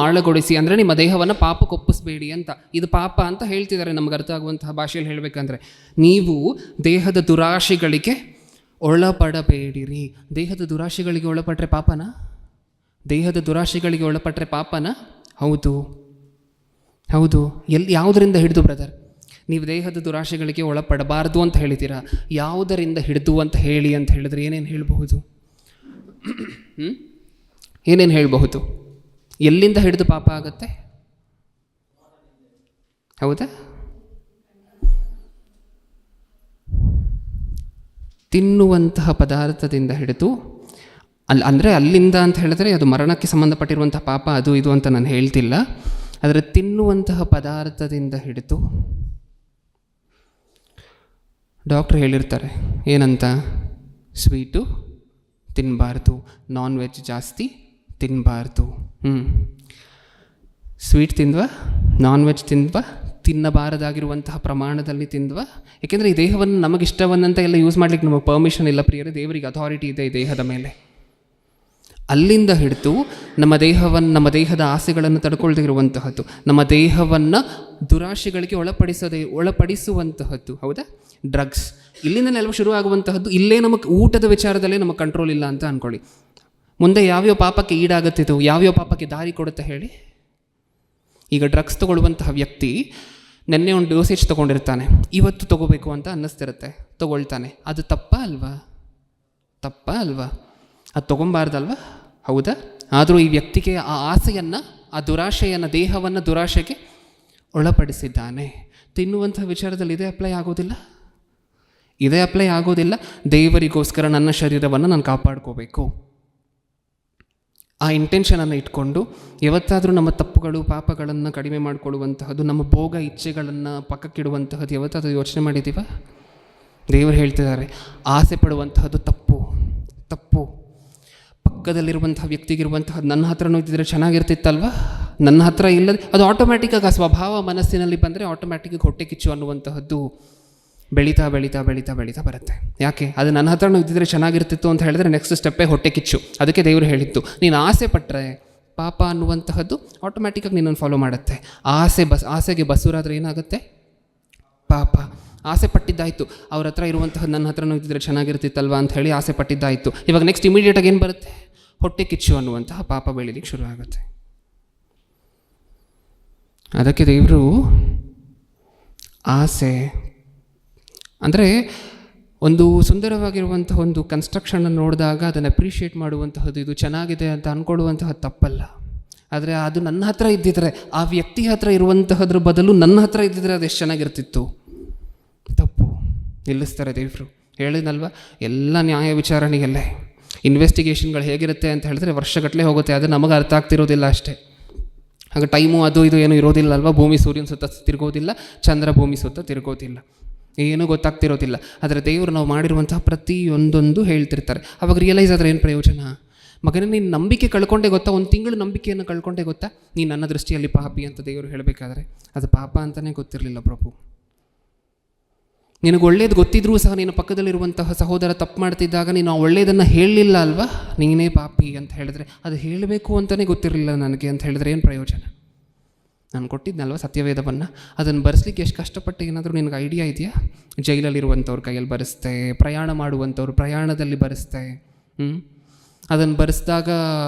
ಆಳಗೊಡಿಸಿ ಅಂದರೆ ನಿಮ್ಮ ದೇಹವನ್ನು ಪಾಪಕ್ಕೊಪ್ಪಿಸಬೇಡಿ ಅಂತ. ಇದು ಪಾಪ ಅಂತ ಹೇಳ್ತಿದ್ದಾರೆ ನಮ್ಗೆ ಅರ್ಥ ಆಗುವಂತಹ ಭಾಷೆಯಲ್ಲಿ ಹೇಳಬೇಕಂದ್ರೆ. ನೀವು ದೇಹದ ದುರಾಶೆಗಳಿಗೆ ಒಳಪಡಬೇಡಿರಿ. ದೇಹದ ದುರಾಶೆಗಳಿಗೆ ಒಳಪಟ್ಟರೆ ಪಾಪನ? ದೇಹದ ದುರಾಶೆಗಳಿಗೆ ಒಳಪಟ್ಟರೆ ಪಾಪನ? ಹೌದು. ಯಾವುದರಿಂದ ಹಿಡಿದು ಬ್ರದರ್ ನೀವು ದೇಹದ ದುರಾಶೆಗಳಿಗೆ ಒಳಪಡಬಾರ್ದು ಅಂತ ಹೇಳಿದ್ದೀರಾ? ಯಾವುದರಿಂದ ಹಿಡಿದು ಅಂತ ಹೇಳಿ ಅಂತ ಹೇಳಿದ್ರೆ ಏನೇನು ಹೇಳಬಹುದು? ಏನೇನು ಹೇಳಬಹುದು? ಎಲ್ಲಿಂದ ಹಿಡಿದು ಪಾಪ ಆಗತ್ತೆ? ಹೌದಾ? ತಿನ್ನುವಂತಹ ಪದಾರ್ಥದಿಂದ ಹಿಡಿದು ಅಂದರೆ ಅಲ್ಲಿಂದ ಅಂತ ಹೇಳಿದ್ರೆ ಅದು ಮರಣಕ್ಕೆ ಸಂಬಂಧಪಟ್ಟಿರುವಂತಹ ಪಾಪ ಅದು ಇದು ಅಂತ ನಾನು ಹೇಳ್ತಿಲ್ಲ. ಆದರೆ ತಿನ್ನುವಂತಹ ಪದಾರ್ಥದಿಂದ ಹಿಡಿದು ಡಾಕ್ಟ್ರ್ ಹೇಳಿರ್ತಾರೆ ಏನಂತ? ಸ್ವೀಟು ತಿನ್ನಬಾರ್ದು, ನಾನ್ ವೆಜ್ ಜಾಸ್ತಿ ತಿನ್ನಬಾರ್ದು. ಸ್ವೀಟ್ ತಿಂದ್ವಾ, ನಾನ್ ವೆಜ್ ತಿಂದ್ವಾ, ತಿನ್ನಬಾರದಾಗಿರುವಂತಹ ಪ್ರಮಾಣದಲ್ಲಿ ತಿಂದ್ವಾ? ಏಕೆಂದರೆ ಈ ದೇಹವನ್ನು ನಮಗಿಷ್ಟವನ್ನಂತ ಎಲ್ಲ ಯೂಸ್ ಮಾಡಲಿಕ್ಕೆ ನಮಗೆ ಪರ್ಮಿಷನ್ ಇಲ್ಲ ಪ್ರಿಯರೇ. ದೇವರಿಗೆ ಅಥಾರಿಟಿ ಇದೆ ಈ ದೇಹದ ಮೇಲೆ. ಅಲ್ಲಿಂದ ಹಿಡಿದು ನಮ್ಮ ದೇಹದ ಆಸೆಗಳನ್ನು ತಡ್ಕೊಳ್ದೇ ಇರುವಂತಹದ್ದು, ನಮ್ಮ ದೇಹವನ್ನು ದುರಾಶೆಗಳಿಗೆ ಒಳಪಡಿಸುವಂತಹದ್ದು. ಹೌದಾ? ಡ್ರಗ್ಸ್ ಇಲ್ಲಿಂದ ನೆಲವು ಶುರುವಾಗುವಂತಹದ್ದು. ಇಲ್ಲೇ ನಮಗೆ ಊಟದ ವಿಚಾರದಲ್ಲೇ ನಮಗೆ ಕಂಟ್ರೋಲ್ ಇಲ್ಲ ಅಂತ ಅಂದ್ಕೊಳ್ಳಿ. ಮುಂದೆ ಯಾವ್ಯಾವ ಪಾಪಕ್ಕೆ ಈಡಾಗುತ್ತಿದ್ದು, ಯಾವ್ಯಾವ ಪಾಪಕ್ಕೆ ದಾರಿ ಕೊಡುತ್ತೆ ಹೇಳಿ? ಈಗ ಡ್ರಗ್ಸ್ ತೊಗೊಳ್ಳುವಂತಹ ವ್ಯಕ್ತಿ ನೆನ್ನೆ ಒಂದು ಡೋಸೇಜ್ ತೊಗೊಂಡಿರ್ತಾನೆ, ಇವತ್ತು ತೊಗೋಬೇಕು ಅಂತ ಅನ್ನಿಸ್ತಿರುತ್ತೆ, ತೊಗೊಳ್ತಾನೆ. ಅದು ತಪ್ಪಾ ಅಲ್ವಾ? ಅದು ತೊಗೊಬಾರ್ದಲ್ವಾ? ಹೌದಾ? ಆದರೂ ಈ ವ್ಯಕ್ತಿಗೆ ಆ ಆಸೆಯನ್ನು, ಆ ದುರಾಶೆಯನ್ನು, ದೇಹವನ್ನು ದುರಾಶೆಗೆ ಒಳಪಡಿಸಿದ್ದಾನೆ. ತಿನ್ನುವಂಥ ವಿಚಾರದಲ್ಲಿ ಇದೇ ಅಪ್ಲೈ ಆಗೋದಿಲ್ಲ. ದೇವರಿಗೋಸ್ಕರ ನನ್ನ ಶರೀರವನ್ನು ನಾನು ಕಾಪಾಡ್ಕೋಬೇಕು, ಆ ಇಂಟೆನ್ಷನನ್ನು ಇಟ್ಕೊಂಡು ಯಾವತ್ತಾದರೂ ನಮ್ಮ ತಪ್ಪುಗಳು ಪಾಪಗಳನ್ನು ಕಡಿಮೆ ಮಾಡಿಕೊಳ್ಳುವಂತಹದ್ದು, ನಮ್ಮ ಭೋಗ ಇಚ್ಛೆಗಳನ್ನು ಪಕ್ಕಕ್ಕಿಡುವಂತಹದ್ದು ಯಾವತ್ತಾದರೂ ಯೋಚನೆ ಮಾಡಿದ್ದೀವ? ದೇವರು ಹೇಳ್ತಿದ್ದಾರೆ ಆಸೆ ಪಡುವಂತಹದ್ದು ತಪ್ಪು. ಪಕ್ಕದಲ್ಲಿರುವಂತಹ ವ್ಯಕ್ತಿಗಿರುವಂತಹ ನನ್ನ ಹತ್ರನೂ ಇದ್ದಿದ್ರೆ ಚೆನ್ನಾಗಿರ್ತಿತ್ತಲ್ವ, ನನ್ನ ಹತ್ರ ಇಲ್ಲದೆ ಅದು ಆಟೋಮ್ಯಾಟಿಕ್ಕಾಗಿ ಆ ಸ್ವಭಾವ ಮನಸ್ಸಿನಲ್ಲಿ ಬಂದರೆ ಆಟೋಮ್ಯಾಟಿಕ್ಕಾಗಿ ಹೊಟ್ಟೆ ಕಿಚ್ಚು ಅನ್ನುವಂತಹದ್ದು ಬೆಳೀತಾ ಬೆಳೀತಾ ಬೆಳೀತಾ ಬೆಳೀತಾ ಬರುತ್ತೆ. ಯಾಕೆ? ಅದು ನನ್ನ ಹತ್ರನೂ ಇದ್ದಿದ್ರೆ ಚೆನ್ನಾಗಿರ್ತಿತ್ತು ಅಂತ ಹೇಳಿದ್ರೆ ನೆಕ್ಸ್ಟ್ ಸ್ಟೆಪ್ಪೇ ಹೊಟ್ಟೆ ಕಿಚ್ಚು. ಅದಕ್ಕೆ ದೇವರು ಹೇಳಿತ್ತು, ನೀನು ಆಸೆ ಪಟ್ಟರೆ ಪಾಪ ಅನ್ನುವಂತಹದ್ದು ಆಟೋಮ್ಯಾಟಿಕ್ಕಾಗಿ ನಿನ್ನನ್ನು ಫಾಲೋ ಮಾಡುತ್ತೆ. ಆಸೆಗೆ ಬಸುರಾದರೆ ಏನಾಗುತ್ತೆ? ಪಾಪ. ಆಸೆ ಪಟ್ಟಿದ್ದಾಯಿತು, ಅವ್ರ ಹತ್ರ ಇರುವಂತಹ ನನ್ನ ಹತ್ರನೂ ಇದ್ದಿದ್ರೆ ಚೆನ್ನಾಗಿರ್ತಿತ್ತಲ್ವ ಅಂತ ಹೇಳಿ ಆಸೆ ಪಟ್ಟಿದ್ದಾಯಿತು. ಇವಾಗ ನೆಕ್ಸ್ಟ್ ಇಮಿಡಿಯೇಟಾಗಿ ಏನು ಬರುತ್ತೆ? ಹೊಟ್ಟೆ ಕಿಚ್ಚು ಅನ್ನುವಂತಹ ಪಾಪ ಬೆಳೀಲಿಕ್ಕೆ ಶುರು ಆಗುತ್ತೆ. ಅದಕ್ಕೆ ದೇವರು ಆಸೆ ಅಂದರೆ ಒಂದು ಸುಂದರವಾಗಿರುವಂತಹ ಒಂದು ಕನ್ಸ್ಟ್ರಕ್ಷನನ್ನು ನೋಡಿದಾಗ ಅದನ್ನು ಅಪ್ರಿಷಿಯೇಟ್ ಮಾಡುವಂತಹದ್ದು, ಇದು ಚೆನ್ನಾಗಿದೆ ಅಂತ ಅಂದ್ಕೊಳ್ಳುವಂತಹ ತಪ್ಪಲ್ಲ. ಆದರೆ ಅದು ನನ್ನ ಹತ್ರ ಇದ್ದಿದ್ರೆ, ಆ ವ್ಯಕ್ತಿ ಹತ್ರ ಇರುವಂತಹದ್ರ ಬದಲು ನನ್ನ ಹತ್ರ ಇದ್ದಿದ್ರೆ ಅದು ಎಷ್ಟು ಚೆನ್ನಾಗಿರ್ತಿತ್ತು. ತಪ್ಪು. ನಿಲ್ಲಿಸ್ತಾರೆ ದೇವರು. ಹೇಳಿದ್ನಲ್ವ, ಎಲ್ಲ ನ್ಯಾಯ ವಿಚಾರಣೆಯಲ್ಲೇ ಇನ್ವೆಸ್ಟಿಗೇಷನ್ಗಳು ಹೇಗಿರುತ್ತೆ ಅಂತ ಹೇಳಿದ್ರೆ ವರ್ಷಗಟ್ಟಲೆ ಹೋಗುತ್ತೆ. ಅದು ನಮಗೆ ಅರ್ಥ ಆಗ್ತಿರೋದಿಲ್ಲ ಅಷ್ಟೇ. ಆಗ ಟೈಮು ಅದು ಇದು ಏನೂ ಇರೋದಿಲ್ಲ ಅಲ್ವ. ಭೂಮಿ ಸೂರ್ಯನ ಸುತ್ತ ತಿರುಗೋದಿಲ್ಲ, ಚಂದ್ರ ಭೂಮಿ ಸುತ್ತ ತಿರುಗೋದಿಲ್ಲ, ಏನೂ ಗೊತ್ತಾಗ್ತಿರೋದಿಲ್ಲ. ಆದರೆ ದೇವರು ನಾವು ಮಾಡಿರುವಂತಹ ಪ್ರತಿಯೊಂದೊಂದು ಹೇಳ್ತಿರ್ತಾರೆ. ಅವಾಗ ರಿಯಲೈಸ್ ಆದರೆ ಏನು ಪ್ರಯೋಜನ? ಮಗನೇ, ನೀನು ನಂಬಿಕೆ ಕಳ್ಕೊಂಡೆ ಗೊತ್ತಾ? ಒಂದು ತಿಂಗಳು ನಂಬಿಕೆಯನ್ನು ಕಳ್ಕೊಂಡೆ ಗೊತ್ತಾ? ನೀನು ನನ್ನ ದೃಷ್ಟಿಯಲ್ಲಿ ಪಾಪಿ ಅಂತ ದೇವರು ಹೇಳಬೇಕಾದ್ರೆ ಅದು ಪಾಪ ಅಂತಲೇ ಗೊತ್ತಿರಲಿಲ್ಲ ಪ್ರಭು. ನಿನಗೆ ಒಳ್ಳೇದು ಗೊತ್ತಿದ್ರೂ ಸಹ ನೀನು ಪಕ್ಕದಲ್ಲಿರುವಂತಹ ಸಹೋದರ ತಪ್ಪು ಮಾಡ್ತಿದ್ದಾಗ ನೀನು ಆ ಒಳ್ಳೆಯದನ್ನು ಹೇಳಲಿಲ್ಲ ಅಲ್ವಾ, ನೀನೇ ಪಾಪಿ ಅಂತ ಹೇಳಿದ್ರೆ ಅದು ಹೇಳಬೇಕು ಅಂತಲೇ ಗೊತ್ತಿರಲಿಲ್ಲ ನನಗೆ ಅಂತ ಹೇಳಿದ್ರೆ ಏನು ಪ್ರಯೋಜನ? ನಾನು ಕೊಟ್ಟಿದ್ನಲ್ವ ಸತ್ಯವೇದವನ್ನು, ಅದನ್ನು ಬರೆಸ್ಲಿಕ್ಕೆ ಎಷ್ಟು ಕಷ್ಟಪಟ್ಟು ಏನಾದರೂ ನಿನಗೆ ಐಡಿಯಾ ಇದೆಯಾ? ಜೈಲಲ್ಲಿರುವಂಥವ್ರ ಕೈಯಲ್ಲಿ ಬರೆಸ್ತೆ, ಪ್ರಯಾಣ ಮಾಡುವಂಥವ್ರು ಪ್ರಯಾಣದಲ್ಲಿ ಬರೆಸ್ತೆ. ಅದನ್ನು ಬರೆಸಿದಾಗ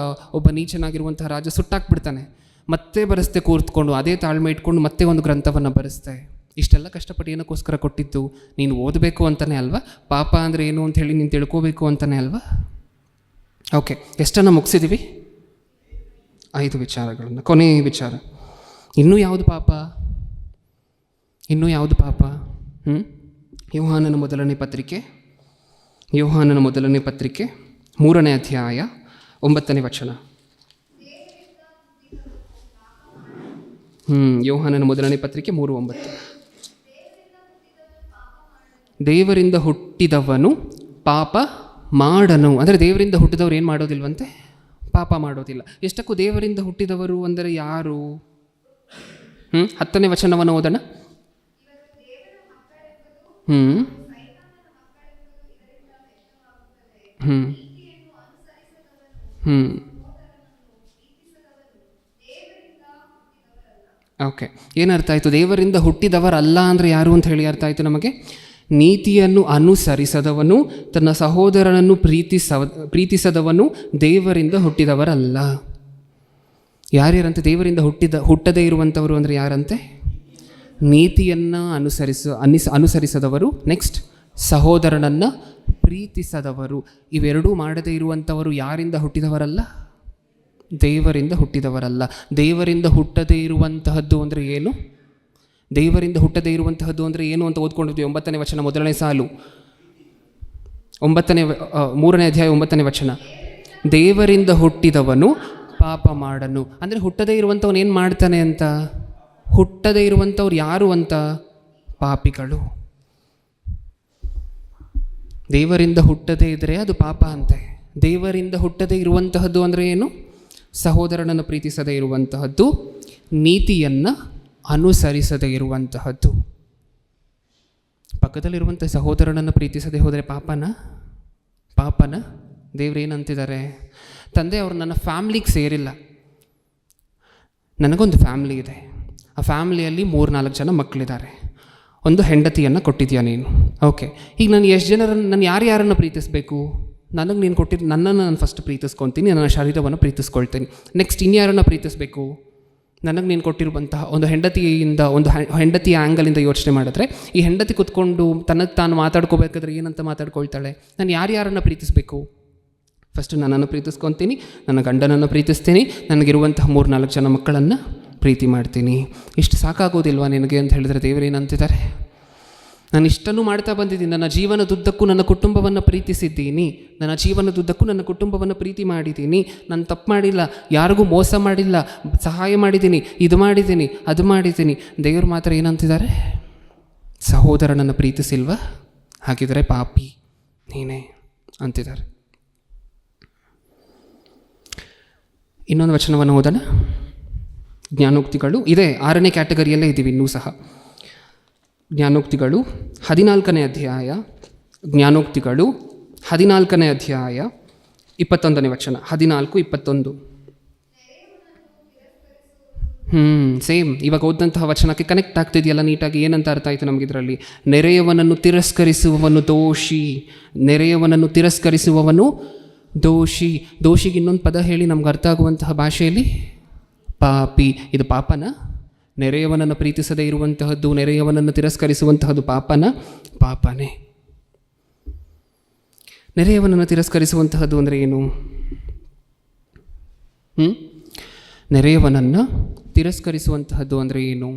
ಒಬ್ಬ ನೀಚನಾಗಿರುವಂತಹ ರಾಜ ಸುಟ್ಟಾಕ್ಬಿಡ್ತಾನೆ. ಮತ್ತೆ ಬರೆಸ್ತೆ ಕೂತ್ಕೊಂಡು, ಅದೇ ತಾಳ್ಮೆ ಇಟ್ಕೊಂಡು ಮತ್ತೆ ಒಂದು ಗ್ರಂಥವನ್ನು ಬರೆಸ್ತೆ. ಇಷ್ಟೆಲ್ಲ ಕಷ್ಟಪಟ್ಟು ಏನಕ್ಕೋಸ್ಕರ ಕೊಟ್ಟಿದ್ದು? ನೀನು ಓದಬೇಕು ಅಂತಲೇ ಅಲ್ವಾ? ಪಾಪ ಅಂದರೆ ಏನು ಅಂತ ಹೇಳಿ ನೀನು ತಿಳ್ಕೋಬೇಕು ಅಂತಲೇ ಅಲ್ವಾ? ಓಕೆ, ಎಷ್ಟನ್ನು ಮುಗಿಸಿದ್ದೀವಿ? 5 ವಿಚಾರಗಳನ್ನು. ಕೊನೆಯ ವಿಚಾರ, ಇನ್ನೂ ಯಾವುದು ಪಾಪ? ಇನ್ನೂ ಯಾವುದು ಪಾಪ? ಯೋಹಾನನ ಮೊದಲನೇ ಪತ್ರಿಕೆ 3ನೇ ಅಧ್ಯಾಯ 9ನೇ ವಚನ. ಯೋಹಾನನ ಮೊದಲನೇ ಪತ್ರಿಕೆ 3:9. ದೇವರಿಂದ ಹುಟ್ಟಿದವನು ಪಾಪ ಮಾಡನು. ಅಂದರೆ ದೇವರಿಂದ ಹುಟ್ಟಿದವರು ಏನು ಮಾಡೋದಿಲ್ವಂತೆ? ಪಾಪ ಮಾಡೋದಿಲ್ಲ. ಎಷ್ಟಕ್ಕೂ ದೇವರಿಂದ ಹುಟ್ಟಿದವರು ಅಂದರೆ ಯಾರು? 10ನೇ ವಚನವನ್ನು ಓದೋಣ. ಓಕೆ, ಏನರ್ಥ ಆಯಿತು? ದೇವರಿಂದ ಹುಟ್ಟಿದವರಲ್ಲ ಅಂದರೆ ಯಾರು ಅಂತ ಹೇಳಿ ಅರ್ಥ ಆಯಿತು ನಮಗೆ. ನೀತಿಯನ್ನು ಅನುಸರಿಸದವನು, ತನ್ನ ಸಹೋದರನನ್ನು ಪ್ರೀತಿಸದವನು ದೇವರಿಂದ ಹುಟ್ಟಿದವರಲ್ಲ. ಯಾರ್ಯಾರಂತೆ ದೇವರಿಂದ ಹುಟ್ಟದೇ ಇರುವಂಥವರು ಅಂದರೆ ಯಾರಂತೆ? ನೀತಿಯನ್ನು ಅನುಸರಿಸದವರು, ನೆಕ್ಸ್ಟ್ ಸಹೋದರನನ್ನು ಪ್ರೀತಿಸದವರು. ಇವೆರಡೂ ಮಾಡದೇ ಇರುವಂಥವರು ಯಾರಿಂದ ಹುಟ್ಟಿದವರಲ್ಲ? ದೇವರಿಂದ ಹುಟ್ಟಿದವರಲ್ಲ. ದೇವರಿಂದ ಹುಟ್ಟದೇ ಇರುವಂತಹದ್ದು ಅಂದರೆ ಏನು? ದೇವರಿಂದ ಹುಟ್ಟದೇ ಇರುವಂತಹದ್ದು ಅಂದರೆ ಏನು ಅಂತ ಓದ್ಕೊಂಡಿದ್ವಿ. 9ನೇ ವಚನ, ಮೊದಲನೇ ಸಾಲು, 3ನೇ ಅಧ್ಯಾಯ 9ನೇ ವಚನ. ದೇವರಿಂದ ಹುಟ್ಟಿದವನು ಪಾಪ ಮಾಡನು. ಅಂದರೆ ಹುಟ್ಟದೇ ಇರುವಂಥವನು ಏನು ಮಾಡ್ತಾನೆ ಅಂತ? ಹುಟ್ಟದೇ ಇರುವಂಥವ್ರು ಯಾರು ಅಂತ? ಪಾಪಿಗಳು. ದೇವರಿಂದ ಹುಟ್ಟದೇ ಇದ್ದರೆ ಅದು ಪಾಪ ಅಂತೆ. ದೇವರಿಂದ ಹುಟ್ಟದೇ ಇರುವಂತಹದ್ದು ಅಂದರೆ ಏನು? ಸಹೋದರನನ್ನು ಪ್ರೀತಿಸದೇ ಇರುವಂತಹದ್ದು, ನೀತಿಯನ್ನು ಅನುಸರಿಸದೇ ಇರುವಂತಹದ್ದು. ಪಕ್ಕದಲ್ಲಿರುವಂಥ ಸಹೋದರನನ್ನು ಪ್ರೀತಿಸದೇ ಹೋದರೆ ಪಾಪನ ದೇವ್ರೇನಂತಿದ್ದಾರೆ? ತಂದೆ, ಅವರು ನನ್ನ ಫ್ಯಾಮ್ಲಿಗೆ ಸೇರಿಲ್ಲ. ನನಗೊಂದು ಫ್ಯಾಮ್ಲಿ ಇದೆ. ಆ ಫ್ಯಾಮ್ಲಿಯಲ್ಲಿ 3-4 ಜನ ಮಕ್ಕಳಿದ್ದಾರೆ. ಒಂದು ಹೆಂಡತಿಯನ್ನು ಕೊಟ್ಟಿದ್ಯಾ ನೀನು. ಓಕೆ, ಈಗ ನಾನು ಎಷ್ಟು ಜನರನ್ನು, ನಾನು ಯಾರ್ಯಾರನ್ನು ಪ್ರೀತಿಸಬೇಕು? ನನಗೆ ನೀನು ನನ್ನನ್ನು ನಾನು ಫಸ್ಟ್ ಪ್ರೀತಿಸ್ಕೊತೀನಿ, ನನ್ನ ಶರೀರವನ್ನು ಪ್ರೀತಿಸ್ಕೊಳ್ತೀನಿ. ನೆಕ್ಸ್ಟ್ ಇನ್ಯಾರನ್ನು ಪ್ರೀತಿಸಬೇಕು? ನನಗೆ ನೀನು ಕೊಟ್ಟಿರುವಂತಹ ಒಂದು ಹೆಂಡತಿಯ ಆ್ಯಂಗಲಿಂದ ಯೋಚನೆ ಮಾಡಿದ್ರೆ, ಈ ಹೆಂಡತಿ ಕುತ್ಕೊಂಡು ತನಗೆ ತಾನು ಮಾತಾಡ್ಕೋಬೇಕಾದ್ರೆ ಏನಂತ ಮಾತಾಡ್ಕೊಳ್ತಾಳೆ? ನಾನು ಯಾರ್ಯಾರನ್ನು ಪ್ರೀತಿಸಬೇಕು? ಫಸ್ಟು ನನ್ನನ್ನು ಪ್ರೀತಿಸ್ಕೊತೀನಿ, ನನ್ನ ಗಂಡನನ್ನು ಪ್ರೀತಿಸ್ತೀನಿ, ನನಗಿರುವಂತಹ 3-4 ಜನ ಮಕ್ಕಳನ್ನು ಪ್ರೀತಿ ಮಾಡ್ತೀನಿ. ಇಷ್ಟು ಸಾಕಾಗೋದಿಲ್ವಾ ನಿನಗೆ ಅಂತ ಹೇಳಿದರೆ ದೇವರೇನಂತಿದ್ದಾರೆ? ನಾನು ಇಷ್ಟನ್ನು ಮಾಡ್ತಾ ಬಂದಿದ್ದೀನಿ. ನನ್ನ ಜೀವನದುದ್ದಕ್ಕೂ ನನ್ನ ಕುಟುಂಬವನ್ನು ಪ್ರೀತಿಸಿದ್ದೀನಿ. ನನ್ನ ಜೀವನದುದ್ದಕ್ಕೂ ನನ್ನ ಕುಟುಂಬವನ್ನು ಪ್ರೀತಿ ಮಾಡಿದ್ದೀನಿ. ನಾನು ತಪ್ಪು ಮಾಡಿಲ್ಲ, ಯಾರಿಗೂ ಮೋಸ ಮಾಡಿಲ್ಲ, ಸಹಾಯ ಮಾಡಿದ್ದೀನಿ, ಇದು ಮಾಡಿದ್ದೀನಿ, ಅದು ಮಾಡಿದ್ದೀನಿ. ದೇವರು ಮಾತ್ರ ಏನಂತಿದ್ದಾರೆ? ಸಹೋದರನನ್ನು ಪ್ರೀತಿಸಿಲ್ವ? ಹಾಗಿದ್ರೆ ಪಾಪಿ ನೀನೇ ಅಂತಿದ್ದಾರೆ. ಇನ್ನೊಂದು ವಚನವನ್ನು ಓದೋಣ. ಜ್ಞಾನೋಕ್ತಿಗಳು ಇದೆ, 6ನೇ ಕ್ಯಾಟಗರಿಯಲ್ಲೇ ಇದ್ದೀವಿ ಇನ್ನೂ ಸಹ. ಜ್ಞಾನೋಕ್ತಿಗಳು 14ನೇ ಅಧ್ಯಾಯ, ಜ್ಞಾನೋಕ್ತಿಗಳು 14ನೇ ಅಧ್ಯಾಯ 21ನೇ ವಚನ. 14:21. ಸೇಮ್ ಇವಾಗ ಓದಂತಹ ವಚನಕ್ಕೆ ಕನೆಕ್ಟ್ ಆಗ್ತಿದೆಯಲ್ಲ ನೀಟಾಗಿ. ಏನಂತ ಅರ್ಥ ಆಯಿತು ನಮಗೆ ಇದರಲ್ಲಿ? ನೆರೆಯವನನ್ನು ತಿರಸ್ಕರಿಸುವವನು ದೋಷಿ, ನೆರೆಯವನನ್ನು ತಿರಸ್ಕರಿಸುವವನು ದೋಷಿ. ದೋಷಿಗೆ ಇನ್ನೊಂದು ಪದ ಹೇಳಿ ನಮ್ಗೆ ಅರ್ಥ ಆಗುವಂತಹ ಭಾಷೆಯಲ್ಲಿ, ಪಾಪಿ. ಇದು ಪಾಪನ? ನೆರೆಯವನನ್ನು ಪ್ರೀತಿಸದೇ ಇರುವಂತಹದ್ದು, ನೆರೆಯವನನ್ನು ತಿರಸ್ಕರಿಸುವಂತಹದ್ದು ಪಾಪನೇ. ನೆರೆಯವನನ್ನು ತಿರಸ್ಕರಿಸುವಂತಹದ್ದು ಅಂದರೆ ಏನು? ನೆರೆಯವನನ್ನು ತಿರಸ್ಕರಿಸುವಂತಹದ್ದು ಅಂದರೆ ಏನು?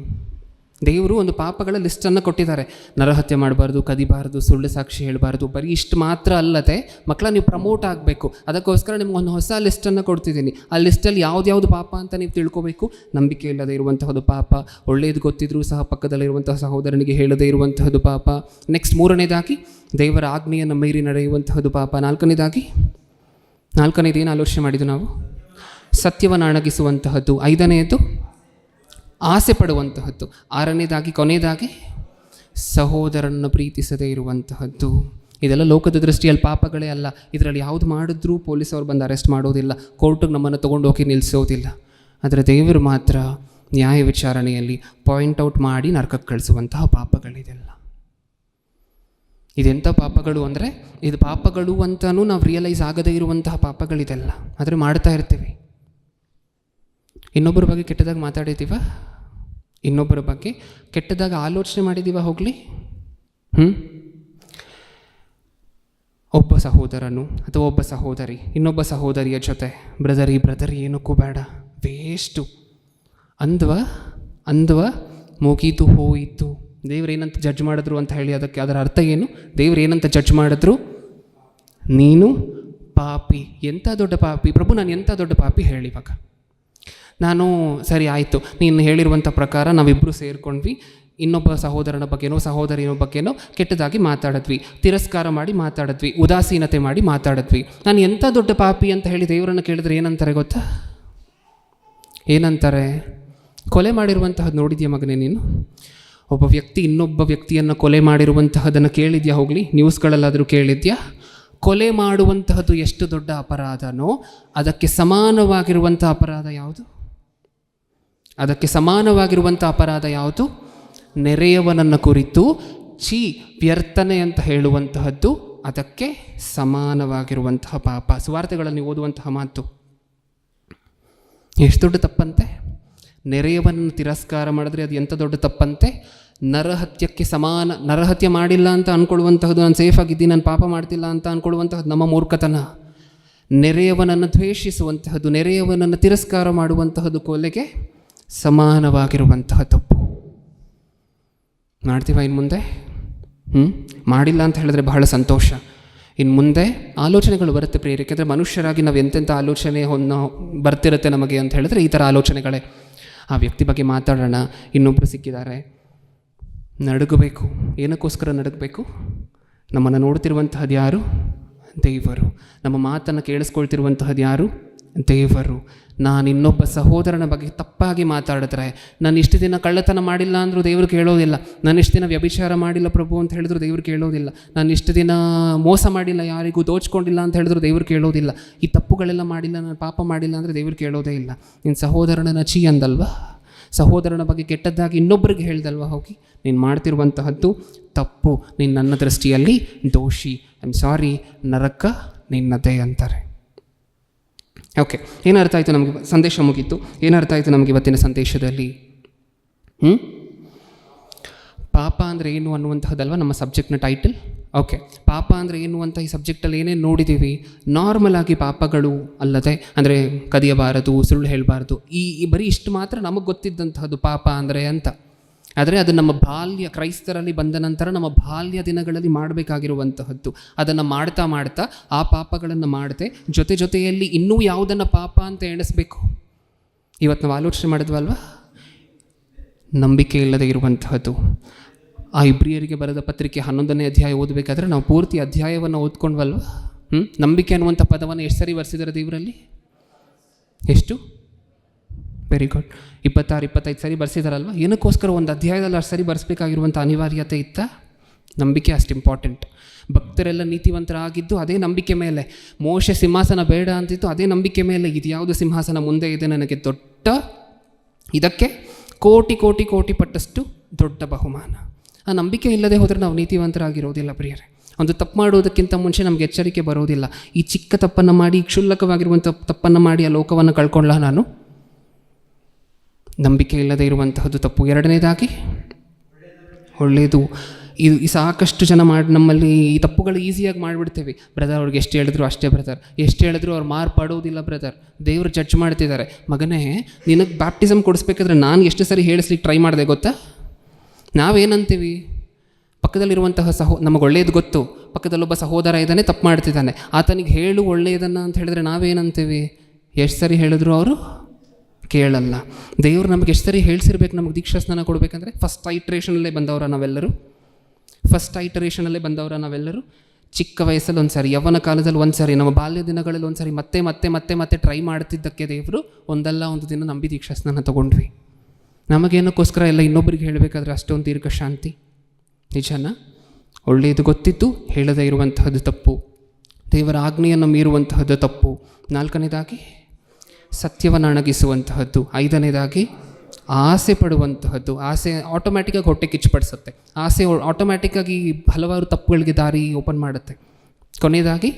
ದೇವರು ಒಂದು ಪಾಪಗಳ ಲಿಸ್ಟನ್ನು ಕೊಟ್ಟಿದ್ದಾರೆ. ನರಹತ್ಯೆ ಮಾಡಬಾರ್ದು, ಕದಿಬಾರ್ದು, ಸುಳ್ಳು ಸಾಕ್ಷಿ ಹೇಳಬಾರ್ದು. ಬರೀ ಇಷ್ಟು ಮಾತ್ರ ಅಲ್ಲದೆ ಮಕ್ಕಳ ನೀವು ಪ್ರಮೋಟ್ ಆಗಬೇಕು, ಅದಕ್ಕೋಸ್ಕರ ನಿಮ್ಗೊಂದು ಹೊಸ ಲಿಸ್ಟನ್ನು ಕೊಡ್ತಿದ್ದೀನಿ. ಆ ಲಿಸ್ಟಲ್ಲಿ ಯಾವ್ದು ಪಾಪ ಅಂತ ನೀವು ತಿಳ್ಕೋಬೇಕು. ನಂಬಿಕೆ ಇಲ್ಲದೆ ಇರುವಂತಹದ್ದು ಪಾಪ, ಒಳ್ಳೆಯದು ಗೊತ್ತಿದ್ರೂ ಸಹ ಪಕ್ಕದಲ್ಲಿರುವಂತಹ ಸಹೋದರನಿಗೆ ಹೇಳದೇ ಇರುವಂತಹದ್ದು ಪಾಪ. ನೆಕ್ಸ್ಟ್ 3ನೇದಾಗಿ ದೇವರ ಆಜ್ಞೆಯನ್ನು ಮೀರಿ ನಡೆಯುವಂತಹದ್ದು ಪಾಪ. 4ನೇದು ಏನು ಆಲೋಚನೆ ಮಾಡಿದ್ದು ನಾವು? ಸತ್ಯವನ್ನು ಅಣಗಿಸುವಂತಹದ್ದು. 5ನೇದು ಆಸೆ ಪಡುವಂತಹದ್ದು. 6ನೇದಾಗಿ ಕೊನೆಯದಾಗಿ ಸಹೋದರನನ್ನು ಪ್ರೀತಿಸದೇ ಇರುವಂತಹದ್ದು. ಇದೆಲ್ಲ ಲೋಕದ ದೃಷ್ಟಿಯಲ್ಲಿ ಪಾಪಗಳೇ ಅಲ್ಲ. ಇದರಲ್ಲಿ ಯಾವುದು ಮಾಡಿದ್ರೂ ಪೊಲೀಸವ್ರು ಬಂದು ಅರೆಸ್ಟ್ ಮಾಡೋದಿಲ್ಲ, ಕೋರ್ಟಿಗೆ ನಮ್ಮನ್ನು ತೊಗೊಂಡೋಗಿ ನಿಲ್ಲಿಸೋದಿಲ್ಲ. ಆದರೆ ದೇವರು ಮಾತ್ರ ನ್ಯಾಯ ವಿಚಾರಣೆಯಲ್ಲಿ ಪಾಯಿಂಟ್ ಔಟ್ ಮಾಡಿ ನರಕಕ್ಕೆ ಕಳಿಸುವಂತಹ ಪಾಪಗಳಿದೆಲ್ಲ. ಇದೆಂಥ ಪಾಪಗಳು ಅಂದರೆ, ಇದು ಪಾಪಗಳು ಅಂತಲೂ ನಾವು ರಿಯಲೈಸ್ ಆಗದೇ ಇರುವಂತಹ ಪಾಪಗಳಿದೆಲ್ಲ. ಆದರೆ ಮಾಡ್ತಾ ಇರ್ತೀವಿ. ಇನ್ನೊಬ್ಬರ ಬಗ್ಗೆ ಕೆಟ್ಟದಾಗಿ ಮಾತಾಡಿದ್ದೀವ, ಇನ್ನೊಬ್ಬರ ಬಗ್ಗೆ ಕೆಟ್ಟದಾಗಿ ಆಲೋಚನೆ ಮಾಡಿದ್ದೀವ. ಹೋಗಲಿ, ಒಬ್ಬ ಸಹೋದರನು ಅಥವಾ ಒಬ್ಬ ಸಹೋದರಿ ಇನ್ನೊಬ್ಬ ಸಹೋದರಿಯ ಜೊತೆ ಬ್ರದರ್ ಏನಕ್ಕೂ ಬೇಡ, ವೇಸ್ಟು ಅಂದ್ವ ಮುಗೀತು ಹೋಯಿತು. ದೇವ್ರೇನಂತ ಜಡ್ಜ್ ಮಾಡಿದ್ರು ಅಂತ ಹೇಳಿ ಅದರ ಅರ್ಥ ಏನು? ದೇವ್ರೇನಂತ ಜಡ್ಜ್ ಮಾಡಿದ್ರು? ನೀನು ಪಾಪಿ. ಎಂಥ ದೊಡ್ಡ ಪಾಪಿ ಪ್ರಭು, ನಾನು ಎಂಥ ದೊಡ್ಡ ಪಾಪಿ ಹೇಳಿ. ಇವಾಗ ನಾನು ಸರಿ ಆಯಿತು, ನೀನು ಹೇಳಿರುವಂಥ ಪ್ರಕಾರ ನಾವಿಬ್ಬರು ಸೇರ್ಕೊಂಡ್ವಿ, ಇನ್ನೊಬ್ಬ ಸಹೋದರನ ಬಗ್ಗೆನೋ ಸಹೋದರಿಯ ಬಗ್ಗೆನೋ ಕೆಟ್ಟದಾಗಿ ಮಾತಾಡಿದ್ವಿ, ತಿರಸ್ಕಾರ ಮಾಡಿ ಮಾತಾಡಿದ್ವಿ, ಉದಾಸೀನತೆ ಮಾಡಿ ಮಾತಾಡಿದ್ವಿ. ನಾನು ಎಂಥ ದೊಡ್ಡ ಪಾಪಿ ಅಂತ ಹೇಳಿ ದೇವರನ್ನು ಕೇಳಿದ್ರೆ ಏನಂತಾರೆ ಗೊತ್ತಾ? ಏನಂತಾರೆ? ಕೊಲೆ ಮಾಡಿರುವಂತಹದ್ದು ನೋಡಿದ್ಯಾ ಮಗನೇ ನೀನು? ಒಬ್ಬ ವ್ಯಕ್ತಿ ಇನ್ನೊಬ್ಬ ವ್ಯಕ್ತಿಯನ್ನು ಕೊಲೆ ಮಾಡಿರುವಂತಹದನ್ನು ಕೇಳಿದ್ಯಾ? ಹೋಗಲಿ, ನ್ಯೂಸ್ಗಳಲ್ಲಾದರೂ ಕೇಳಿದ್ಯಾ? ಕೊಲೆ ಮಾಡುವಂತಹದ್ದು ಎಷ್ಟು ದೊಡ್ಡ ಅಪರಾಧನೋ ಅದಕ್ಕೆ ಸಮಾನವಾಗಿರುವಂಥ ಅಪರಾಧ ಯಾವುದು? ಅದಕ್ಕೆ ಸಮಾನವಾಗಿರುವಂಥ ಅಪರಾಧ ಯಾವುದು? ನೆರೆಯವನನ್ನು ಕುರಿತು ವ್ಯರ್ಥನೆ ಅಂತ ಹೇಳುವಂತಹದ್ದು ಅದಕ್ಕೆ ಸಮಾನವಾಗಿರುವಂತಹ ಪಾಪ. ಸುವಾರ್ತೆಗಳಲ್ಲಿ ಓದುವಂತಹ ಮಾತು ಎಷ್ಟು ದೊಡ್ಡ ತಪ್ಪಂತೆ? ನೆರೆಯವನನ್ನು ತಿರಸ್ಕಾರ ಮಾಡಿದ್ರೆ ಅದು ಎಂಥ ದೊಡ್ಡ ತಪ್ಪಂತೆ? ನರಹತ್ಯಕ್ಕೆ ಸಮಾನ. ನರಹತ್ಯೆ ಮಾಡಿಲ್ಲ ಅಂತ ಅಂದ್ಕೊಳ್ಳುವಂತಹದ್ದು, ನಾನು ಸೇಫ್ ಆಗಿದ್ದೀನಿ, ನಾನು ಪಾಪ ಮಾಡ್ತಿಲ್ಲ ಅಂತ ಅಂದ್ಕೊಳ್ಳುವಂತಹದ್ದು ನಮ್ಮ ಮೂರ್ಖತನ. ನೆರೆಯವನನ್ನು ದ್ವೇಷಿಸುವಂತಹದ್ದು, ನೆರೆಯವನನ್ನು ತಿರಸ್ಕಾರ ಮಾಡುವಂತಹದ್ದು ಕೊಲೆಗೆ ಸಮಾನವಾಗಿರುವಂತಹ ತಪ್ಪು. ಮಾಡ್ತೀವ ಇನ್ನು ಮುಂದೆ? ಮಾಡಿಲ್ಲ ಅಂತ ಹೇಳಿದ್ರೆ ಬಹಳ ಸಂತೋಷ. ಇನ್ನು ಮುಂದೆ ಆಲೋಚನೆಗಳು ಬರುತ್ತೆ ಪ್ರೇರಿಕೆ. ಅಂದರೆ ಮನುಷ್ಯರಾಗಿ ನಾವು ಎಂತೆಂಥ ಆಲೋಚನೆ ಬರ್ತಿರುತ್ತೆ ನಮಗೆ ಅಂತ ಹೇಳಿದ್ರೆ ಈ ಥರ ಆಲೋಚನೆಗಳೇ. ಆ ವ್ಯಕ್ತಿ ಬಗ್ಗೆ ಮಾತಾಡೋಣ, ಇನ್ನೊಬ್ಬರು ಸಿಕ್ಕಿದ್ದಾರೆ, ನಡುಗಬೇಕು. ಏನಕ್ಕೋಸ್ಕರ ನಡುಗಬೇಕು? ನಮ್ಮನ್ನು ನೋಡ್ತಿರುವಂತಹದ್ದು ಯಾರು? ದೇವರು. ನಮ್ಮ ಮಾತನ್ನು ಕೇಳಿಸ್ಕೊಳ್ತಿರುವಂತಹದ್ದು ಯಾರು? ದೇವರು. ನಾನು ಇನ್ನೊಬ್ಬ ಸಹೋದರನ ಬಗ್ಗೆ ತಪ್ಪಾಗಿ ಮಾತಾಡಿದ್ರೆ, ನಾನು ಇಷ್ಟು ದಿನ ಕಳ್ಳತನ ಮಾಡಿಲ್ಲ ಅಂದರೂ ದೇವರು ಕೇಳೋದಿಲ್ಲ, ನಾನು ಇಷ್ಟು ದಿನ ವ್ಯಭಿಚಾರ ಮಾಡಿಲ್ಲ ಪ್ರಭು ಅಂತ ಹೇಳಿದ್ರು ದೇವರು ಕೇಳೋದಿಲ್ಲ, ನಾನು ಇಷ್ಟು ದಿನ ಮೋಸ ಮಾಡಿಲ್ಲ, ಯಾರಿಗೂ ದೋಚ್ಕೊಂಡಿಲ್ಲ ಅಂತ ಹೇಳಿದ್ರು ದೇವರು ಕೇಳೋದಿಲ್ಲ, ಈ ತಪ್ಪುಗಳೆಲ್ಲ ಮಾಡಿಲ್ಲ, ನಾನು ಪಾಪ ಮಾಡಿಲ್ಲ ಅಂದರೆ ದೇವರು ಕೇಳೋದೇ ಇಲ್ಲ. ನಿನ್ನ ಸಹೋದರನ ಚಿ ಅಂದಲ್ವಾ? ಸಹೋದರನ ಬಗ್ಗೆ ಕೆಟ್ಟದ್ದಾಗಿ ಇನ್ನೊಬ್ಬರಿಗೆ ಹೇಳ್ದಲ್ವ? ಹೋಗಿ ನೀನು ಮಾಡ್ತಿರುವಂತಹದ್ದು ತಪ್ಪು, ನೀನು ನನ್ನ ದೃಷ್ಟಿಯಲ್ಲಿ ದೋಷಿ, ಐ ಆಮ್ ಸಾರಿ, ನರಕ ನಿನ್ನದೇ ಅಂತಾರೆ. ಓಕೆ, ಏನರ್ಥ ಆಯಿತು ನಮಗೆ? ಸಂದೇಶ ಮುಗೀತು. ಏನರ್ಥ ಆಯಿತು ನಮಗೆ ಇವತ್ತಿನ ಸಂದೇಶದಲ್ಲಿ? ಪಾಪ ಅಂದರೆ ಏನು ಅನ್ನುವಂತಹದ್ದಲ್ವ ನಮ್ಮ ಸಬ್ಜೆಕ್ಟ್ನ ಟೈಟಲ್. ಓಕೆ, ಪಾಪ ಅಂದರೆ ಏನು ಅಂತ ಈ ಸಬ್ಜೆಕ್ಟಲ್ಲಿ ಏನೇನು ನೋಡಿದ್ದೀವಿ? ನಾರ್ಮಲ್ ಆಗಿ ಪಾಪಗಳು ಅಲ್ಲದೆ, ಅಂದರೆ ಕದಿಯಬಾರದು, ಸುಳ್ಳು ಹೇಳಬಾರ್ದು, ಈ ಬರೀ ಇಷ್ಟು ಮಾತ್ರ ನಮಗೆ ಗೊತ್ತಿದ್ದಂತಹದ್ದು ಪಾಪ ಅಂದರೆ ಅಂತ. ಆದರೆ ಅದು ನಮ್ಮ ಬಾಲ್ಯ, ಕ್ರೈಸ್ತರಲ್ಲಿ ಬಂದ ನಂತರ ನಮ್ಮ ಬಾಲ್ಯ ದಿನಗಳಲ್ಲಿ ಮಾಡಬೇಕಾಗಿರುವಂತಹದ್ದು. ಅದನ್ನು ಮಾಡ್ತಾ ಮಾಡ್ತಾ ಆ ಪಾಪಗಳನ್ನು ಮಾಡದೆ ಜೊತೆಯಲ್ಲಿ ಇನ್ನೂ ಯಾವುದನ್ನು ಪಾಪ ಅಂತ ಎಣಿಸ್ಬೇಕು? ಇವತ್ತು ನಾವು ಆಲೋಚನೆ ಮಾಡಿದ್ವಲ್ವ? ನಂಬಿಕೆ ಇಲ್ಲದೆ ಇರುವಂತಹದ್ದು. ಆ ಇಬ್ರಿಯರಿಗೆ ಬರೆದ ಪತ್ರಿಕೆ 11ನೇ ಅಧ್ಯಾಯ ಓದಬೇಕಾದ್ರೆ ನಾವು ಪೂರ್ತಿ ಅಧ್ಯಾಯವನ್ನು ಓದ್ಕೊಂಡ್ವಲ್ವ? ನಂಬಿಕೆ ಅನ್ನುವಂಥ ಪದವನ್ನು ಎಷ್ಟು ಸರಿ ಬರ್ಸಿದ್ದಾರೆ ದೇವರಲ್ಲಿ? ಎಷ್ಟು? Very good. 26-25 ಸರಿ ಬರ್ಸಿದಾರಲ್ವ? ಏನಕ್ಕೋಸ್ಕರ ಒಂದು ಅಧ್ಯಾಯದಲ್ಲಿ ಅಷ್ಟು ಸರಿ ಬರ್ಸ್ಬೇಕಾಗಿರುವಂಥ ಅನಿವಾರ್ಯತೆ ಇತ್ತ? ನಂಬಿಕೆ ಅಷ್ಟು ಇಂಪಾರ್ಟೆಂಟ್. ಭಕ್ತರೆಲ್ಲ ನೀತಿವಂತರಾಗಿದ್ದು ಅದೇ ನಂಬಿಕೆ ಮೇಲೆ. ಮೋಶೆ ಸಿಂಹಾಸನ ಬೇಡ ಅಂತಿತ್ತು, ಅದೇ ನಂಬಿಕೆ ಮೇಲೆ. ಇದು ಯಾವುದು ಸಿಂಹಾಸನ ಮುಂದೆ ಇದೆ ನನಗೆ ದೊಡ್ಡ, ಇದಕ್ಕೆ ಕೋಟಿ ಕೋಟಿ ಕೋಟಿ ಪಟ್ಟಷ್ಟು ದೊಡ್ಡ ಬಹುಮಾನ. ಆ ನಂಬಿಕೆ ಇಲ್ಲದೆ ಹೋದರೆ ನಾವು ನೀತಿವಂತರಾಗಿರೋದಿಲ್ಲ ಪ್ರಿಯರೇ. ಒಂದು ತಪ್ಪು ಮಾಡುವುದಕ್ಕಿಂತ ಮುಂಚೆ ನಮಗೆ ಎಚ್ಚರಿಕೆ ಬರೋದಿಲ್ಲ. ಈ ಚಿಕ್ಕ ತಪ್ಪನ್ನು ಮಾಡಿ, ಕ್ಷುಲ್ಲಕವಾಗಿರುವಂಥ ತಪ್ಪನ್ನು ಮಾಡಿ ಆ ಲೋಕವನ್ನು ಕಳ್ಕೊಳ್ಳ ನಾನು? ನಂಬಿಕೆ ಇಲ್ಲದೆ ಇರುವಂತಹದ್ದು ತಪ್ಪು. ಎರಡನೇದಾಗಿ ಒಳ್ಳೆಯದು. ಇದು ಸಾಕಷ್ಟು ಜನ ನಮ್ಮಲ್ಲಿ ಈ ತಪ್ಪುಗಳು ಈಸಿಯಾಗಿ ಮಾಡಿಬಿಡ್ತೇವೆ. ಬ್ರದರ್ ಅವ್ರಿಗೆ ಎಷ್ಟು ಹೇಳಿದ್ರು ಅಷ್ಟೇ ಬ್ರದರ್, ಎಷ್ಟು ಹೇಳಿದ್ರು ಅವ್ರು ಮಾರ್ಪಾಡೋದಿಲ್ಲ ಬ್ರದರ್, ದೇವರು ಜಡ್ಜ್ ಮಾಡ್ತಿದ್ದಾರೆ. ಮಗನೇ, ನಿನಗೆ ಬ್ಯಾಪ್ಟಿಸಮ್ ಕೊಡಿಸ್ಬೇಕಾದ್ರೆ ನಾನು ಎಷ್ಟು ಸರಿ ಹೇಳಿಸ್ಲಿಕ್ಕೆ ಟ್ರೈ ಮಾಡಿದೆ ಗೊತ್ತಾ? ನಾವೇನಂತೀವಿ? ಪಕ್ಕದಲ್ಲಿರುವಂತಹ ನಮಗೆ ಒಳ್ಳೆಯದು ಗೊತ್ತು, ಪಕ್ಕದಲ್ಲೊಬ್ಬ ಸಹೋದರ ಇದ್ದಾನೆ ತಪ್ಪು ಮಾಡ್ತಿದ್ದಾನೆ, ಆತನಿಗೆ ಹೇಳು ಒಳ್ಳೆಯದನ್ನು ಅಂತ ಹೇಳಿದ್ರೆ ನಾವೇನಂತೀವಿ? ಎಷ್ಟು ಸರಿ ಹೇಳಿದ್ರು ಅವರು ಕೇಳಲ್ಲ. ದೇವರು ನಮಗೆ ಎಷ್ಟು ಸರಿ ಹೇಳ್ಸಿರ್ಬೇಕು ನಮಗೆ ದೀಕ್ಷಾಸ್ನಾನ ಕೊಡಬೇಕಂದ್ರೆ? ಫಸ್ಟ್ ಐಟ್ರೇಷನಲ್ಲೇ ಬಂದವರ ನಾವೆಲ್ಲರೂ ಚಿಕ್ಕ ವಯಸ್ಸಲ್ಲಿ ಒಂದು ಸಾರಿ, ಯವ್ವನ ಕಾಲದಲ್ಲಿ ಒಂದು ಸಾರಿ, ನಮ್ಮ ಬಾಲ್ಯ ದಿನಗಳಲ್ಲಿ ಒಂದು ಸಾರಿ ಮತ್ತೆ ಮತ್ತೆ ಮತ್ತೆ ಮತ್ತೆ ಟ್ರೈ ಮಾಡ್ತಿದ್ದಕ್ಕೆ ದೇವರು ಒಂದಲ್ಲ ಒಂದು ದಿನ ನಂಬಿ ದೀಕ್ಷಾಸ್ನಾನ ತೊಗೊಂಡ್ವಿ. ನಮಗೇನಕ್ಕೋಸ್ಕರ ಎಲ್ಲ ಇನ್ನೊಬ್ಬರಿಗೆ ಹೇಳಬೇಕಾದ್ರೆ ಅಷ್ಟೊಂದು ದೀರ್ಘ ಶಾಂತಿ? ನಿಜನ? ಒಳ್ಳೆಯದು ಗೊತ್ತಿದ್ದು ಹೇಳದೇ ಇರುವಂತಹದ್ದು ತಪ್ಪು. ದೇವರ ಆಜ್ಞೆಯನ್ನು ಮೀರುವಂತಹದ್ದು ತಪ್ಪು. 4ನೇದಾಗಿ ಸತ್ಯವನ್ನು ಅಣಗಿಸುವಂತಹದ್ದು. 5ನೇದಾಗಿ ಆಸೆ ಪಡುವಂತಹದ್ದು. ಆಸೆ ಆಟೋಮ್ಯಾಟಿಕ್ಕಾಗಿ ಹೊಟ್ಟೆ ಕಿಚ್ಚುಪಡಿಸುತ್ತೆ. ಆಸೆ ಆಟೋಮ್ಯಾಟಿಕ್ಕಾಗಿ ಹಲವಾರು ತಪ್ಪುಗಳಿಗೆ ದಾರಿ ಓಪನ್ ಮಾಡುತ್ತೆ. ಕೊನೆಯದಾಗಿ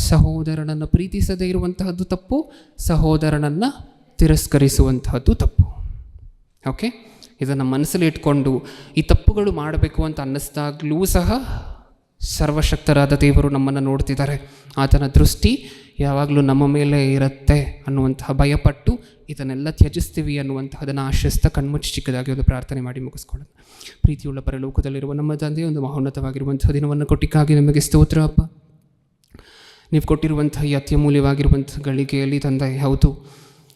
ಸಹೋದರನನ್ನು ಪ್ರೀತಿಸದೇ ಇರುವಂತಹದ್ದು ತಪ್ಪು, ಸಹೋದರನನ್ನು ತಿರಸ್ಕರಿಸುವಂತಹದ್ದು ತಪ್ಪು. ಓಕೆ, ಇದನ್ನು ಮನಸ್ಸಲ್ಲಿ ಇಟ್ಕೊಂಡು ಈ ತಪ್ಪುಗಳು ಮಾಡಬೇಕು ಅಂತ ಅನ್ನಿಸ್ದಾಗಲೂ ಸಹ ಸರ್ವಶಕ್ತರಾದ ದೇವರು ನಮ್ಮನ್ನು ನೋಡ್ತಿದ್ದಾರೆ. ಆತನ ದೃಷ್ಟಿ ಯಾವಾಗಲೂ ನಮ್ಮ ಮೇಲೆ ಇರುತ್ತೆ ಅನ್ನುವಂತಹ ಭಯಪಟ್ಟು ಇದನ್ನೆಲ್ಲ ತ್ಯಜಿಸ್ತೀವಿ ಅನ್ನುವಂತಹದನ್ನು ಆಶಿಸ್ತಾ ಕಣ್ಮುಚ್ಚಿ ಚಿಕ್ಕದಾಗಿ ಒಂದು ಪ್ರಾರ್ಥನೆ ಮಾಡಿ ಮುಗಿಸ್ಕೊಳ್ಳೋಣ. ಪ್ರೀತಿಯುಳ್ಳ ಪರಲೋಕದಲ್ಲಿರುವ ನಮ್ಮ ತಂದೆ, ಒಂದು ಮಹೋನ್ನತವಾಗಿರುವಂತಹ ದಿನವನ್ನು ಕೊಟ್ಟಿಕ್ಕಾಗಿ ನಿಮಗೆ ಸ್ತೋತ್ರ ಅಪ್ಪ. ನೀವು ಕೊಟ್ಟಿರುವಂಥ ಈ ಅತ್ಯಮೂಲ್ಯವಾಗಿರುವಂಥ ಗಳಿಗೆಯಲ್ಲಿ ತಂದೆ, ಹೌದು,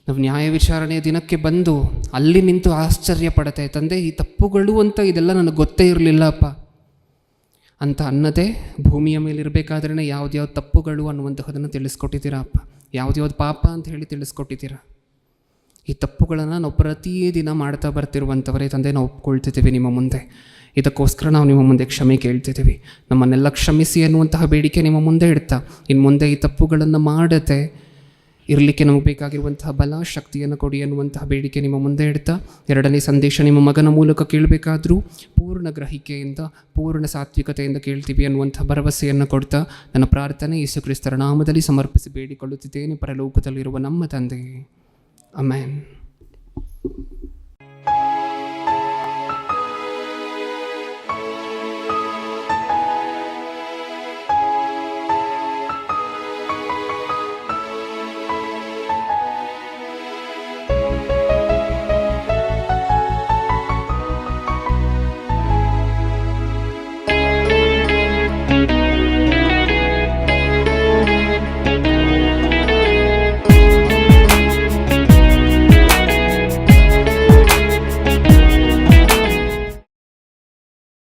ನಾವು ನ್ಯಾಯ ವಿಚಾರಣೆಯ ದಿನಕ್ಕೆ ಬಂದು ಅಲ್ಲಿ ನಿಂತು ಆಶ್ಚರ್ಯ ಪಡುತ್ತೆ ತಂದೆ, ಈ ತಪ್ಪುಗಳು ಅಂತ ಇದೆಲ್ಲ ನನಗೆ ಗೊತ್ತೇ ಇರಲಿಲ್ಲ ಅಪ್ಪ ಅಂತ ಅನ್ನದೇ ಭೂಮಿಯ ಮೇಲೆ ಇರಬೇಕಾದ್ರೆ ಯಾವ್ದ್ಯಾವ್ದು ತಪ್ಪುಗಳು ಅನ್ನುವಂತಹದನ್ನು ತಿಳಿಸ್ಕೊಟ್ಟಿದ್ದೀರಾ ಅಪ್ಪ. ಯಾವ್ದ್ಯಾವ್ದು ಪಾಪ ಅಂತ ಹೇಳಿ ತಿಳಿಸ್ಕೊಟ್ಟಿದ್ದೀರಾ. ಈ ತಪ್ಪುಗಳನ್ನು ನಾವು ಪ್ರತಿದಿನ ಮಾಡ್ತಾ ಬರ್ತಿರುವಂಥವರೇ ತಂದೆ, ನಾವು ಒಪ್ಕೊಳ್ತಿದ್ದೀವಿ ನಿಮ್ಮ ಮುಂದೆ. ಇದಕ್ಕೋಸ್ಕರ ನಾವು ನಿಮ್ಮ ಮುಂದೆ ಕ್ಷಮೆ ಕೇಳ್ತಿದ್ದೀವಿ. ನಮ್ಮನ್ನೆಲ್ಲ ಕ್ಷಮಿಸಿ ಅನ್ನುವಂತಹ ಬೇಡಿಕೆ ನಿಮ್ಮ ಮುಂದೆ ಇಡ್ತಾ, ಇನ್ನು ಮುಂದೆ ಈ ತಪ್ಪುಗಳನ್ನು ಮಾಡದೆ ಇರಲಿಕ್ಕೆ ನಮಗೆ ಬೇಕಾಗಿರುವಂತಹ ಬಲ, ಶಕ್ತಿಯನ್ನು ಕೊಡಿ ಅನ್ನುವಂತಹ ಬೇಡಿಕೆ ನಿಮ್ಮ ಮುಂದೆ ಇಡ್ತಾ, 2ನೇ ಸಂದೇಶ ನಿಮ್ಮ ಮಗನ ಮೂಲಕ ಕೇಳಬೇಕಾದ್ರೂ ಪೂರ್ಣ ಗ್ರಹಿಕೆಯಿಂದ, ಪೂರ್ಣ ಸಾತ್ವಿಕತೆಯಿಂದ ಕೇಳ್ತೀವಿ ಅನ್ನುವಂಥ ಭರವಸೆಯನ್ನು ಕೊಡ್ತಾ ನನ್ನ ಪ್ರಾರ್ಥನೆ ಯೇಸು ಕ್ರಿಸ್ತರ ನಾಮದಲ್ಲಿ ಸಮರ್ಪಿಸಿ ಬೇಡಿಕೊಳ್ಳುತ್ತಿದ್ದೇನೆ, ಪರಲೋಕದಲ್ಲಿರುವ ನಮ್ಮ ತಂದೆಯೇ. ಆಮೆನ್.